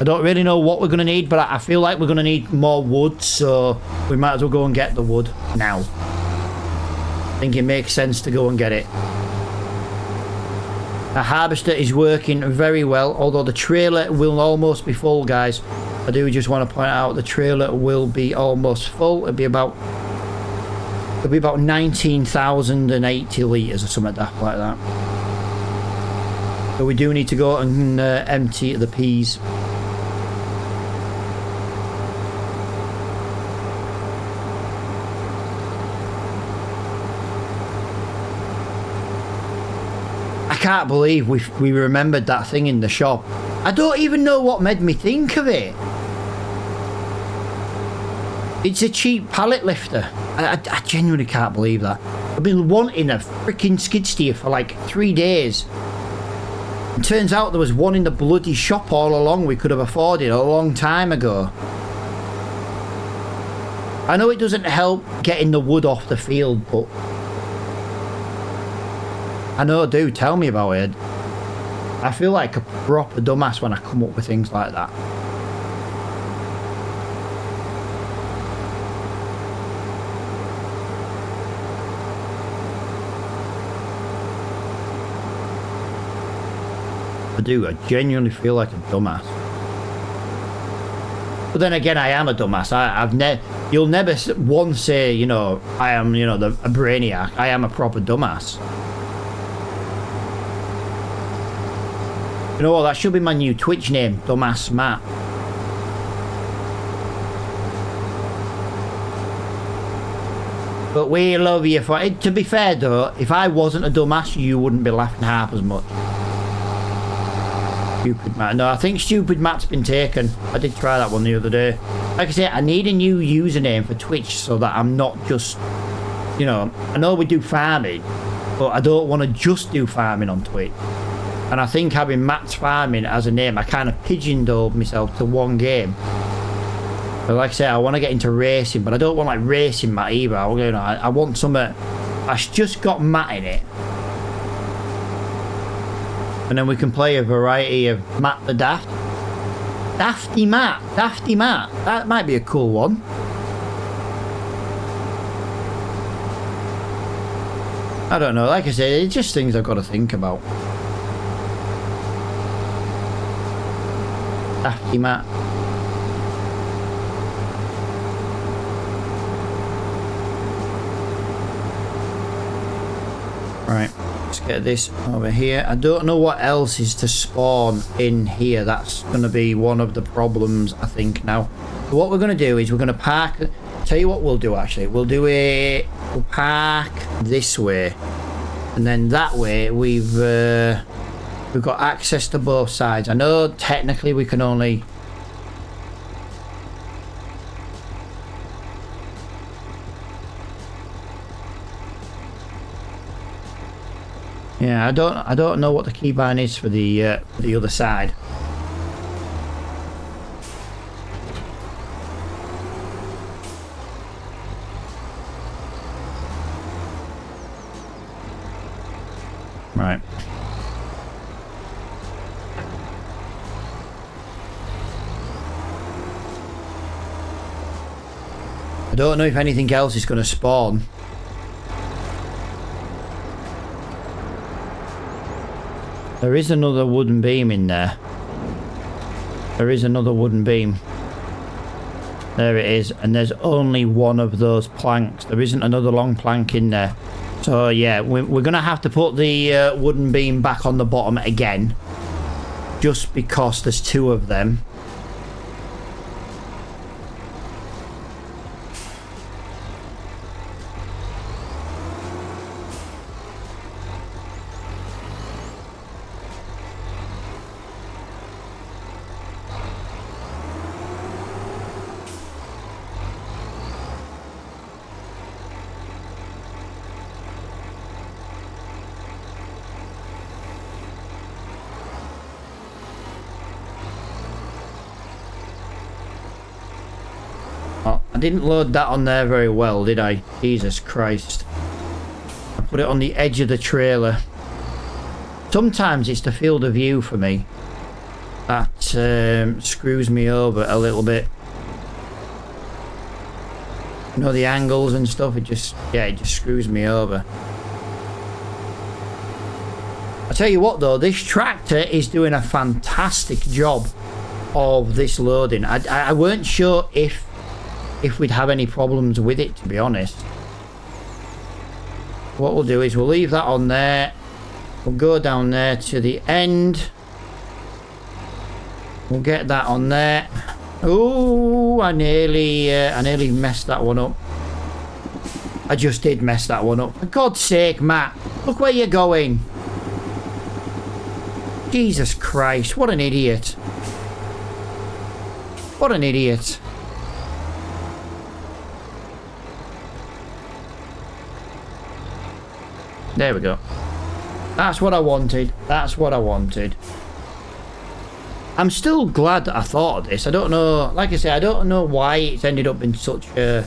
I don't really know what we're going to need, but I feel like we're going to need more wood, so we might as well go and get the wood now. I think it makes sense to go and get it. The harvester is working very well, although the trailer will almost be full, guys. I do just want to point out the trailer will be almost full. It'll be about 19,080 litres or something like that. So we do need to go and empty the peas. I can't believe we remembered that thing in the shop. I don't even know what made me think of it. It's a cheap pallet lifter. I genuinely can't believe that. I've been wanting a freaking skid steer for like 3 days. It turns out there was one in the bloody shop all along we could have afforded a long time ago. I know it doesn't help getting the wood off the field, but I know, do tell me about it. I feel like a proper dumbass when I come up with things like that. I do. I genuinely feel like a dumbass. But then again, I am a dumbass. You'll never once say, you know, I am, you know, a brainiac. I am a proper dumbass. You know what? That should be my new Twitch name, Dumbass Matt. But we love you for it. To be fair though, if I wasn't a dumbass, you wouldn't be laughing half as much. Stupid Matt. No, I think Stupid Matt's been taken. I did try that one the other day. Like I say, I need a new username for Twitch so that I'm not just, you know, I know we do farming, but I don't want to just do farming on Twitch. And I think having Matt's Farming as a name, I kind of pigeonholed myself to one game. But like I say, I want to get into racing, but I don't want like racing Matt either. I want something that's just got Matt in it. And then we can play a variety of Matt the Daft. Dafty Matt. Dafty Matt. That might be a cool one. I don't know. Like I said, it's just things I've got to think about. Dafty Matt. Right, let's get this over here. I don't know what else is to spawn in here. That's going to be one of the problems, I think, now. So what we're going to do is we're going to park... Tell you what we'll do, actually. We'll park this way. And then that way we've got access to both sides. I know technically we can only... Yeah, I don't know what the keybind is for the other side. Right. I don't know if anything else is going to spawn. There is another wooden beam in there. There is another wooden beam. There it is. And there's only one of those planks. There isn't another long plank in there. So yeah, we're going to have to put the wooden beam back on the bottom again. Just because there's two of them. I didn't load that on there very well, did I? Jesus Christ. I put it on the edge of the trailer. Sometimes it's the field of view for me that screws me over a little bit. You know, the angles and stuff, it just screws me over. I tell you what though, this tractor is doing a fantastic job of this loading. I weren't sure if we'd have any problems with it, to be honest. What we'll do is we'll leave that on there. We'll go down there to the end. We'll get that on there. Oh, I nearly messed that one up. I just did mess that one up. For God's sake, Matt, look where you're going. Jesus Christ, what an idiot. What an idiot. There we go. That's what I wanted. That's what I wanted. I'm still glad that I thought of this. I don't know, like I say, I don't know why it's ended up in such a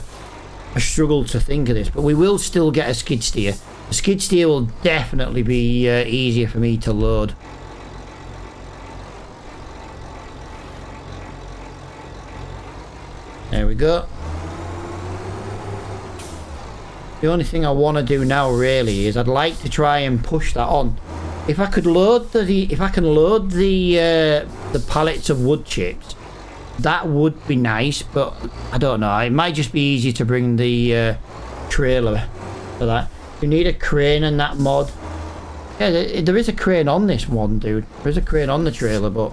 struggle to think of this, but we will still get a skid steer. The skid steer will definitely be easier for me to load. There we go. The only thing I want to do now really is I'd like to try and push that on. If I could load the pallets of wood chips, that would be nice, but I don't know. It might just be easy to bring the trailer for that. You need a crane in that mod. Yeah, there is a crane on this one, dude. There is a crane on the trailer, but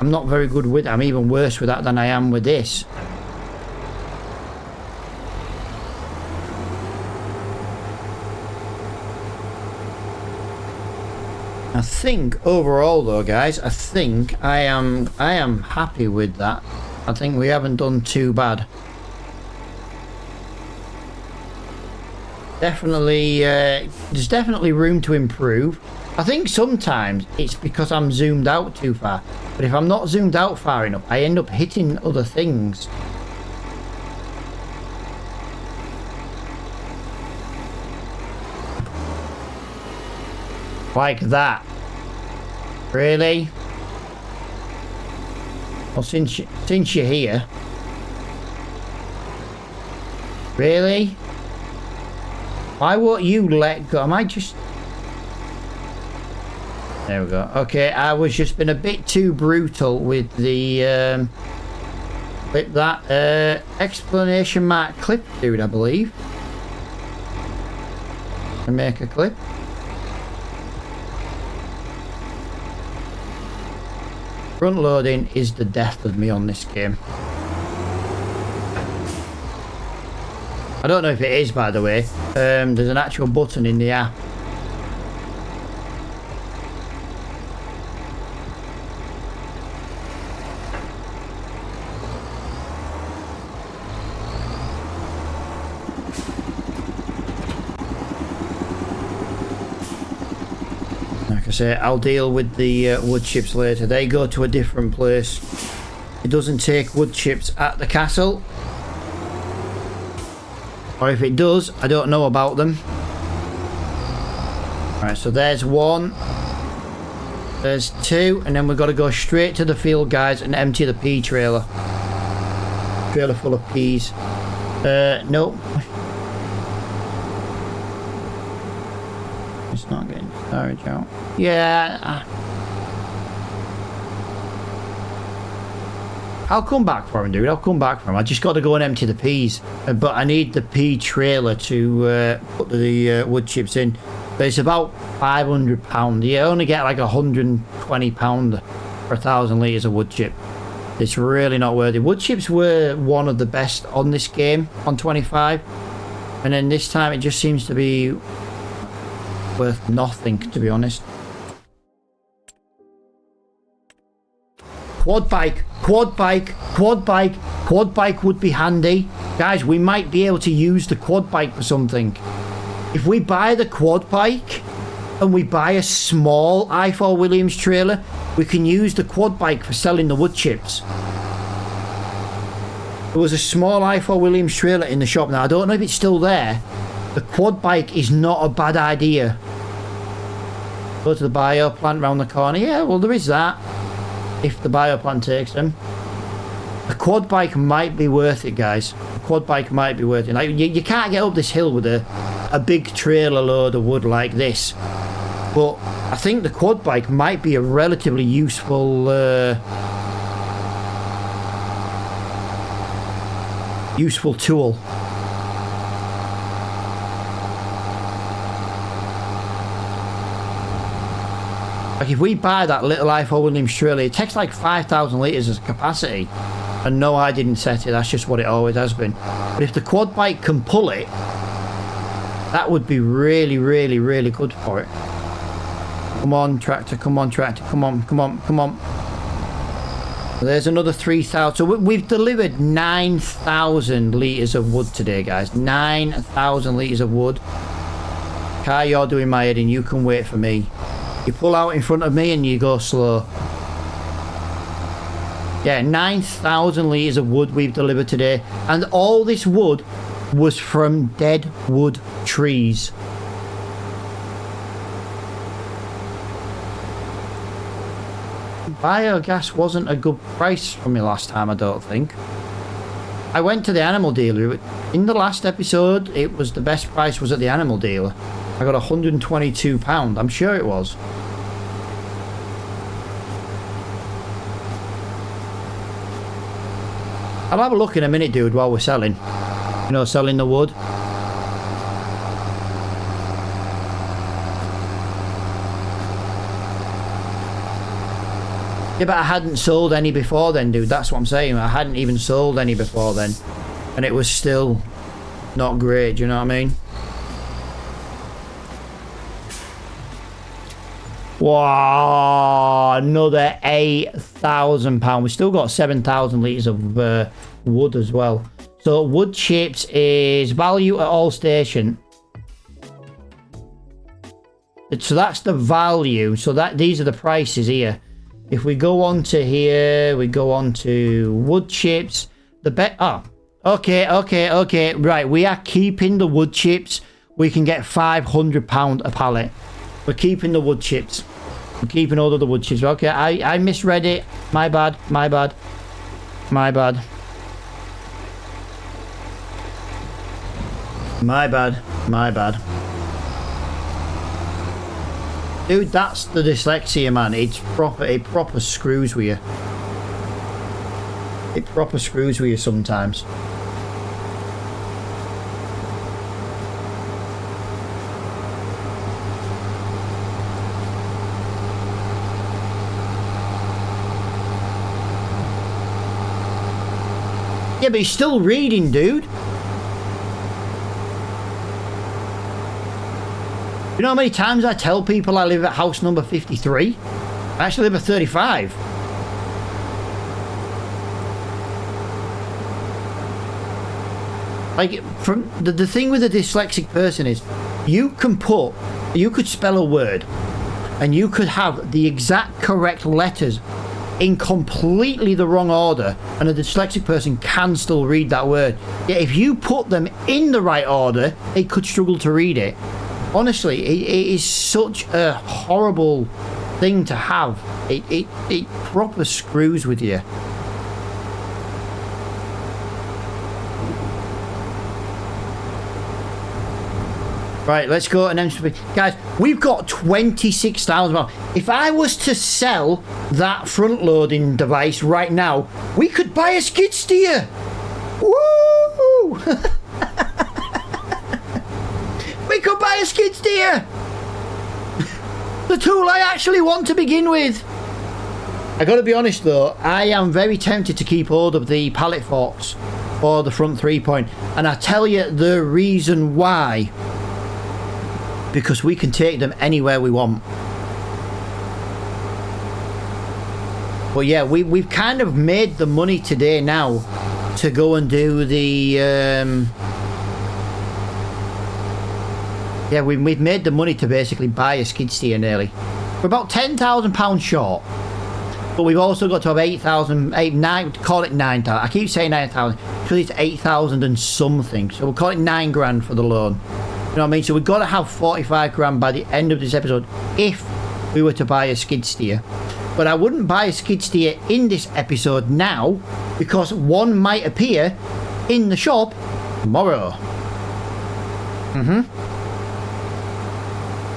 I'm not very good with it. I'm even worse with that than I am with this. I think overall though, guys, I think I am happy with that. I think we haven't done too bad. Definitely, there's definitely room to improve. I think sometimes it's because I'm zoomed out too far. But if I'm not zoomed out far enough, I end up hitting other things. Like that. Really? Well, since you're here. Really? Why won't you let go? Am I just... There we go. Okay, I was just been a bit too brutal with the... with that exclamation mark clip dude, I believe. And make a clip. Front loading is the death of me on this game. I don't know if it is, by the way. There's an actual button in the app. Say I'll deal with the wood chips later. They go to a different place. It doesn't take wood chips at the castle, or if it does, I don't know about them. Alright, so there's one, there's two, and then we've got to go straight to the field, guys, and empty the pea trailer full of peas. Nope, it's not getting storage out. Yeah, I'll come back for him, dude. I'll come back for him. I just got to go and empty the peas, but I need the pea trailer to put the wood chips in. But it's about £500. You only get like £120 for 1,000 litres of wood chip. It's really not worth it. Wood chips were one of the best on this game on 25, and then this time it just seems to be worth nothing, to be honest. Quad bike would be handy. Guys, we might be able to use the quad bike for something. If we buy the quad bike and we buy a small i4 Williams trailer, we can use the quad bike for selling the wood chips. There was a small i4 Williams trailer in the shop. Now, I don't know if it's still there. The quad bike is not a bad idea. Go to the bio plant round the corner. Yeah, well, there is that. If the bio plant takes them. The quad bike might be worth it, guys. The quad bike might be worth it. Like, you can't get up this hill with a big trailer load of wood like this. But I think the quad bike might be a relatively useful useful tool. Like, if we buy that little i4 Williams trailer, it takes like 5,000 litres as capacity. And no, I didn't set it, that's just what it always has been. But if the quad bike can pull it, that would be really, really, really good for it. Come on, tractor, come on, tractor, come on, come on, come on. There's another 3,000. So we've delivered 9,000 litres of wood today, guys. 9,000 litres of wood. Car, you're doing my heading, you can wait for me. You pull out in front of me and you go slow. Yeah, 9,000 litres of wood we've delivered today. And all this wood was from dead wood trees. Biogas wasn't a good price for me last time, I don't think. I went to the animal dealer. In the last episode, it was the best price was at the animal dealer. I got £122. I'm sure it was. I'll have a look in a minute, dude, while we're selling. You know, selling the wood. Yeah, but I hadn't sold any before then, dude. That's what I'm saying. I hadn't even sold any before then. And it was still not great, do you know what I mean? Wow, another £8,000. We've still got 7,000 litres of wood as well. So wood chips is value at all station. So that's the value. So that these are the prices here. If we go on to here, we go on to wood chips. The bet. Oh, okay. Right, we are keeping the wood chips. We can get £500 a pallet. We're keeping the wood chips. We're keeping all of the wood chips. Okay, I misread it. My bad. My bad. My bad. My bad. My bad. Dude, that's the dyslexia, man. It's proper. It proper screws with you. It proper screws with you sometimes. Yeah, but he's still reading, dude. You know how many times I tell people I live at house number 53? I actually live at 35. Like, from the thing with a dyslexic person is, you could spell a word, and you could have the exact correct letters in completely the wrong order, and a dyslexic person can still read that word. Yet if you put them in the right order, they could struggle to read it. Honestly, it is such a horrible thing to have. It proper screws with you. Right, let's go and then, guys, we've got 26,000 pounds. If I was to sell that front loading device right now, we could buy a skid steer. Woo! We could buy a skid steer. The tool I actually want to begin with. I gotta be honest though, I am very tempted to keep hold of the pallet forks for the front 3-point, and I tell you the reason why. Because we can take them anywhere we want. But yeah, we've kind of made the money today now to go and do the yeah, we've made the money to basically buy a skid steer nearly. We're about £10,000 short. But we've also got to have 9, call it 9,000. I keep saying 9,000 because it's 8,000 and something. So we'll call it 9 grand for the loan. You know what I mean? So we've got to have 45 grand by the end of this episode if we were to buy a skid steer. But I wouldn't buy a skid steer in this episode now because one might appear in the shop tomorrow.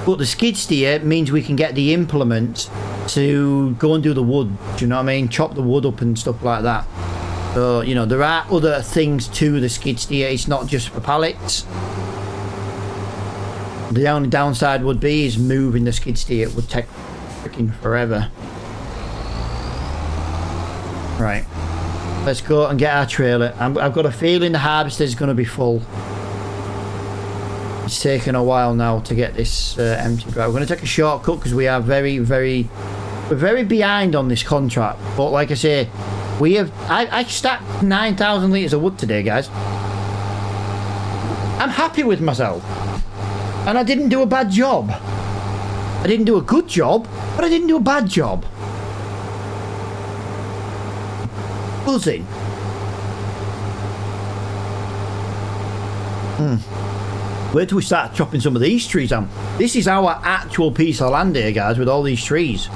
But the skid steer means we can get the implement to go and do the wood. Do you know what I mean? Chop the wood up and stuff like that. So, you know, there are other things to the skid steer. It's not just for pallets. The only downside would be is moving the skid steer. It would take freaking forever. Right. Let's go and get our trailer. I've got a feeling the harvester is going to be full. It's taken a while now to get this empty. Right, we're going to take a shortcut because we are we're very behind on this contract. But like I say, I stacked 9,000 litres of wood today, guys. I'm happy with myself. And I didn't do a bad job. I didn't do a good job, but I didn't do a bad job. Buzzing. Where do we start chopping some of these trees down? This is our actual piece of land here, guys, with all these trees.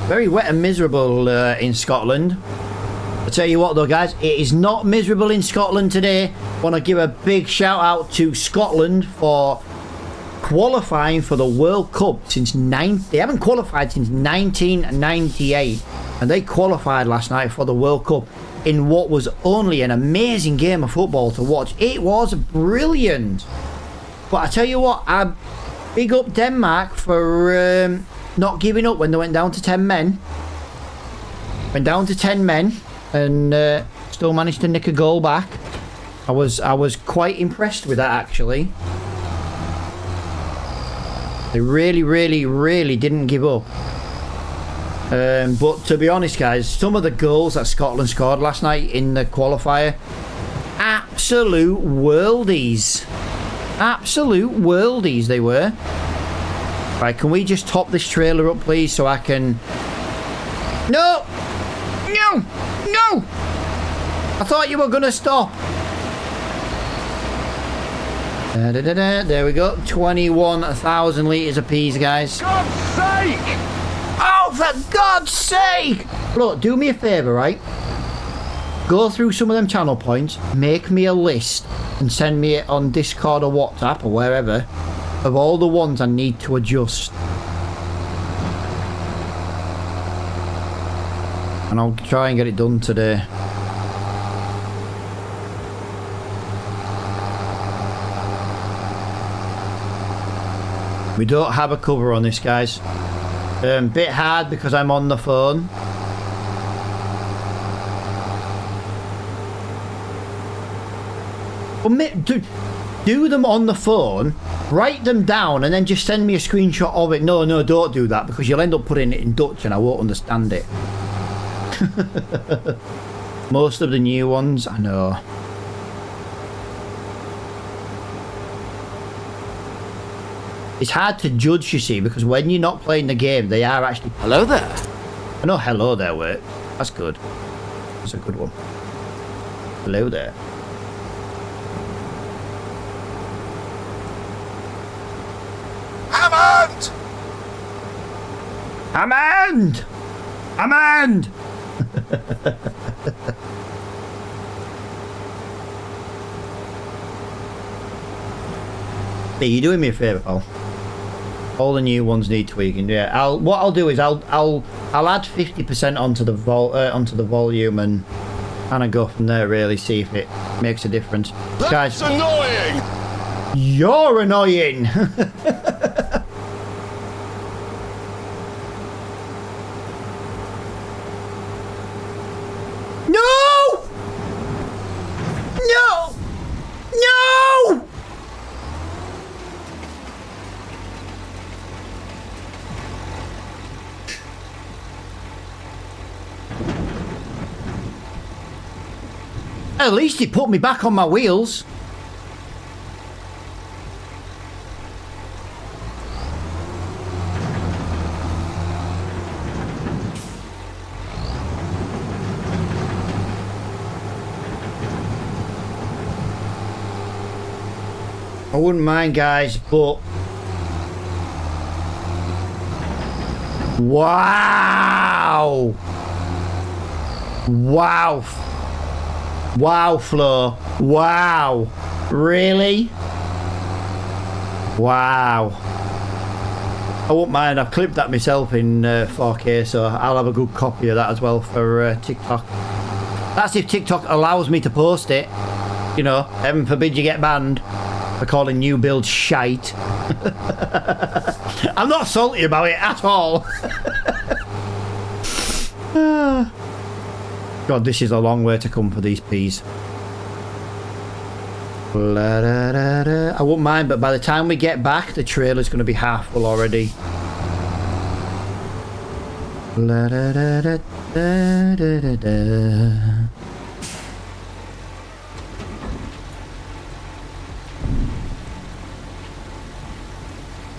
Very wet and miserable in Scotland. I tell you what though, guys, it is not miserable in Scotland today. I want to give a big shout out to Scotland for qualifying for the World Cup since they haven't qualified since 1998, and they qualified last night for the World Cup. in what was only an amazing game of football to watch. It was brilliant. But I tell you what, I big up Denmark for not giving up when they went down to 10 men. Went down to 10 men and still managed to nick a goal back. I was quite impressed with that, actually. They really, really, really didn't give up. But to be honest, guys, some of the goals that Scotland scored last night in the qualifier, absolute worldies. Absolute worldies they were. Right, can we just top this trailer up, please, so I can... No! No! No! I thought you were going to stop. There we go. 21,000 litres apiece, guys. God's sake! Oh, for God's sake! Look, do me a favour, right? Go through some of them channel points, make me a list, and send me it on Discord or WhatsApp or wherever, of all the ones I need to adjust. And I'll try and get it done today. We don't have a cover on this, guys. Bit hard because I'm on the phone. Well, do them on the phone, write them down, and then just send me a screenshot of it. No, don't do that, because you'll end up putting it in Dutch and I won't understand it. Most of the new ones, I know. It's hard to judge, you see, because when you're not playing the game, they are actually... Hello there. I know hello there works. That's good. That's a good one. Hello there. Hammond! Hammond! Hammond! Hey, you doing me a favour, pal? All the new ones need tweaking. Yeah, what I'll do is I'll add 50% onto the volume and kind of go from there. Really see if it makes a difference. That's Guys, annoying! you're annoying. No! No! No! At least it put me back on my wheels. I wouldn't mind, guys, but... Wow! Wow! Wow, Flo. Wow. Really? Wow. I won't mind. I've clipped that myself in 4K, so I'll have a good copy of that as well for TikTok. That's if TikTok allows me to post it. You know, heaven forbid you get banned for calling new builds shite. I'm not salty about it at all. God, this is a long way to come for these peas. I won't mind, but by the time we get back, the trailer's going to be half full already.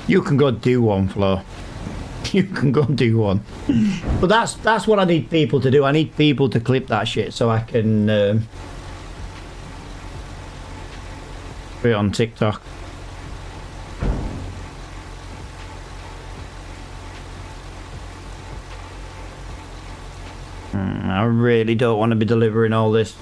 You can go do one, Flo. You can go do one. But that's what I need people to do. I need people to clip that shit so I can put it on TikTok. I really don't want to be delivering all this.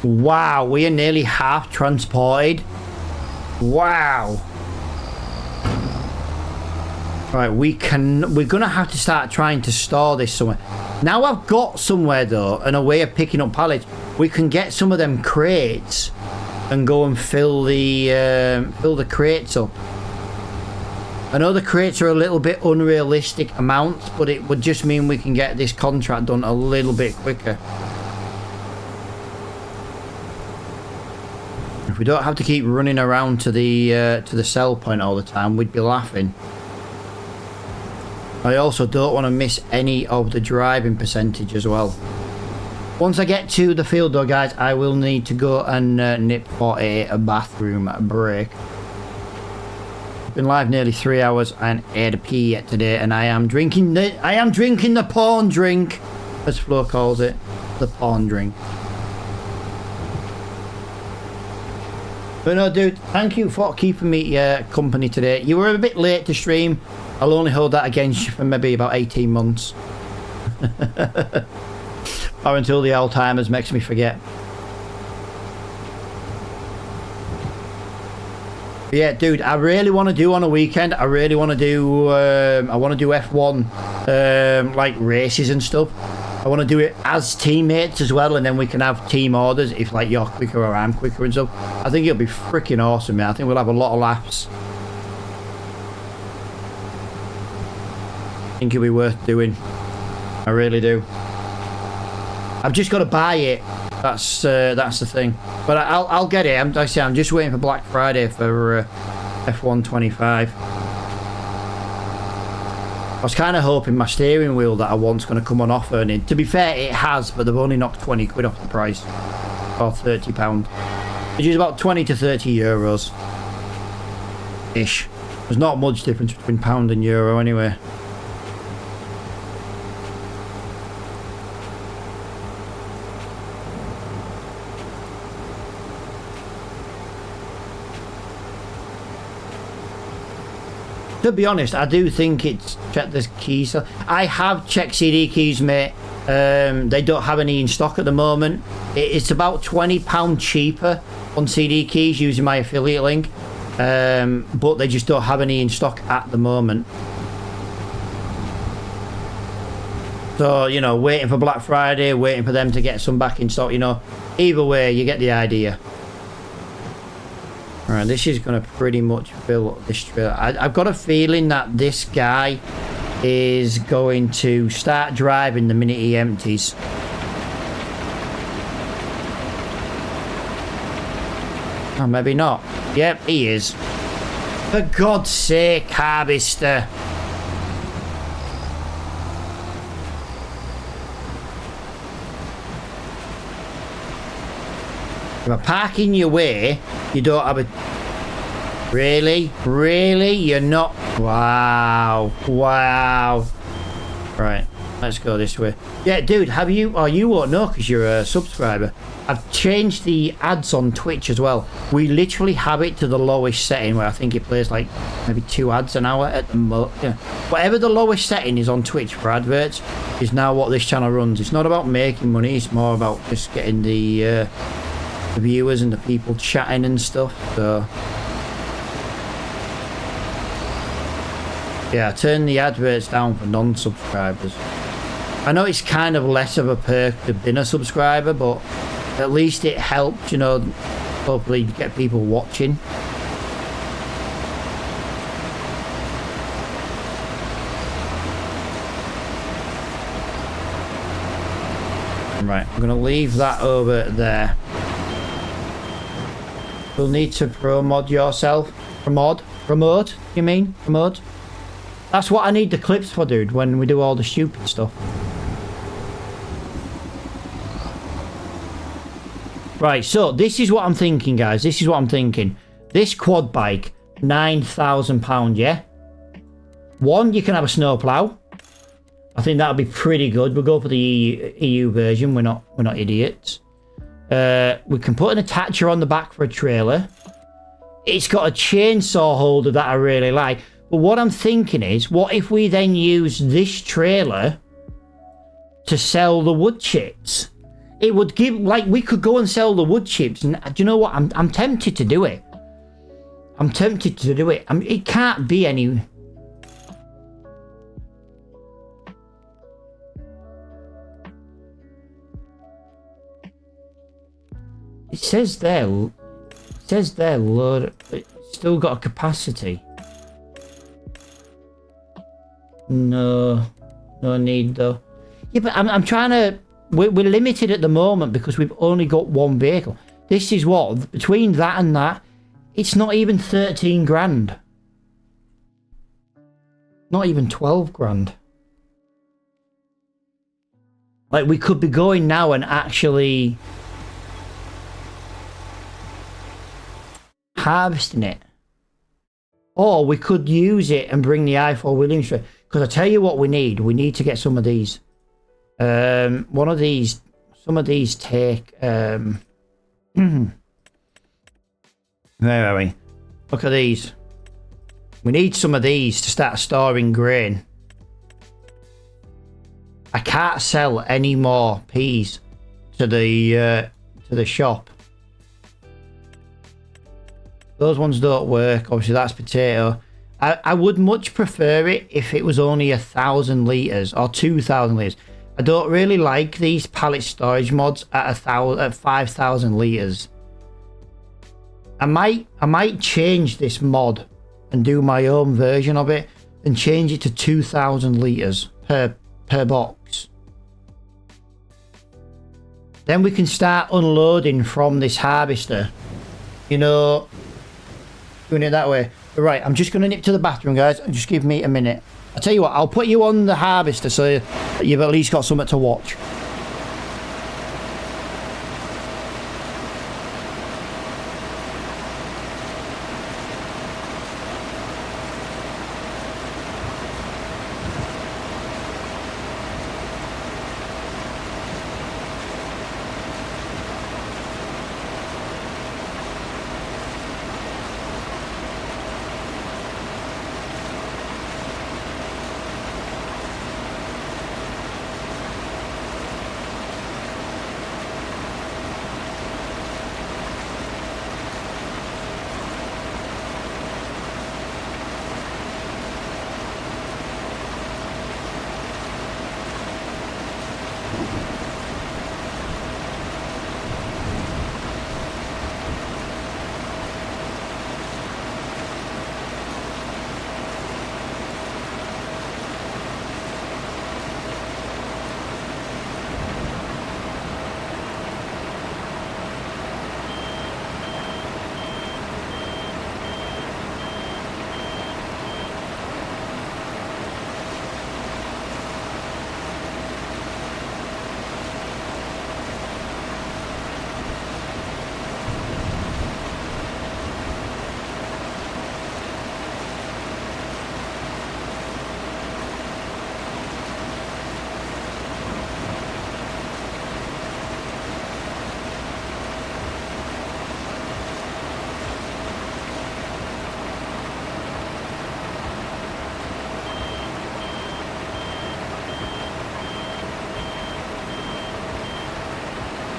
Wow, we are nearly half transported. Wow. Right, we're gonna have to start trying to store this somewhere. Now I've got somewhere though, and a way of picking up pallets, we can get some of them crates and go and fill the crates up. I know the crates are a little bit unrealistic amounts, but it would just mean we can get this contract done a little bit quicker. If we don't have to keep running around to the sell point all the time, we'd be laughing. I also don't want to miss any of the driving percentage as well. Once I get to the field though, guys, I will need to go and nip for a bathroom break. Been live nearly 3 hours and had a pee yet today, and I am drinking the porn drink, as Flo calls it, the porn drink. But no, dude, thank you for keeping me company today. You were a bit late to stream. I'll only hold that against you for maybe about 18 months. Or until the Alzheimer's makes me forget. But yeah, dude, I really want to do on a weekend. I really want to do. I want to do F1, like races and stuff. I want to do it as teammates as well, and then we can have team orders if like you're quicker or I'm quicker and stuff. I think it'll be freaking awesome, man. I think we'll have a lot of laughs. I think it'll be worth doing. I really do. I've just got to buy it. That's the thing. But I'll get it. Like I say, I'm just waiting for Black Friday for F1 25. I was kind of hoping my steering wheel that I want's going to come on offer, and to be fair, it has, but they've only knocked 20 quid off the price, or £30, which is about 20 to 30 euros ish. There's not much difference between pound and euro anyway. To be honest, I do think it's checked the keys. I have checked CD keys, mate. They don't have any in stock at the moment. It's about £20 cheaper on CD keys using my affiliate link, but they just don't have any in stock at the moment. So, you know, waiting for Black Friday, waiting for them to get some back in stock, you know. Either way, you get the idea. Alright, this is going to pretty much fill this trailer. I've got a feeling that this guy is going to start driving the minute he empties. Oh, maybe not. Yep, he is. For God's sake, Harvester. If I park in your way, you don't have a... Really? Really? You're not... Wow. Wow. Right. Let's go this way. Yeah, dude, have you... Oh, you won't know because you're a subscriber. I've changed the ads on Twitch as well. We literally have it to the lowest setting where I think it plays like maybe 2 ads an hour at the most. Yeah. Whatever the lowest setting is on Twitch for adverts is now what this channel runs. It's not about making money. It's more about just getting the viewers and the people chatting and stuff. So yeah, turn the adverts down for non-subscribers. I know it's kind of less of a perk to being a subscriber, but at least it helps, you know, hopefully get people watching. Right, I'm gonna leave that over there. You'll need to pro-mod yourself. Promote? You mean? Promote? That's what I need the clips for, dude, when we do all the stupid stuff. Right, so this is what I'm thinking, guys. This is what I'm thinking. This quad bike, £9,000, yeah? One, you can have a snowplow. I think that'll be pretty good. We'll go for the EU version. We're not idiots. We can put an attacher on the back for a trailer. It's got a chainsaw holder that I really like. But what I'm thinking is, what if we then use this trailer to sell the wood chips? It would give, like, we could go and sell the wood chips. And do you know what? I'm tempted to do it. I'm tempted to do it. It can't be any... It says there, load. It's still got a capacity. No need though. Yeah, but I'm trying to. We're limited at the moment because we've only got one vehicle. This is what, between that and that, it's not even 13 grand. Not even 12 grand. Like, we could be going now and actually harvesting it. Or we could use it and bring the i4 Williams straight. Because I tell you what we need. We need to get some of these. One of these, some of these take, where are we? Look at these. We need some of these to start storing grain. I can't sell any more peas to the shop. Those ones don't work. Obviously, that's potato. I would much prefer it if it was only 1,000 litres or 2,000 litres. I don't really like these pallet storage mods at 5,000 litres. I might change this mod and do my own version of it and change it to 2,000 litres per box. Then we can start unloading from this harvester. You know, doing it that way. But right, I'm just going to nip to the bathroom, guys. Just give me a minute. I'll tell you what, I'll put you on the harvester so you've at least got something to watch.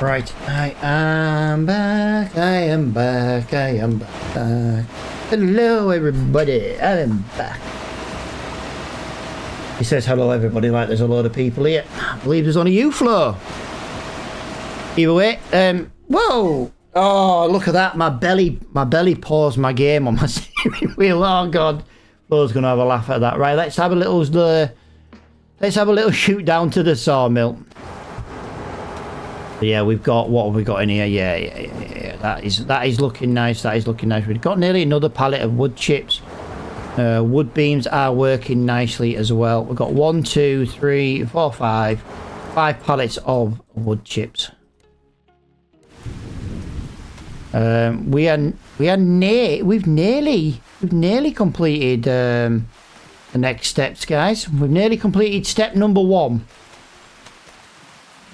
Right, I am back, I am back, I am back. Hello everybody, I am back. He says hello everybody like there's a load of people here. I believe there's only you, Flo. Either way, whoa! Oh, look at that, my belly paused my game on my steering wheel. Oh god, Flo's gonna have a laugh at that. Right, let's have a little shoot down to the sawmill. Yeah, we've got, what have we got in here? Yeah. That is looking nice. That is looking nice. We've got nearly another pallet of wood chips. Wood beams are working nicely as well. We've got 1, 2, 3, 4, 5 pallets of wood chips. We've nearly completed the next steps, guys. We've nearly completed step number 1.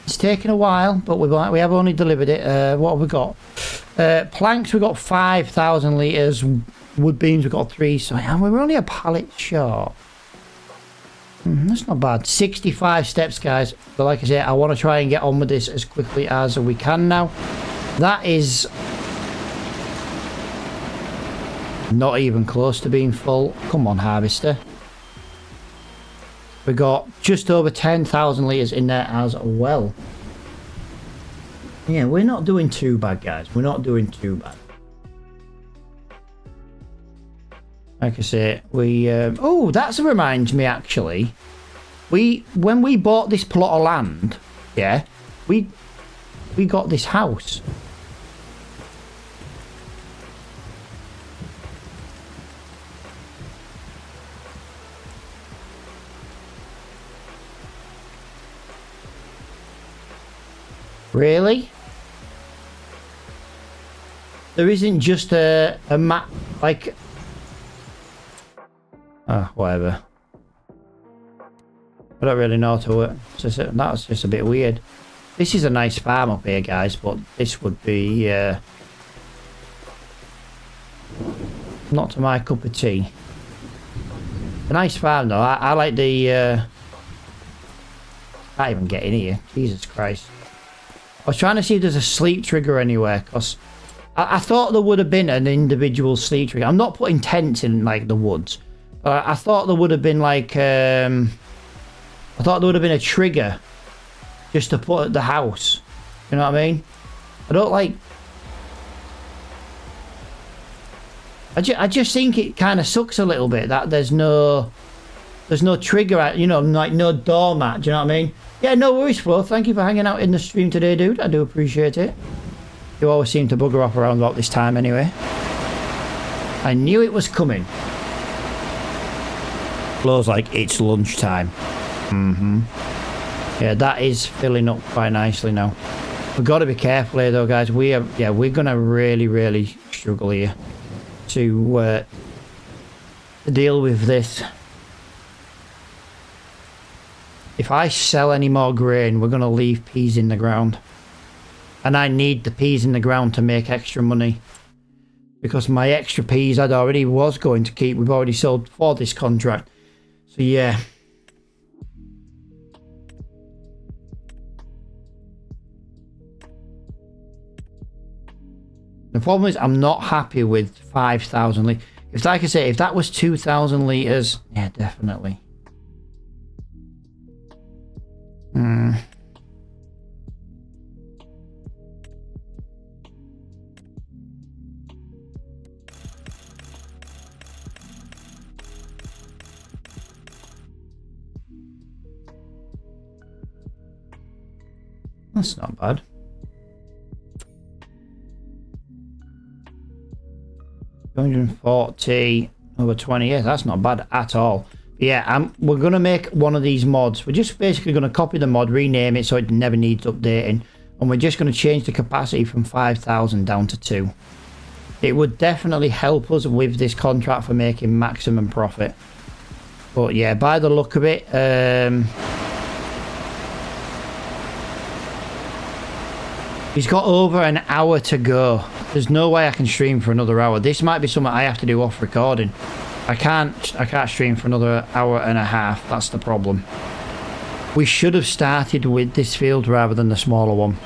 It's taken a while, but we have only delivered it. What have we got? Planks, we've got 5,000 litres. Wood beams, we've got 3. So we're only a pallet short. That's not bad. 65 steps, guys. But like I say, I want to try and get on with this as quickly as we can now. That is not even close to being full. Come on, harvester. We got just over 10,000 litres in there as well. Yeah, we're not doing too bad, guys. We're not doing too bad. Like I say, we... oh, that reminds me, actually. When we bought this plot of land, yeah, we got this house. Really? There isn't just a map, like... oh, whatever. I don't really know how to work. That's just a bit weird. This is a nice farm up here, guys, but this would be... not to my cup of tea. A nice farm, though. I like the... can't even get in here. Jesus Christ. I was trying to see if there's a sleep trigger anywhere, because I thought there would have been an individual sleep trigger. I'm not putting tents in, like, the woods. But I thought there would have been, like, I thought there would have been a trigger just to put at the house. You know what I mean? I don't like... I just think it kind of sucks a little bit that there's no trigger, you know, like no doormat. Do you know what I mean? Yeah, no worries, Flo. Thank you for hanging out in the stream today, dude. I do appreciate it. You always seem to bugger off around about this time anyway. I knew it was coming. Flo's like, it's lunchtime. Mm-hmm. Yeah, that is filling up quite nicely now. We've got to be careful here, though, guys. We're going to really struggle here to deal with this. If I sell any more grain, we're going to leave peas in the ground. And I need the peas in the ground to make extra money. Because my extra peas I already was going to keep. We've already sold for this contract. So yeah. The problem is I'm not happy with 5,000 litres. If, like I say, if that was 2,000 litres, yeah, definitely. That's not bad. $240 over 20 years. That's not bad at all. Yeah, we're going to make one of these mods. We're just basically going to copy the mod, rename it so it never needs updating. And we're just going to change the capacity from 5,000 down to 2. It would definitely help us with this contract for making maximum profit. But yeah, by the look of it, he's got over an hour to go. There's no way I can stream for another hour. This might be something I have to do off recording. I can't stream for another hour and a half. That's the problem. We should have started with this field rather than the smaller one.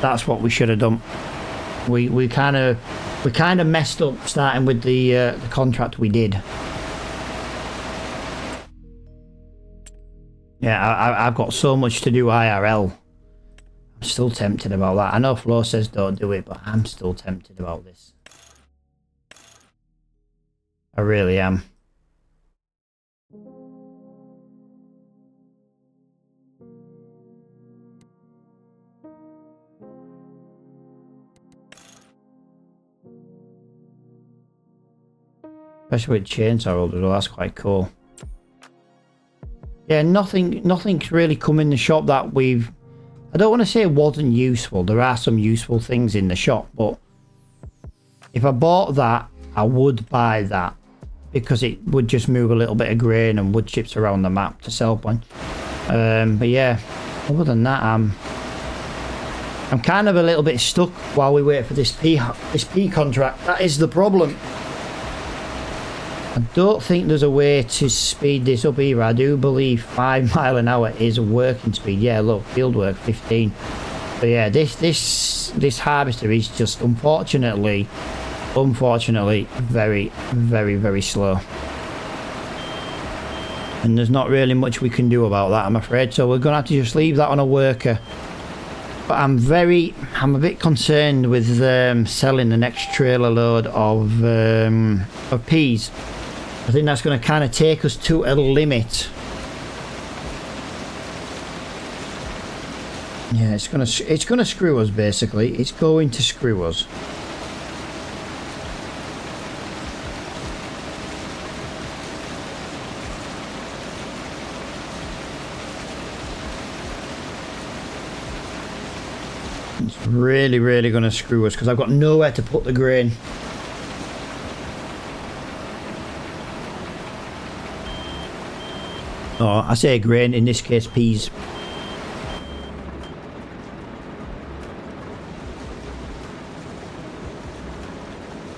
That's what we should have done. We kind of messed up starting with the contract we did. Yeah, I've got so much to do IRL. I'm still tempted about that. I know Flo says don't do it, but I'm still tempted about this. I really am. Especially with chainsaw holders, well, that's quite cool. Yeah, nothing's really come in the shop that we've... I don't want to say it wasn't useful. There are some useful things in the shop, but if I bought that, I would buy that because it would just move a little bit of grain and wood chips around the map to sell one. But yeah, other than that, I'm kind of a little bit stuck while we wait for this P contract. That is the problem. I don't think there's a way to speed this up either. I do believe 5 mile an hour is a working speed. Yeah, look, field work 15. But yeah, this harvester is just unfortunately very slow. And there's not really much we can do about that, I'm afraid. So we're gonna have to just leave that on a worker But I'm a bit concerned with selling the next trailer load of peas. I think that's going to kind of take us to a limit. Yeah, it's gonna screw us basically. It's going to screw us. It's really, really gonna screw us because I've got nowhere to put the grain. Oh, I say grain, in this case peas.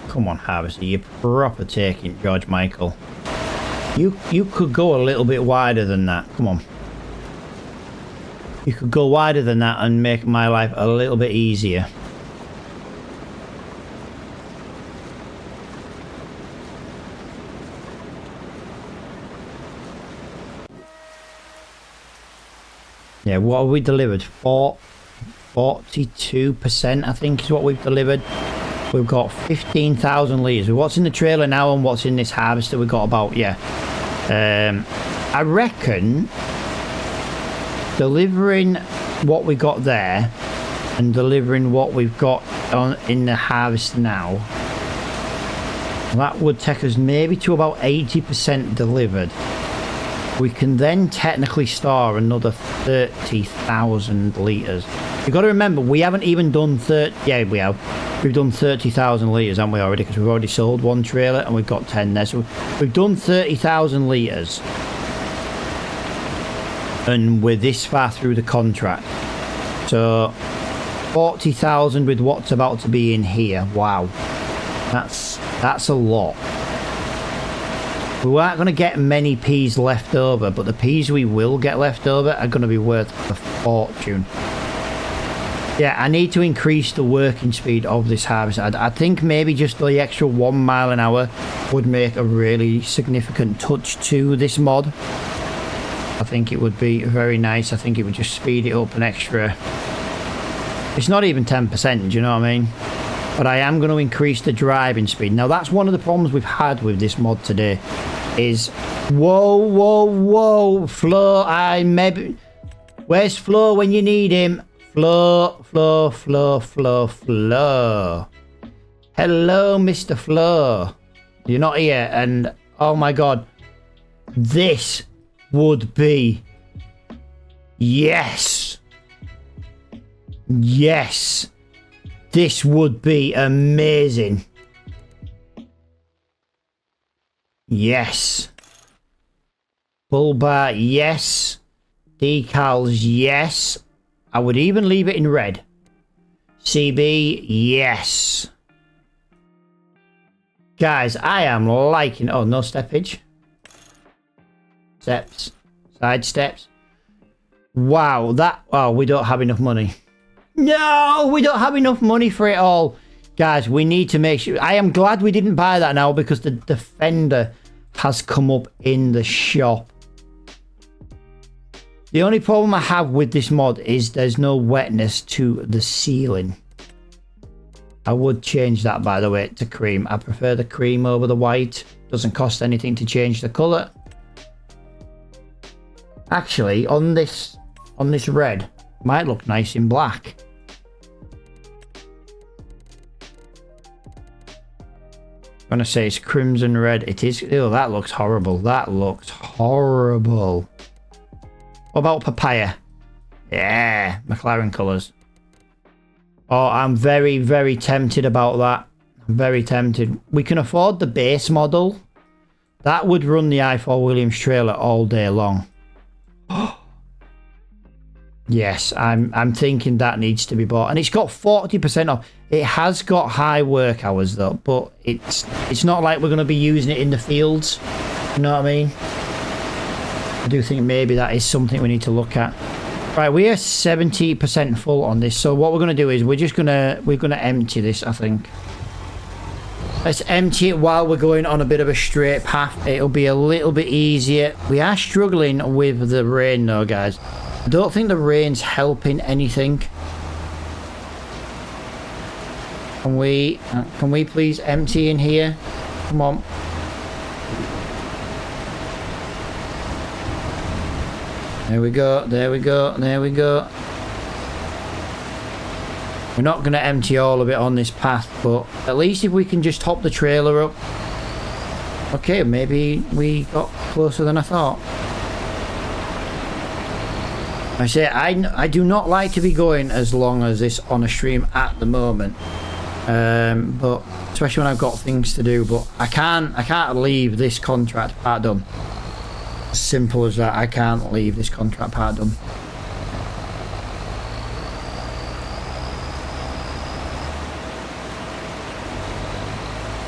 Come on, Harvester, you're proper taking George Michael. You could go a little bit wider than that. Come on. You could go wider than that and make my life a little bit easier. Yeah, what have we delivered? 42%, I think, is what we've delivered. We've got 15,000 litres. What's in the trailer now and what's in this harvester? We've got about, yeah. I reckon delivering what we got there and delivering what we've got in the harvester now, that would take us maybe to about 80% delivered. We can then technically store another 30,000 litres. You've got to remember, we haven't even done 30... Yeah, we have. We've done 30,000 litres, haven't we, already? Because we've already sold one trailer and we've got 10 there. So we've done 30,000 litres. And we're this far through the contract. So 40,000 with what's about to be in here. Wow. That's a lot. We weren't going to get many peas left over, but the peas we will get left over are going to be worth a fortune. Yeah, I need to increase the working speed of this harvest. I think maybe just the extra 1 mile an hour would make a really significant touch to this mod. I think it would be very nice. I think it would just speed it up an extra... It's not even 10%, do you know what I mean? But I am going to increase the driving speed. Now, that's one of the problems we've had with this mod today. Is... Whoa. Flo, maybe... Where's Flo when you need him? Flo. Hello, Mr. Flo. You're not here, and oh my god. This would be... Yes. This would be amazing. Yes. Bull bar, yes. Decals, yes. I would even leave it in red. CB, yes. Guys, I am liking... Oh, no steppage. Steps. Side steps. Wow, that... Oh, we don't have enough money. No, we don't have enough money for it all. Guys, we need to make sure... I am glad we didn't buy that now because the Defender has come up in the shop. The only problem I have with this mod is there's no wetness to the ceiling. I would change that, by the way, to cream. I prefer the cream over the white. Doesn't cost anything to change the colour. Actually, on this red, might look nice in black. I'm gonna say it's crimson red. It is. Oh, that looks horrible. That looks horrible. What about papaya? Yeah, McLaren colours. Oh, I'm very, very tempted about that. I'm very tempted. We can afford the base model. That would run the I4 Williams trailer all day long. Yes, I'm thinking that needs to be bought. And it's got 40% off. It has got high work hours though, but it's not like we're going to be using it in the fields. You know what I mean? I do think maybe that is something we need to look at. Right, we are 70% full on this. So what we're going to do is we're going to empty this, I think. Let's empty it while we're going on a bit of a straight path. It'll be a little bit easier. We are struggling with the rain though, guys. I don't think the rain's helping anything. Can we please empty in here? Come on. There we go, there we go, there we go. We're not going to empty all of it on this path, but at least if we can just top the trailer up. Okay, maybe we got closer than I thought. I say, I do not like to be going as long as this on a stream at the moment. But especially when I've got things to do, but I can't leave this contract part done. As simple as that. I can't leave this contract part done.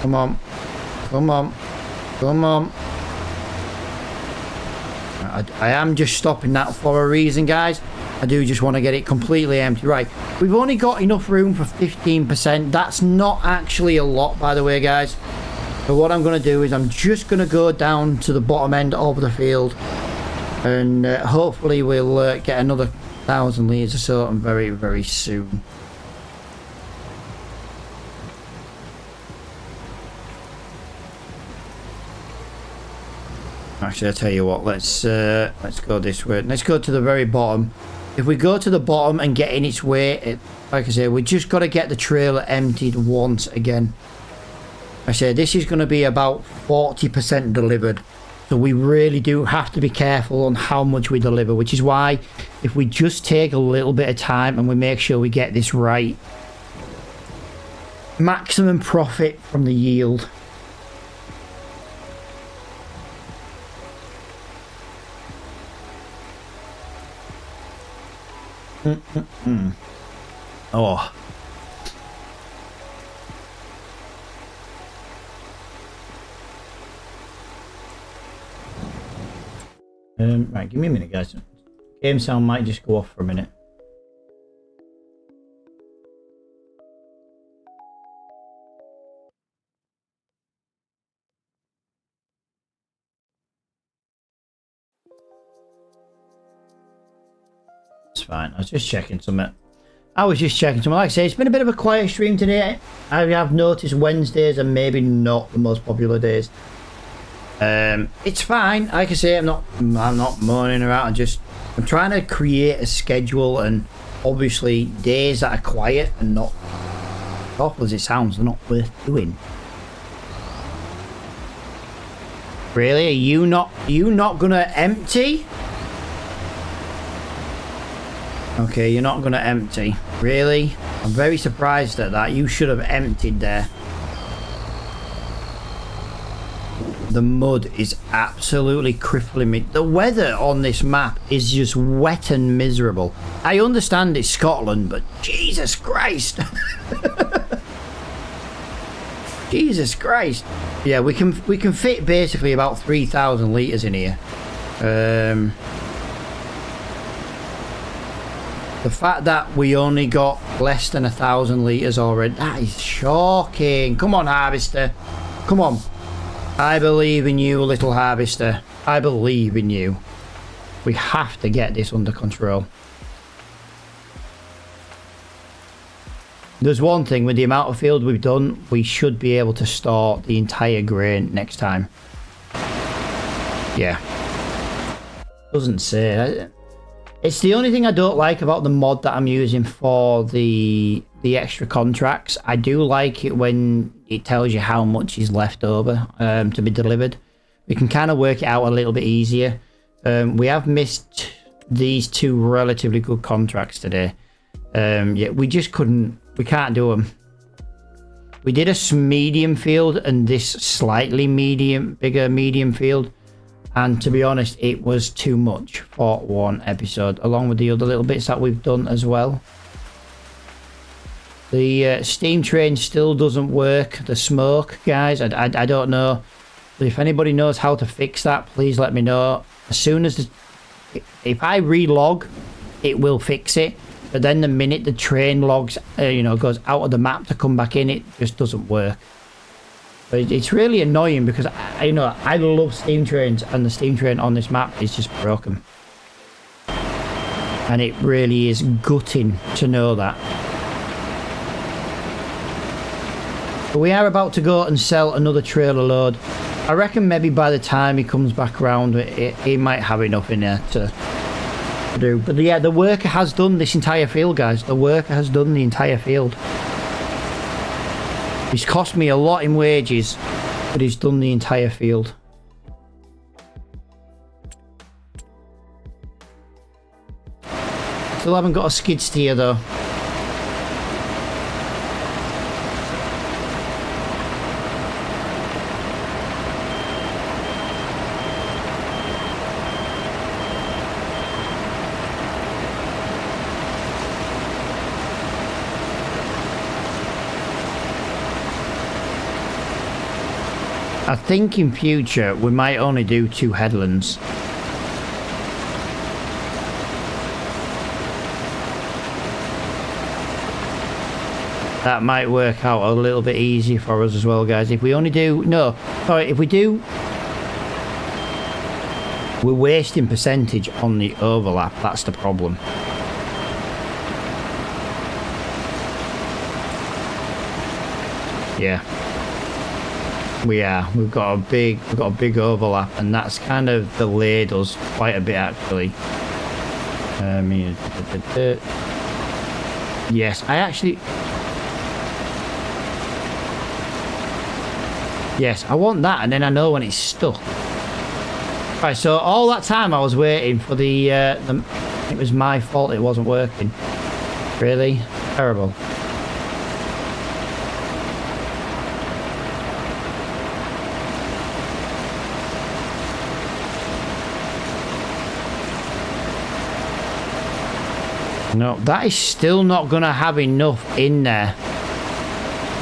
Come on, come on, come on. I am just stopping that for a reason, guys. I do just want to get it completely empty. Right, we've only got enough room for 15%. That's not actually a lot, by the way, guys. So what I'm going to do is I'm just going to go down to the bottom end of the field, and hopefully we'll get another 1,000 litres or so very, very soon. Actually, I'll tell you what, let's go this way. Let's go to the very bottom. If we go to the bottom and get in its way, like I say, we just got to get the trailer emptied once again. I say this is going to be about 40% delivered. So we really do have to be careful on how much we deliver, which is why if we just take a little bit of time and we make sure we get this right, maximum profit from the yield. Oh. Right, give me a minute, guys. Game sound might just go off for a minute. It's fine. I was just checking something. Like I say, it's been a bit of a quiet stream today. I have noticed Wednesdays are maybe not the most popular days. It's fine. Like I say, I'm not moaning around. I'm trying to create a schedule, and obviously days that are quiet and not awful as it sounds, they're not worth doing. Really? Are you not gonna empty? Okay, you're not gonna empty. Really? I'm very surprised at that. You should have emptied there. The mud is absolutely crippling me. The weather on this map is just wet and miserable. I understand it's Scotland, but Jesus Christ. Jesus Christ. Yeah, we can fit basically about 3,000 litres in here. The fact that we only got less than 1,000 litres already, that is shocking. Come on, Harvester. Come on. I believe in you, little Harvester. I believe in you. We have to get this under control. There's one thing, with the amount of field we've done, we should be able to store the entire grain next time. Yeah. Doesn't say. It's the only thing I don't like about the mod that I'm using for the extra contracts. I do like it when it tells you how much is left over to be delivered. We can kind of work it out a little bit easier. We have missed these two relatively good contracts today. Yeah, we can't do them. We did a medium field and this slightly bigger medium field. And to be honest, it was too much for one episode, along with the other little bits that we've done as well. The steam train still doesn't work. The smoke, guys, I don't know. If anybody knows how to fix that, please let me know. As soon as if I relog, it will fix it. But then the minute the train logs, goes out of the map to come back in, it just doesn't work. But it's really annoying because I love steam trains, and the steam train on this map is just broken. And it really is gutting to know that. But we are about to go and sell another trailer load. I reckon maybe by the time he comes back around, he might have enough in there to do. But yeah, the worker has done this entire field, guys. The worker has done the entire field. He's cost me a lot in wages, but he's done the entire field. Still haven't got a skid steer though. I think in future we might only do 2 headlands. That might work out a little bit easier for us as well, guys. If we only do... No, sorry, if we do... We're wasting percentage on the overlap. That's the problem. Yeah. We are. We've got a big overlap, and that's kind of delayed us quite a bit, actually. Yes, I actually... Yes, I want that, and then I know when it's stuck. Right, so all that time I was waiting for the it was my fault it wasn't working. Really? Terrible. No, that is still not going to have enough in there.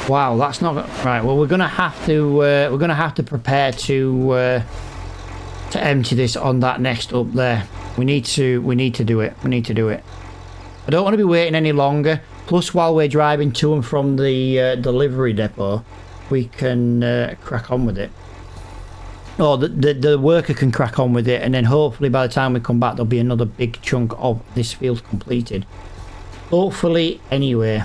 Wow, that's not right. Well, we're gonna have to prepare to empty this on that next up there. We need to do it. We need to do it. I don't want to be waiting any longer. Plus, while we're driving to and from the delivery depot, we can crack on with it. Or the worker can crack on with it, and then hopefully by the time we come back, there'll be another big chunk of this field completed. Hopefully, anyway.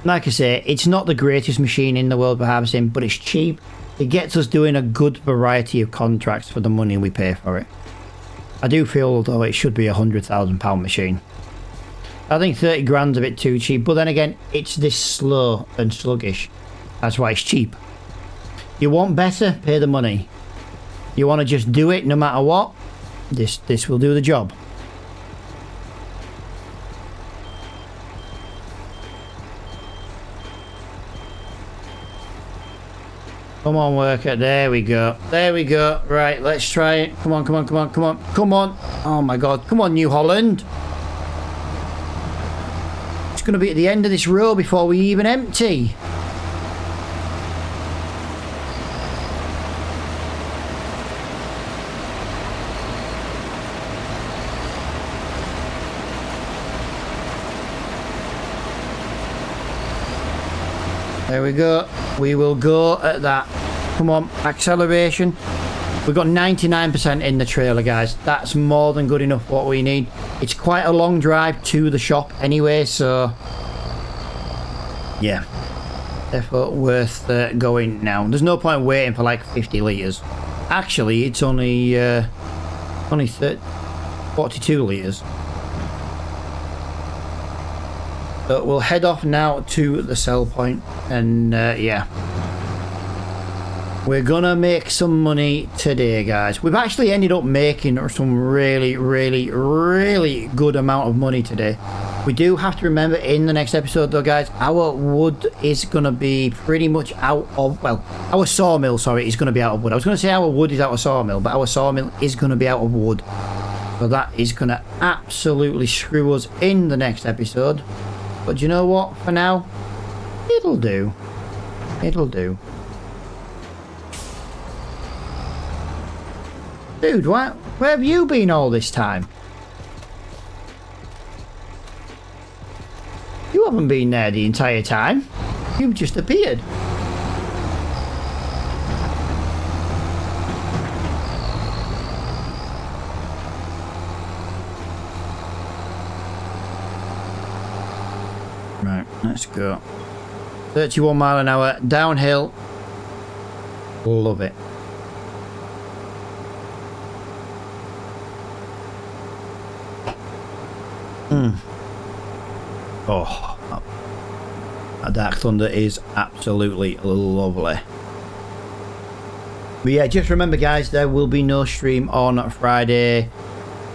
Like I say, it's not the greatest machine in the world for harvesting, but it's cheap. It gets us doing a good variety of contracts for the money we pay for it. I do feel, though, it should be a £100,000 machine. I think 30 grand's a bit too cheap, but then again, it's this slow and sluggish. That's why it's cheap. You want better, pay the money. You want to just do it no matter what, this will do the job. Come on, worker. There we go. There we go. Right, let's try it. Come on, come on, come on, come on. Come on. Oh my god. Come on, New Holland. It's going to be at the end of this row before we even empty. There we go. We will go at that. Come on, acceleration. We've got 99% in the trailer, guys. That's more than good enough what we need. It's quite a long drive to the shop anyway, so... Yeah. Therefore, worth going now. There's no point waiting for like 50 litres. Actually, it's only 42 litres. So we'll head off now to the sell point, and yeah, we're gonna make some money today, guys. We've actually ended up making some really good amount of money today. We do have to remember in the next episode though, guys, our wood is gonna be pretty much out of, well, our sawmill, sorry, is gonna be out of wood. I was gonna say our wood is out of sawmill, but our sawmill is gonna be out of wood. So that is gonna absolutely screw us in the next episode. But you know what? For now, it'll do. It'll do. Dude, where have you been all this time? You haven't been there the entire time. You've just appeared. Right, let's go. 31 mile an hour, downhill. Love it. Oh, that Dark Thunder is absolutely lovely. But yeah, just remember guys, there will be no stream on Friday.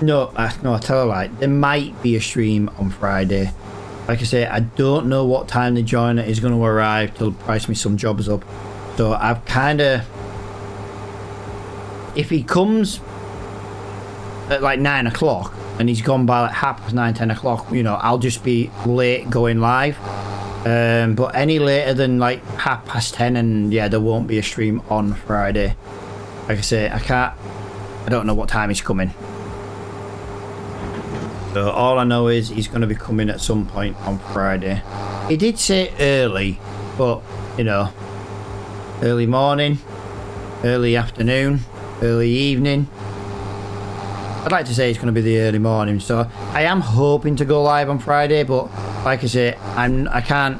No, I tell a lie. There might be a stream on Friday. Like I say, I don't know what time the joiner is going to arrive to price me some jobs up. So I've kind of... If he comes at like 9 o'clock and he's gone by like 9:30, 10 o'clock, you know, I'll just be late going live. But any later than like 10:30 and yeah, there won't be a stream on Friday. Like I say, I don't know what time he's coming. So all I know is he's going to be coming at some point on Friday. He did say early, but you know, early morning, early afternoon, early evening. I'd like to say it's going to be the early morning, so I am hoping to go live on Friday, but like I say, I can't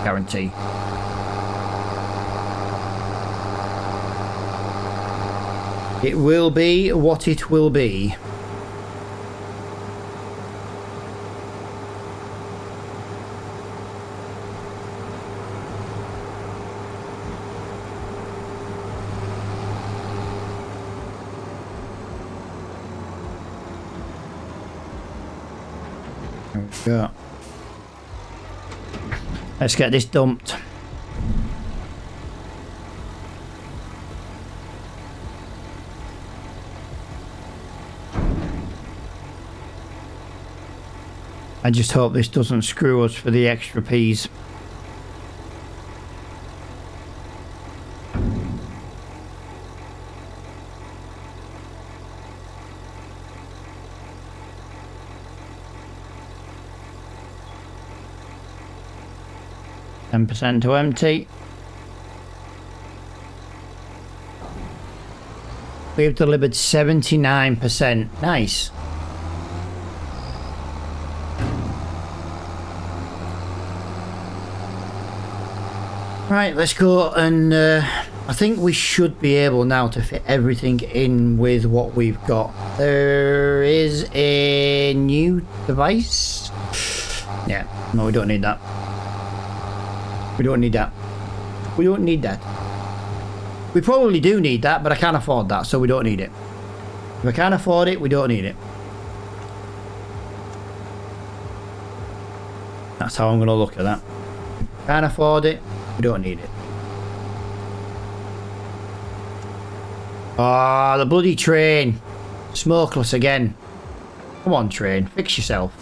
guarantee. It will be what it will be. There we go. Let's get this dumped. I just hope this doesn't screw us for the extra P's. %10 to empty. We've delivered 79%. Nice. Right, let's go, and I think we should be able now to fit everything in with what we've got. There is a new device. Yeah, no, we don't need that. We don't need that. We don't need that. We probably do need that, but I can't afford that, so we don't need it. If I can't afford it, we don't need it. That's how I'm going to look at that. Can't afford it, we don't need it. Ah, oh, the bloody train. Smokeless again. Come on, train. Fix yourself.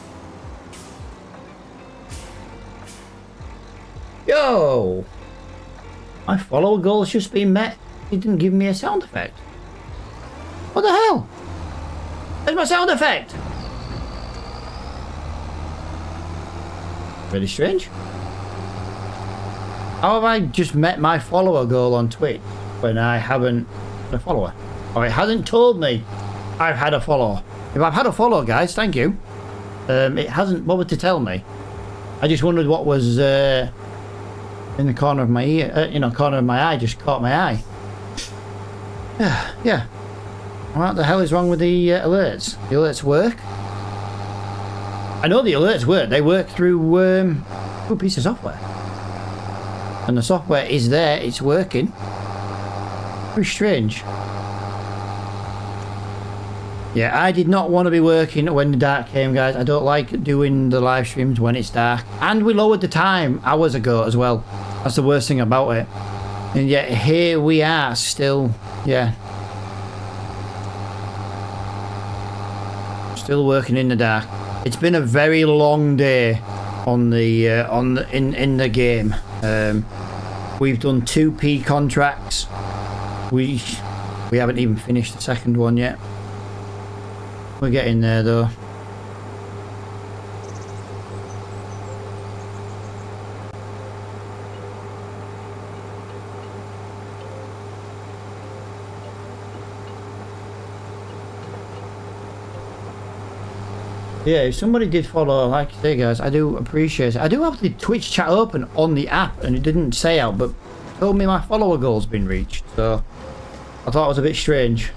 Yo! My follower goal has just been met. He didn't give me a sound effect. What the hell? Where's my sound effect? Really strange. How have I just met my follower goal on Twitch when I haven't had a follower? Or it hasn't told me I've had a follower. If I've had a follower, guys, thank you. It hasn't bothered to tell me. I just wondered what was in the corner of my ear, corner of my eye, just caught my eye. Yeah. What the hell is wrong with the alerts? The alerts work? I know the alerts work. They work through a piece of software. And the software is there, it's working. Very strange. Yeah, I did not want to be working when the dark came, guys. I don't like doing the live streams when it's dark. And we lowered the time hours ago as well. That's the worst thing about it. And yet here we are still, yeah. Still working in the dark. It's been a very long day on the in the game. We've done 2p contracts. We haven't even finished the second one yet. We're getting there though. Yeah, if somebody did follow, like I say, guys, I do appreciate it. I do have the Twitch chat open on the app, and it didn't say out, but told me my follower goal's been reached, so I thought it was a bit strange.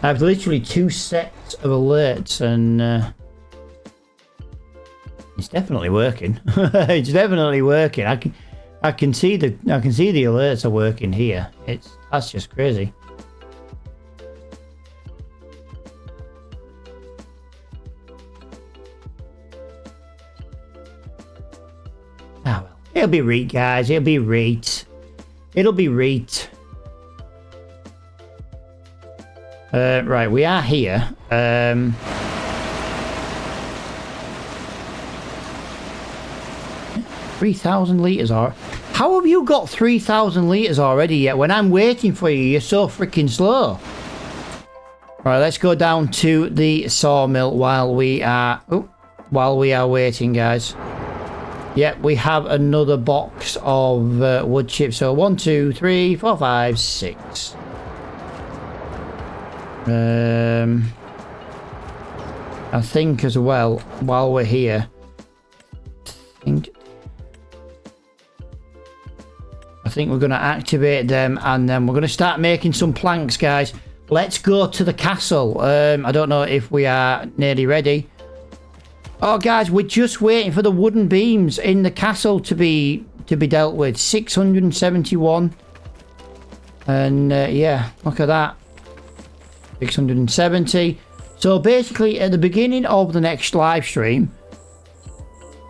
I have literally 2 sets of alerts, and it's definitely working. It's definitely working. I can see the alerts are working here. That's just crazy. Ah well, it'll be right, guys. It'll be right. It'll be right. Right, we are here. 3,000 litres are... How have you got 3,000 litres already yet? When I'm waiting for you, you're so freaking slow. Right, let's go down to the sawmill while we are... while we are waiting, guys. Yep, we have another box of wood chips. So 1, 2, 3, 4, 5, 6. I think as well, while we're here, I think we're going to activate them, and then we're going to start making some planks, guys. Let's go to the castle. I don't know if we are nearly ready. Oh, guys, we're just waiting for the wooden beams in the castle to be dealt with. 671. And yeah, look at that. 670. So basically, at the beginning of the next live stream,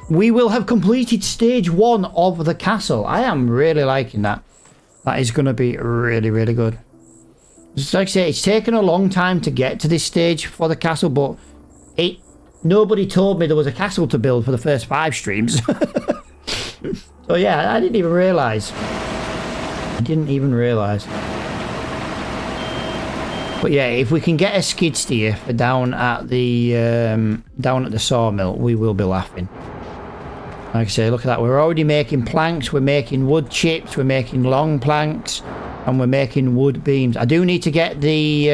we will have completed stage 1 of the castle. I am really liking that. That is going to be really, really good. Just like I say, it's taken a long time to get to this stage for the castle, but nobody told me there was a castle to build for the first 5 streams. So yeah, I didn't even realise. But yeah, if we can get a skid steer for down at the sawmill, we will be laughing. Like I say, look at that. We're already making planks. We're making wood chips. We're making long planks, and we're making wood beams. I do need to get the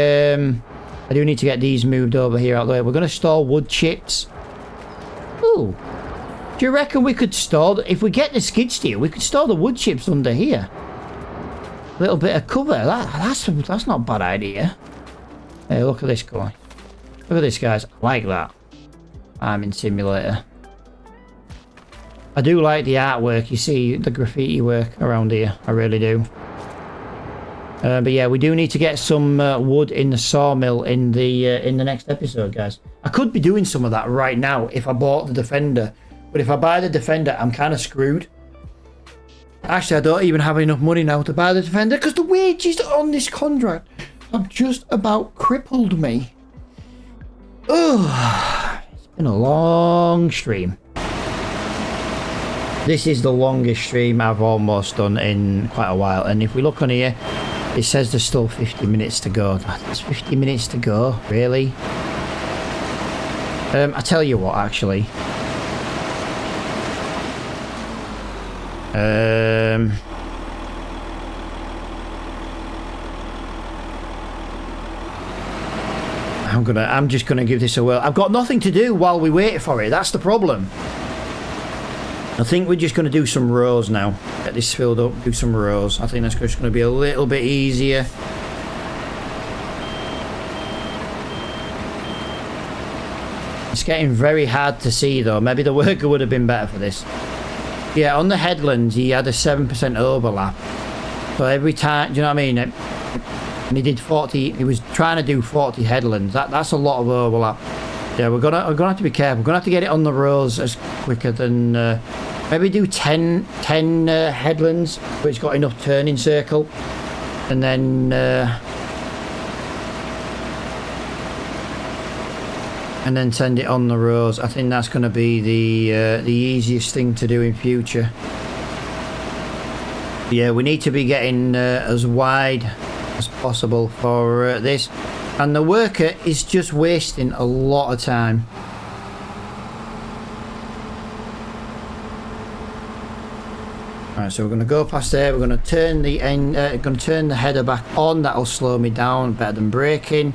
these moved over here out the way. We're going to store wood chips. Ooh, do you reckon we could store if we get the skid steer? We could store the wood chips under here. A little bit of cover. That's not a bad idea. Hey, look at this guy. Look at this, guys. I like that. I'm in simulator. I do like the artwork. You see the graffiti work around here. I really do. But yeah, we do need to get some wood in the sawmill in the next episode, guys. I could be doing some of that right now if I bought the Defender. But if I buy the Defender, I'm kind of screwed. Actually, I don't even have enough money now to buy the Defender because the wages on this contract have just about crippled me. Ugh. It's been a long stream. This is the longest stream I've almost done in quite a while. And if we look on here, it says there's still 50 minutes to go. There's 50 minutes to go? Really? I tell you what, actually. I'm just gonna give this a whirl. I've got nothing to do while we wait for it. That's the problem. I think we're just going to do some rows now. Get this filled up, do some rows. I think that's just going to be a little bit easier. It's getting very hard to see though. Maybe the worker would have been better for this. Yeah, on the headlands he had a 7% overlap. So every time, do you know what I mean? And he did 40, he was trying to do 40 headlands. That's a lot of overlap. Yeah, we're gonna have to be careful. We're gonna have to get it on the rows as quicker than maybe do 10 headlands, but it's got enough turning circle, and then send it on the rows. I think that's gonna be the easiest thing to do in future. Yeah, we need to be getting as wide as possible for this. And the worker is just wasting a lot of time. Right, Right, so we're going to go past there. We're going to turn the turn the header back on. That'll slow me down better than braking.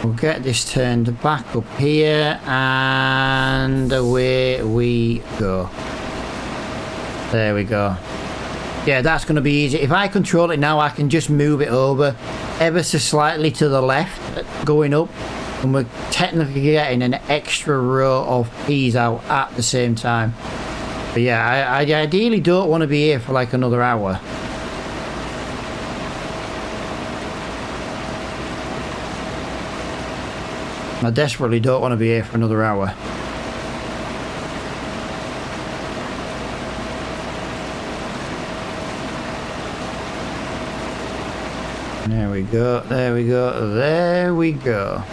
We'll get this turned back up here, and away we go. There we go. Yeah, that's going to be easy. If I control it now, I can just move it over ever so slightly to the left, going up, and we're technically getting an extra row of peas out at the same time. But yeah, I ideally don't want to be here for like another hour. I desperately don't want to be here for another hour. There we go, there we go, there we go.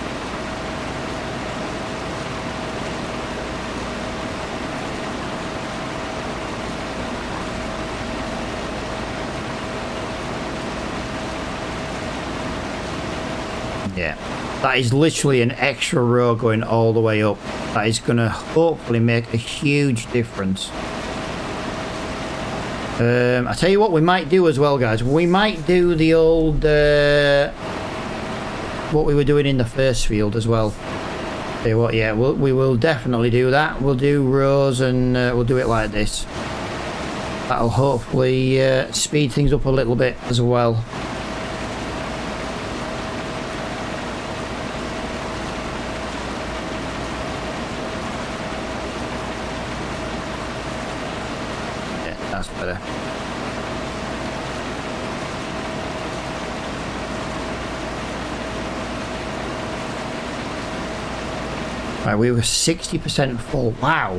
Yeah, that is literally an extra row going all the way up. That is going to hopefully make a huge difference. I tell you what we might do as well, guys. We might do the old what we were doing in the first field as well. Tell you what, yeah, we will definitely do that. We'll do rows, and we'll do it like this. That'll hopefully speed things up a little bit as well. That's better. Right, we were 60% full. Wow.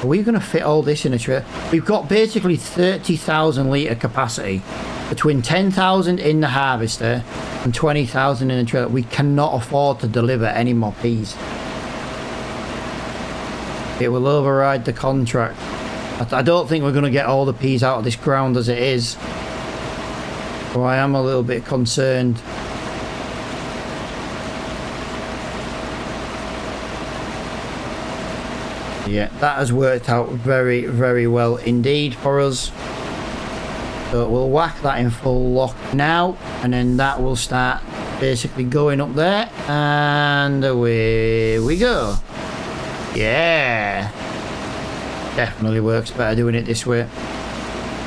Are we going to fit all this in a trailer? We've got basically 30,000 litre capacity. Between 10,000 in the harvester and 20,000 in the trailer. We cannot afford to deliver any more peas. It will override the contract. I don't think we're going to get all the peas out of this ground as it is. So I am a little bit concerned. Yeah, that has worked out very, very well indeed for us. So we'll whack that in full lock now, and then that will start basically going up there, and away we go. Yeah, definitely works better doing it this way.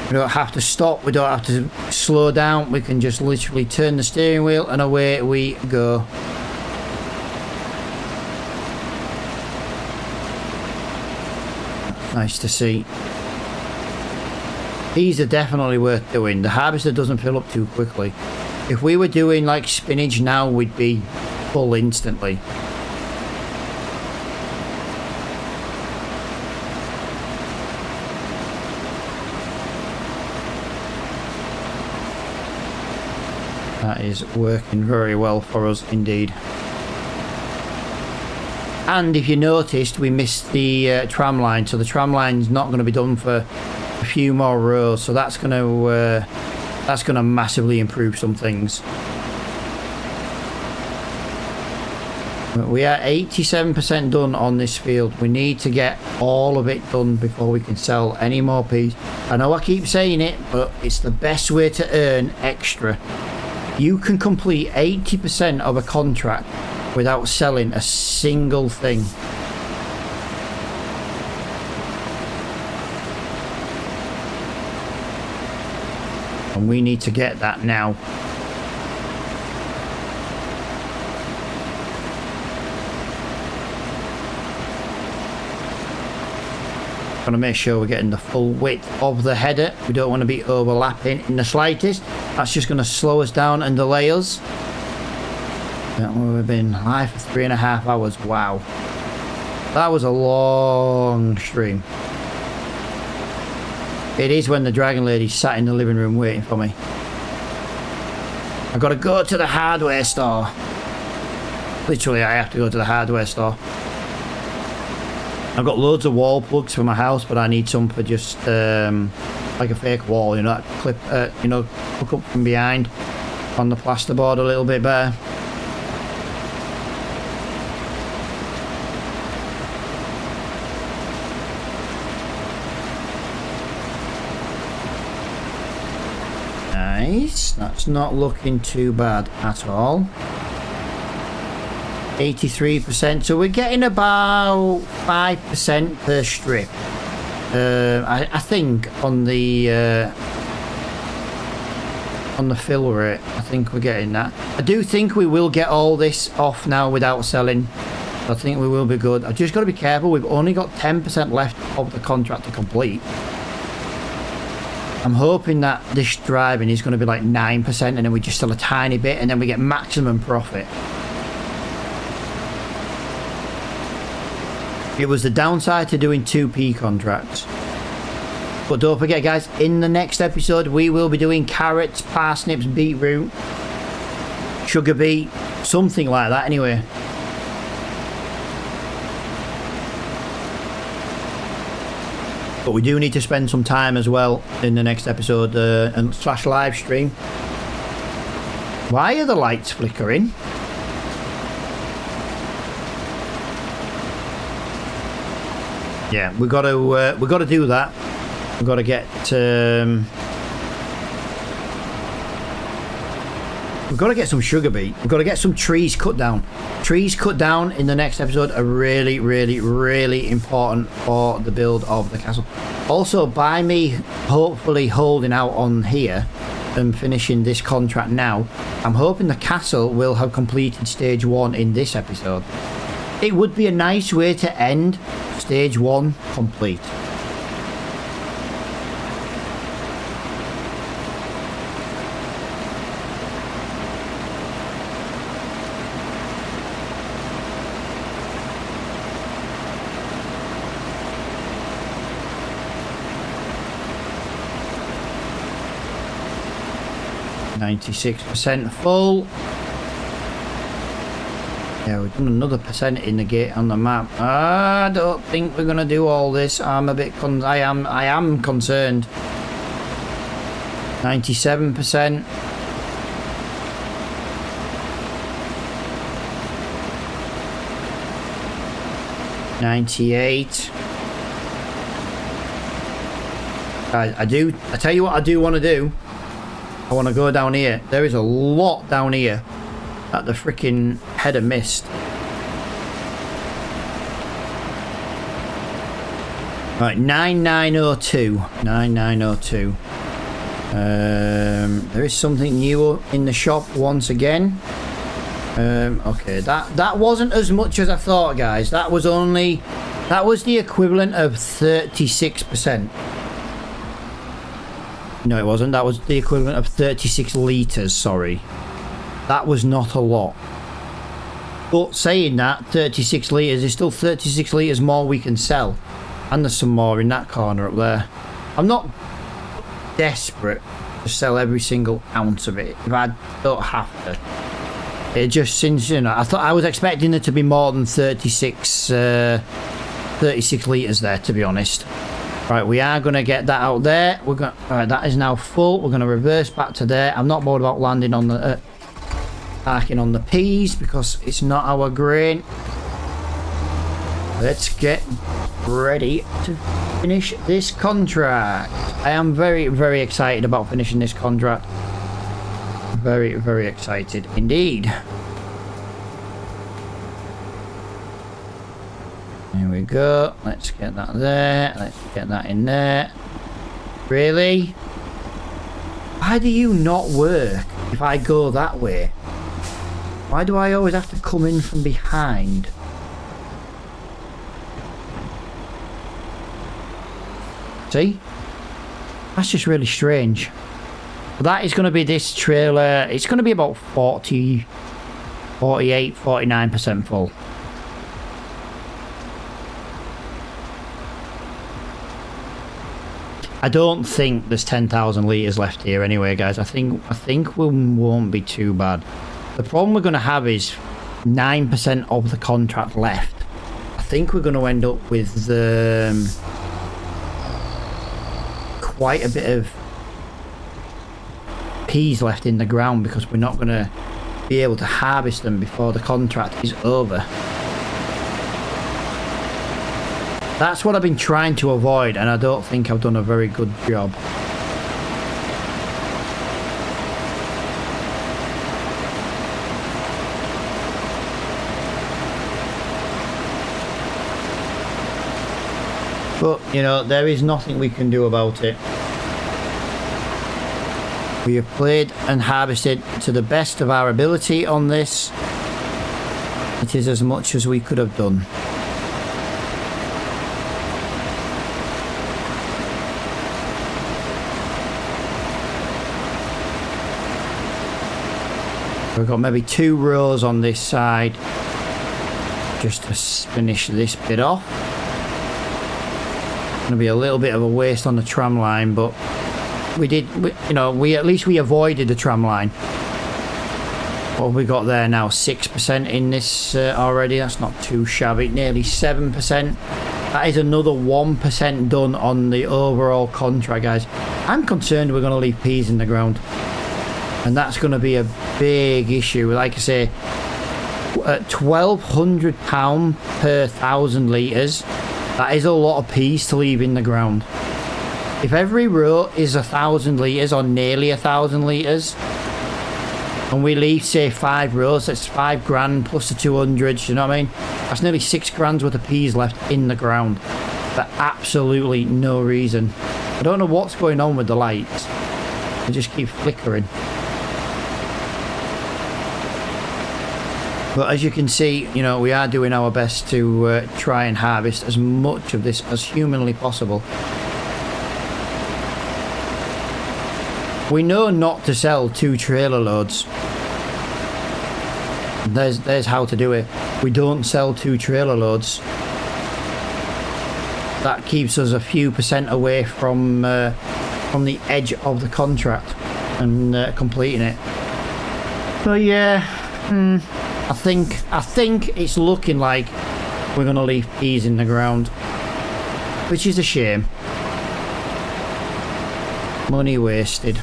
We don't have to stop, we don't have to slow down, we can just literally turn the steering wheel and away we go. Nice to see. These are definitely worth doing. The harvester doesn't fill up too quickly. If we were doing like spinach now, we'd be full instantly. That is working very well for us indeed. And if you noticed, we missed the tram line, so the tram line's not going to be done for a few more rows, so that's going to massively improve some things. But we are 87% done on this field. We need to get all of it done before we can sell any more peas. I know I keep saying it, but it's the best way to earn extra. You can complete 80% of a contract without selling a single thing. And we need to get that now. Going to make sure we're getting the full width of the header. We don't want to be overlapping in the slightest. That's just going to slow us down and delay us. We've been live for 3.5 hours. Wow, that was a long stream. It is when the dragon lady sat in the living room waiting for me. I've got to go to the hardware store. Literally, I have to go to the hardware store. I've got loads of wall plugs for my house, but I need some for just like a fake wall, you know, that clip, you know, hook up from behind on the plasterboard a little bit better. Nice. That's not looking too bad at all. 83%. So we're getting about 5% per strip. I think on the fill rate, I think we're getting that. I do think we will get all this off now without selling. I think we will be good. I've just got to be careful. We've only got 10% left of the contract to complete. I'm hoping that this driving is going to be like 9% and then we just sell a tiny bit and then we get maximum profit. It was the downside to doing 2p contracts. But don't forget, guys, in the next episode we will be doing carrots, parsnips, beetroot, sugar beet, something like that anyway. But we do need to spend some time as well in the next episode and / live stream. Why are the lights flickering? Yeah, we got to do that. We've got to get we've got to get some sugar beet. We've got to get some trees cut down. Trees cut down in the next episode are really, really, really important for the build of the castle. Also, by me hopefully holding out on here and finishing this contract now, I'm hoping the castle will have completed stage 1 in this episode. It would be a nice way to end stage 1 complete. %, full. Yeah, we've done another percent in the gate on the map. I don't think we're gonna do all this. I'm a bit I am concerned. 97%. $98. I tell you what I do want to do. I want to go down here. There is a lot down here that the freaking header missed. Right, 9902. 9902. There is something new in the shop once again. Okay, that wasn't as much as I thought, guys. That was the equivalent of 36%. No, it wasn't. That was the equivalent of 36 litres, sorry. That was not a lot. But saying that, 36 litres is still 36 litres more we can sell. And there's some more in that corner up there. I'm not desperate to sell every single ounce of it if I don't have to. It just, since, you know, I was expecting there to be more than 36 litres there, to be honest. Right, we are going to get that out there. Alright, that is now full. We're going to reverse back to there. I'm not bothered about landing on the parking on the peas because it's not our grain. Let's get ready to finish this contract. I am very, very excited about finishing this contract. Very, very excited indeed. Here we go. Let's get that there. Let's get that in there. Really? Why do you not work if I go that way? Why do I always have to come in from behind? See? That's just really strange. But that is going to be this trailer. It's going to be about 40, 48, 49% full. I don't think there's 10,000 litres left here anyway, guys. I think we won't be too bad. The problem we're going to have is 9% of the contract left. I think we're going to end up with quite a bit of peas left in the ground because we're not going to be able to harvest them before the contract is over. That's what I've been trying to avoid, and I don't think I've done a very good job. But, you know, there is nothing we can do about it. We have played and harvested to the best of our ability on this. It is as much as we could have done. We've got maybe 2 rows on this side just to finish this bit off. Going to be a little bit of a waste on the tram line, but we at least we avoided the tram line. What have we got there now? 6% in this already. That's not too shabby. Nearly 7%. That is another 1% done on the overall contract, guys. I'm concerned we're going to leave peas in the ground, and that's going to be a big issue. Like I say, at £1,200 per 1,000 litres, that is a lot of peas to leave in the ground. If every row is 1,000 litres or nearly 1,000 litres, and we leave, say, 5 rows, that's 5 grand plus the 200, you know what I mean? That's nearly 6 grand's worth of peas left in the ground for absolutely no reason. I don't know what's going on with the lights. They just keep flickering. But as you can see, you know, we are doing our best to try and harvest as much of this as humanly possible. We know not to sell 2 trailer loads. There's how to do it. We don't sell 2 trailer loads. That keeps us a few percent away from the edge of the contract and completing it. So yeah, I think it's looking like we're gonna leave peas in the ground, which is a shame. Money wasted.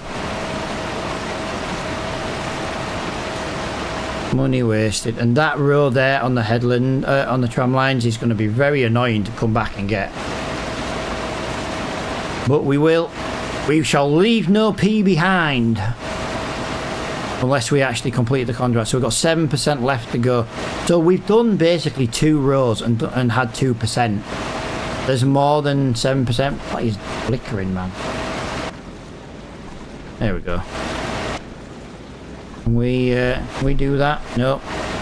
Money wasted. And that row there on the headland, on the tram lines, is going to be very annoying to come back and get. But we shall leave no pea behind. Unless we actually complete the contract. So we've got 7% left to go. So we've done basically 2 rows and had 2%. There's more than 7%. What is flickering, man? There we go. We do that? No,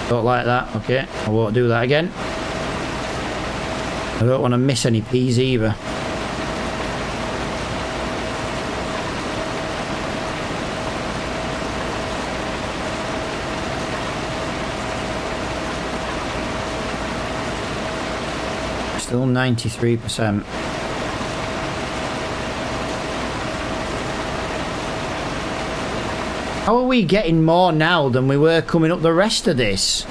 don't like that. Okay, I won't do that again. I don't want to miss any peas either. Still 93%. How are we getting more now than we were coming up the rest of this?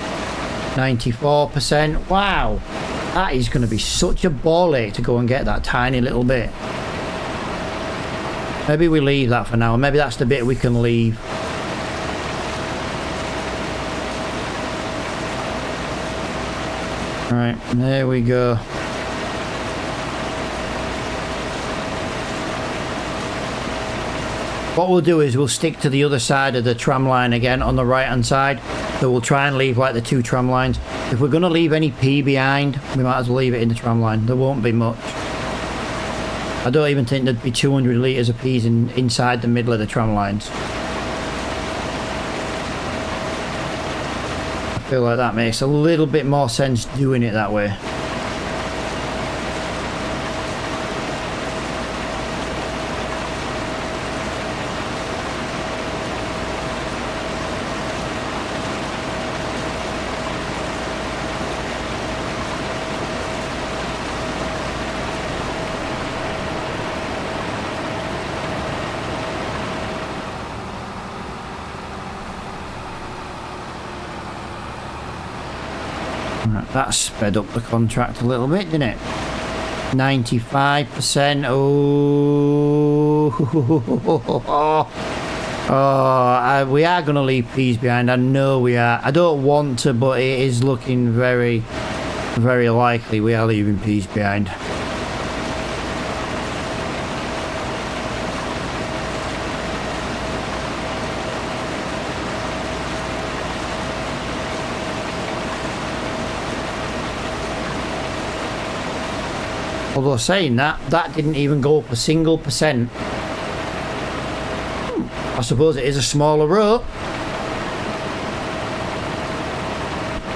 94%. Wow. That is going to be such a ball ache to go and get that tiny little bit. Maybe we leave that for now. Maybe that's the bit we can leave. Right, there we go. What we'll do is we'll stick to the other side of the tram line again on the right hand side. So we'll try and leave like the 2 tram lines. If we're going to leave any pea behind, we might as well leave it in the tram line. There won't be much. I don't even think there'd be 200 litres of peas inside the middle of the tram lines. I feel like that makes a little bit more sense doing it that way. Right, that sped up the contract a little bit, didn't it? 95%. We are going to leave peas behind. I know we are. I don't want to, but it is looking very, very likely we are leaving peas behind. Although saying that, that didn't even go up a single percent. I suppose it is a smaller row.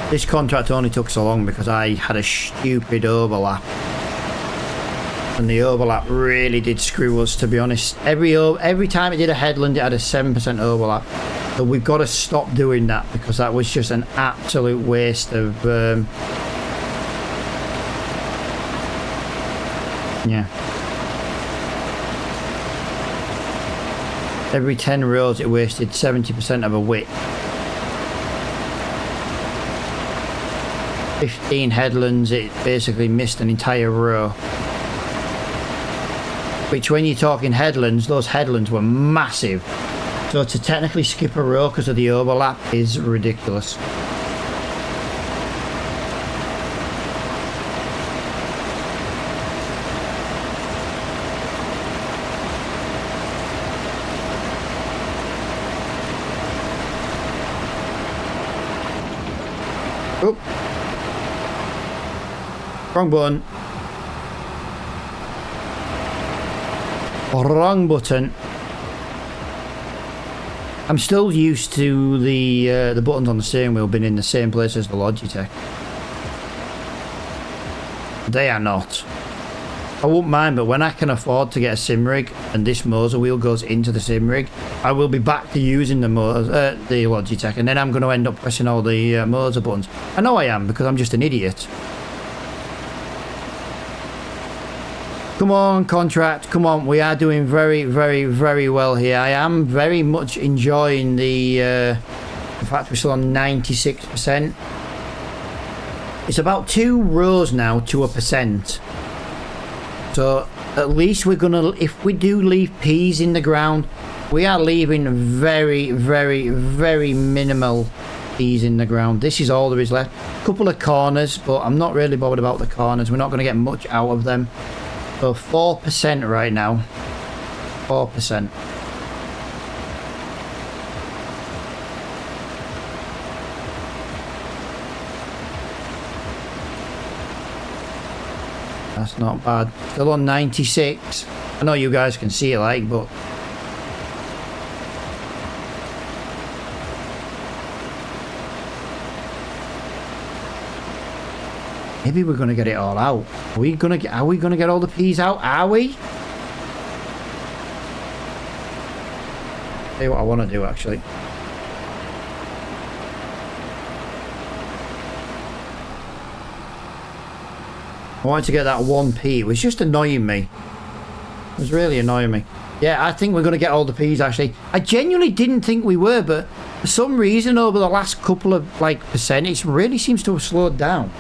This contract only took so long because I had a stupid overlap. And the overlap really did screw us, to be honest. Every time it did a headland, it had a 7% overlap. So we've got to stop doing that because that was just an absolute waste of... yeah. Every 10 rows, it wasted 70% of a width. 15 headlands, it basically missed an entire row. Which, when you're talking headlands, those headlands were massive. So to technically skip a row because of the overlap is ridiculous. Oh. Wrong button. Wrong button. I'm still used to the buttons on the steering wheel being in the same place as the Logitech. They are not. I wouldn't mind, but when I can afford to get a sim rig and this Moser wheel goes into the sim rig, I will be back to using the Logitech, and then I'm going to end up pressing all the Moser buttons. I know I am because I'm just an idiot. Come on, contract, come on. We are doing very, very, very well here. I am very much enjoying the fact we're still on 96%. It's about 2 rows now to a percent. So at least we're going to, if we do leave peas in the ground, we are leaving very, very, very minimal peas in the ground. This is all there is left. A couple of corners, but I'm not really bothered about the corners. We're not going to get much out of them. So 4% right now. 4%. That's not bad. Still on 96. I know you guys can see it like, but... maybe we're gonna get it all out. Are we gonna get all the peas out? Are we? Tell you what I want to do actually. I wanted to get that 1p. It was just annoying me. It was really annoying me. Yeah, I think we're gonna get all the peas actually. I genuinely didn't think we were, but for some reason over the last couple of like percent, it really seems to have slowed down.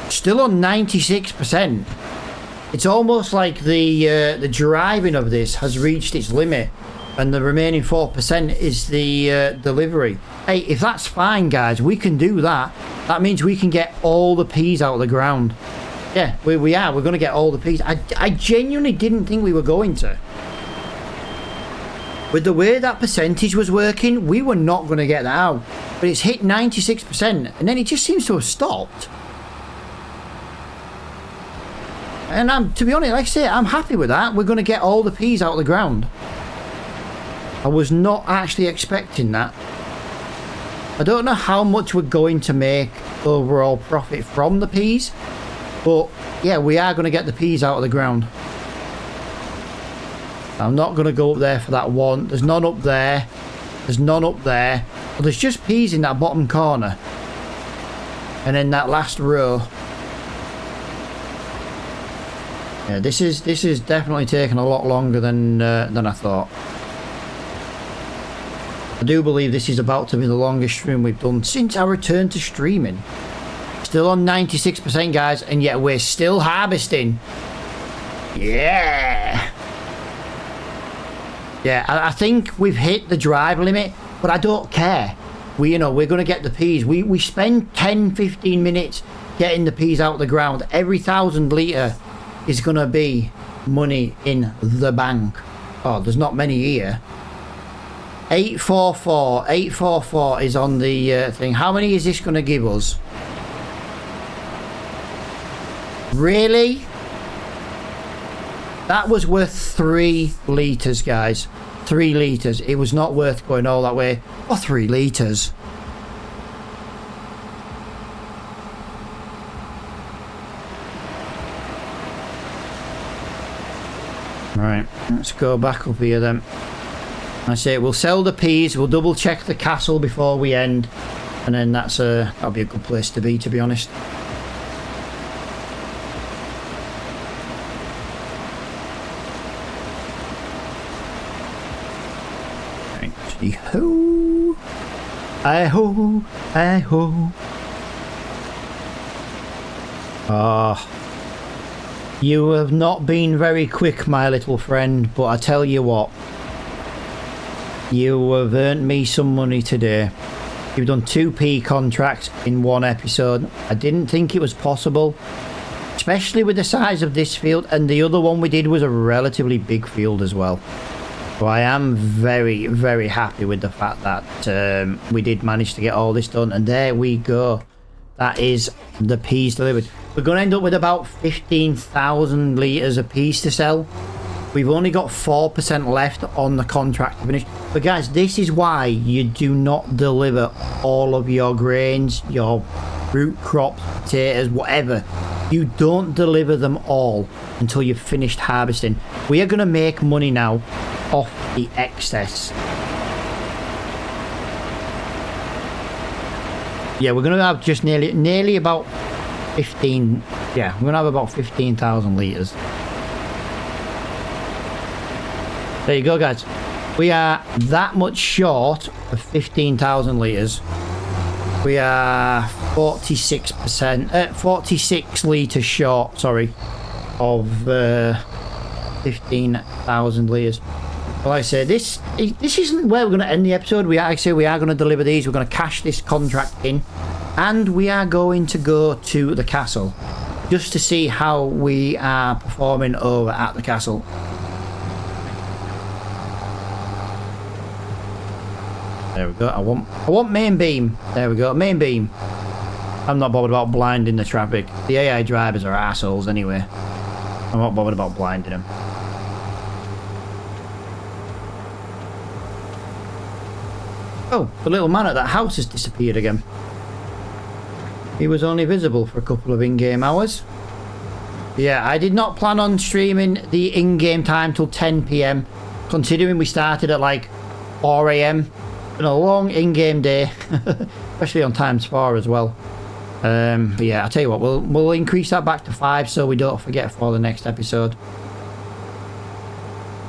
Still on 96%. It's almost like the driving of this has reached its limit, and the remaining 4% is the delivery. Hey, if that's fine, guys, we can do that. That means we can get all the peas out of the ground. Yeah, we are. We're going to get all the peas. I genuinely didn't think we were going to. With the way that percentage was working, we were not going to get that out. But it's hit 96%, and then it just seems to have stopped. And to be honest, like I say, I'm happy with that. We're going to get all the peas out of the ground. I was not actually expecting that. I don't know how much we're going to make overall profit from the peas, but yeah, we are going to get the peas out of the ground. I'm not going to go up there for that one. There's none up there. There's none up there. Well, there's just peas in that bottom corner. And then that last row. Yeah, this is definitely taking a lot longer than I thought. I do believe this is about to be the longest stream we've done since our return to streaming. Still on 96%, guys, and yet we're still harvesting. Yeah. Yeah, I think we've hit the drive limit, but I don't care. We're going to get the peas. We spend 10-15 minutes getting the peas out of the ground. Every 1,000 litre is going to be money in the bank. Oh, there's not many here. 844 is on the thing. How many is this going to give us? Really? That was worth 3 litres, guys. 3 litres. It was not worth going all that way for 3 litres. Right, let's go back up here then. I say we'll sell the peas, we'll double check the castle before we end, and then that'll be a good place to be honest. Ho, I ho, I ho. Ah, you have not been very quick, my little friend, but I tell you what, you have earned me some money today. You've done 2p contracts in one episode. I didn't think it was possible, especially with the size of this field, and the other one we did was a relatively big field as well. So I am very, very happy with the fact that we did manage to get all this done. And there we go. That is the peas delivered. We're going to end up with about 15,000 litres of peas to sell. We've only got 4% left on the contract to finish. But guys, this is why you do not deliver all of your grains, your root crops, potatoes, whatever. You don't deliver them all until you've finished harvesting. We are going to make money now off the excess. Yeah, we're going to have just nearly about 15. Yeah, we're going to have about 15,000 litres. There you go, guys. We are that much short of 15,000 litres. We are 46%, 46 litres short, sorry, of 15,000 litres. Well, like I say, this isn't where we're going to end the episode. We are going to deliver these. We're going to cash this contract in, and we are going to go to the castle just to see how we are performing over at the castle. There we go. I want main beam. There we go. Main beam. I'm not bothered about blinding the traffic. The AI drivers are assholes anyway. I'm not bothered about blinding them. Oh, the little man at that house has disappeared again. He was only visible for a couple of in-game hours. Yeah, I did not plan on streaming the in-game time till 10 PM, considering we started at like 4 AM. Been a long in-game day, especially on times 4 as well. But yeah, I'll tell you what, we'll increase that back to 5 so we don't forget for the next episode.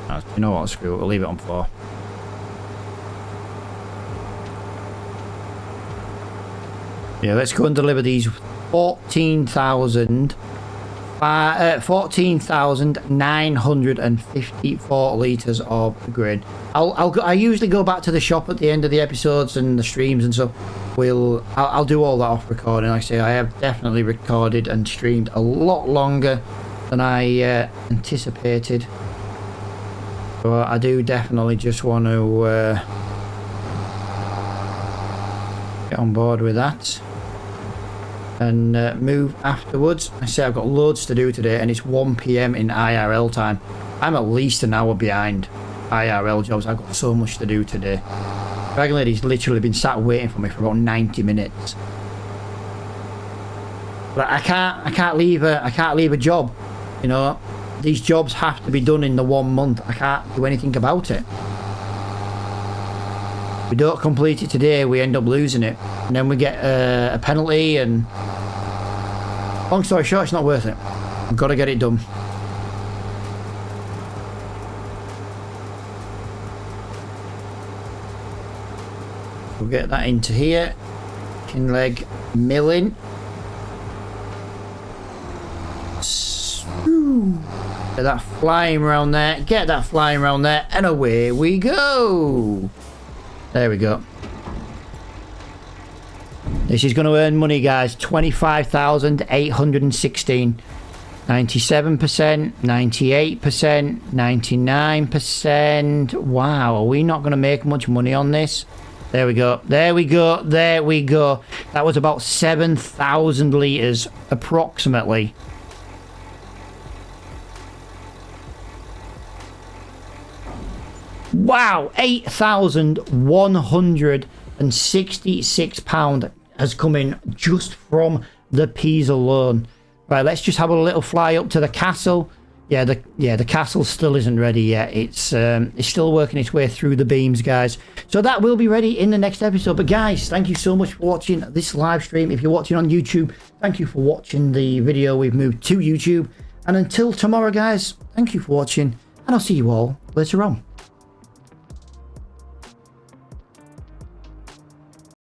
You know what, screw it, we'll leave it on 4. Yeah, let's go and deliver these 14,954 litres of grain. I usually go back to the shop at the end of the episodes and the streams and stuff. I'll do all that off recording. Like I say, I have definitely recorded and streamed a lot longer than I anticipated. So I do definitely just want to get on board with that and move afterwards. I say I've got loads to do today, and it's 1 PM in IRL time. I'm at least an hour behind IRL jobs. I've got so much to do today. Dragon Lady's literally been sat waiting for me for about 90 minutes. But I can't leave a job. You know, these jobs have to be done in the 1 month. I can't do anything about it. If we don't complete it today, we end up losing it, and then we get a penalty, and long story short, it's not worth it. I've got to get it done. We'll get that into here. Kinlaig milling. Get that flying around there. Get that flying around there, and away we go. There we go. This is going to earn money, guys. 25,816. 97%, 98%, 99%. Wow, are we not going to make much money on this? There we go. There we go. There we go. That was about 7,000 litres, approximately. Wow, £8,166 has come in just from the peas alone. Right, let's just have a little fly up to the castle. Yeah, the castle still isn't ready yet. It's still working its way through the beams, guys. So that will be ready in the next episode. But guys, thank you so much for watching this live stream. If you're watching on YouTube, thank you for watching the video. We've moved to YouTube. And until tomorrow, guys, thank you for watching, and I'll see you all later on.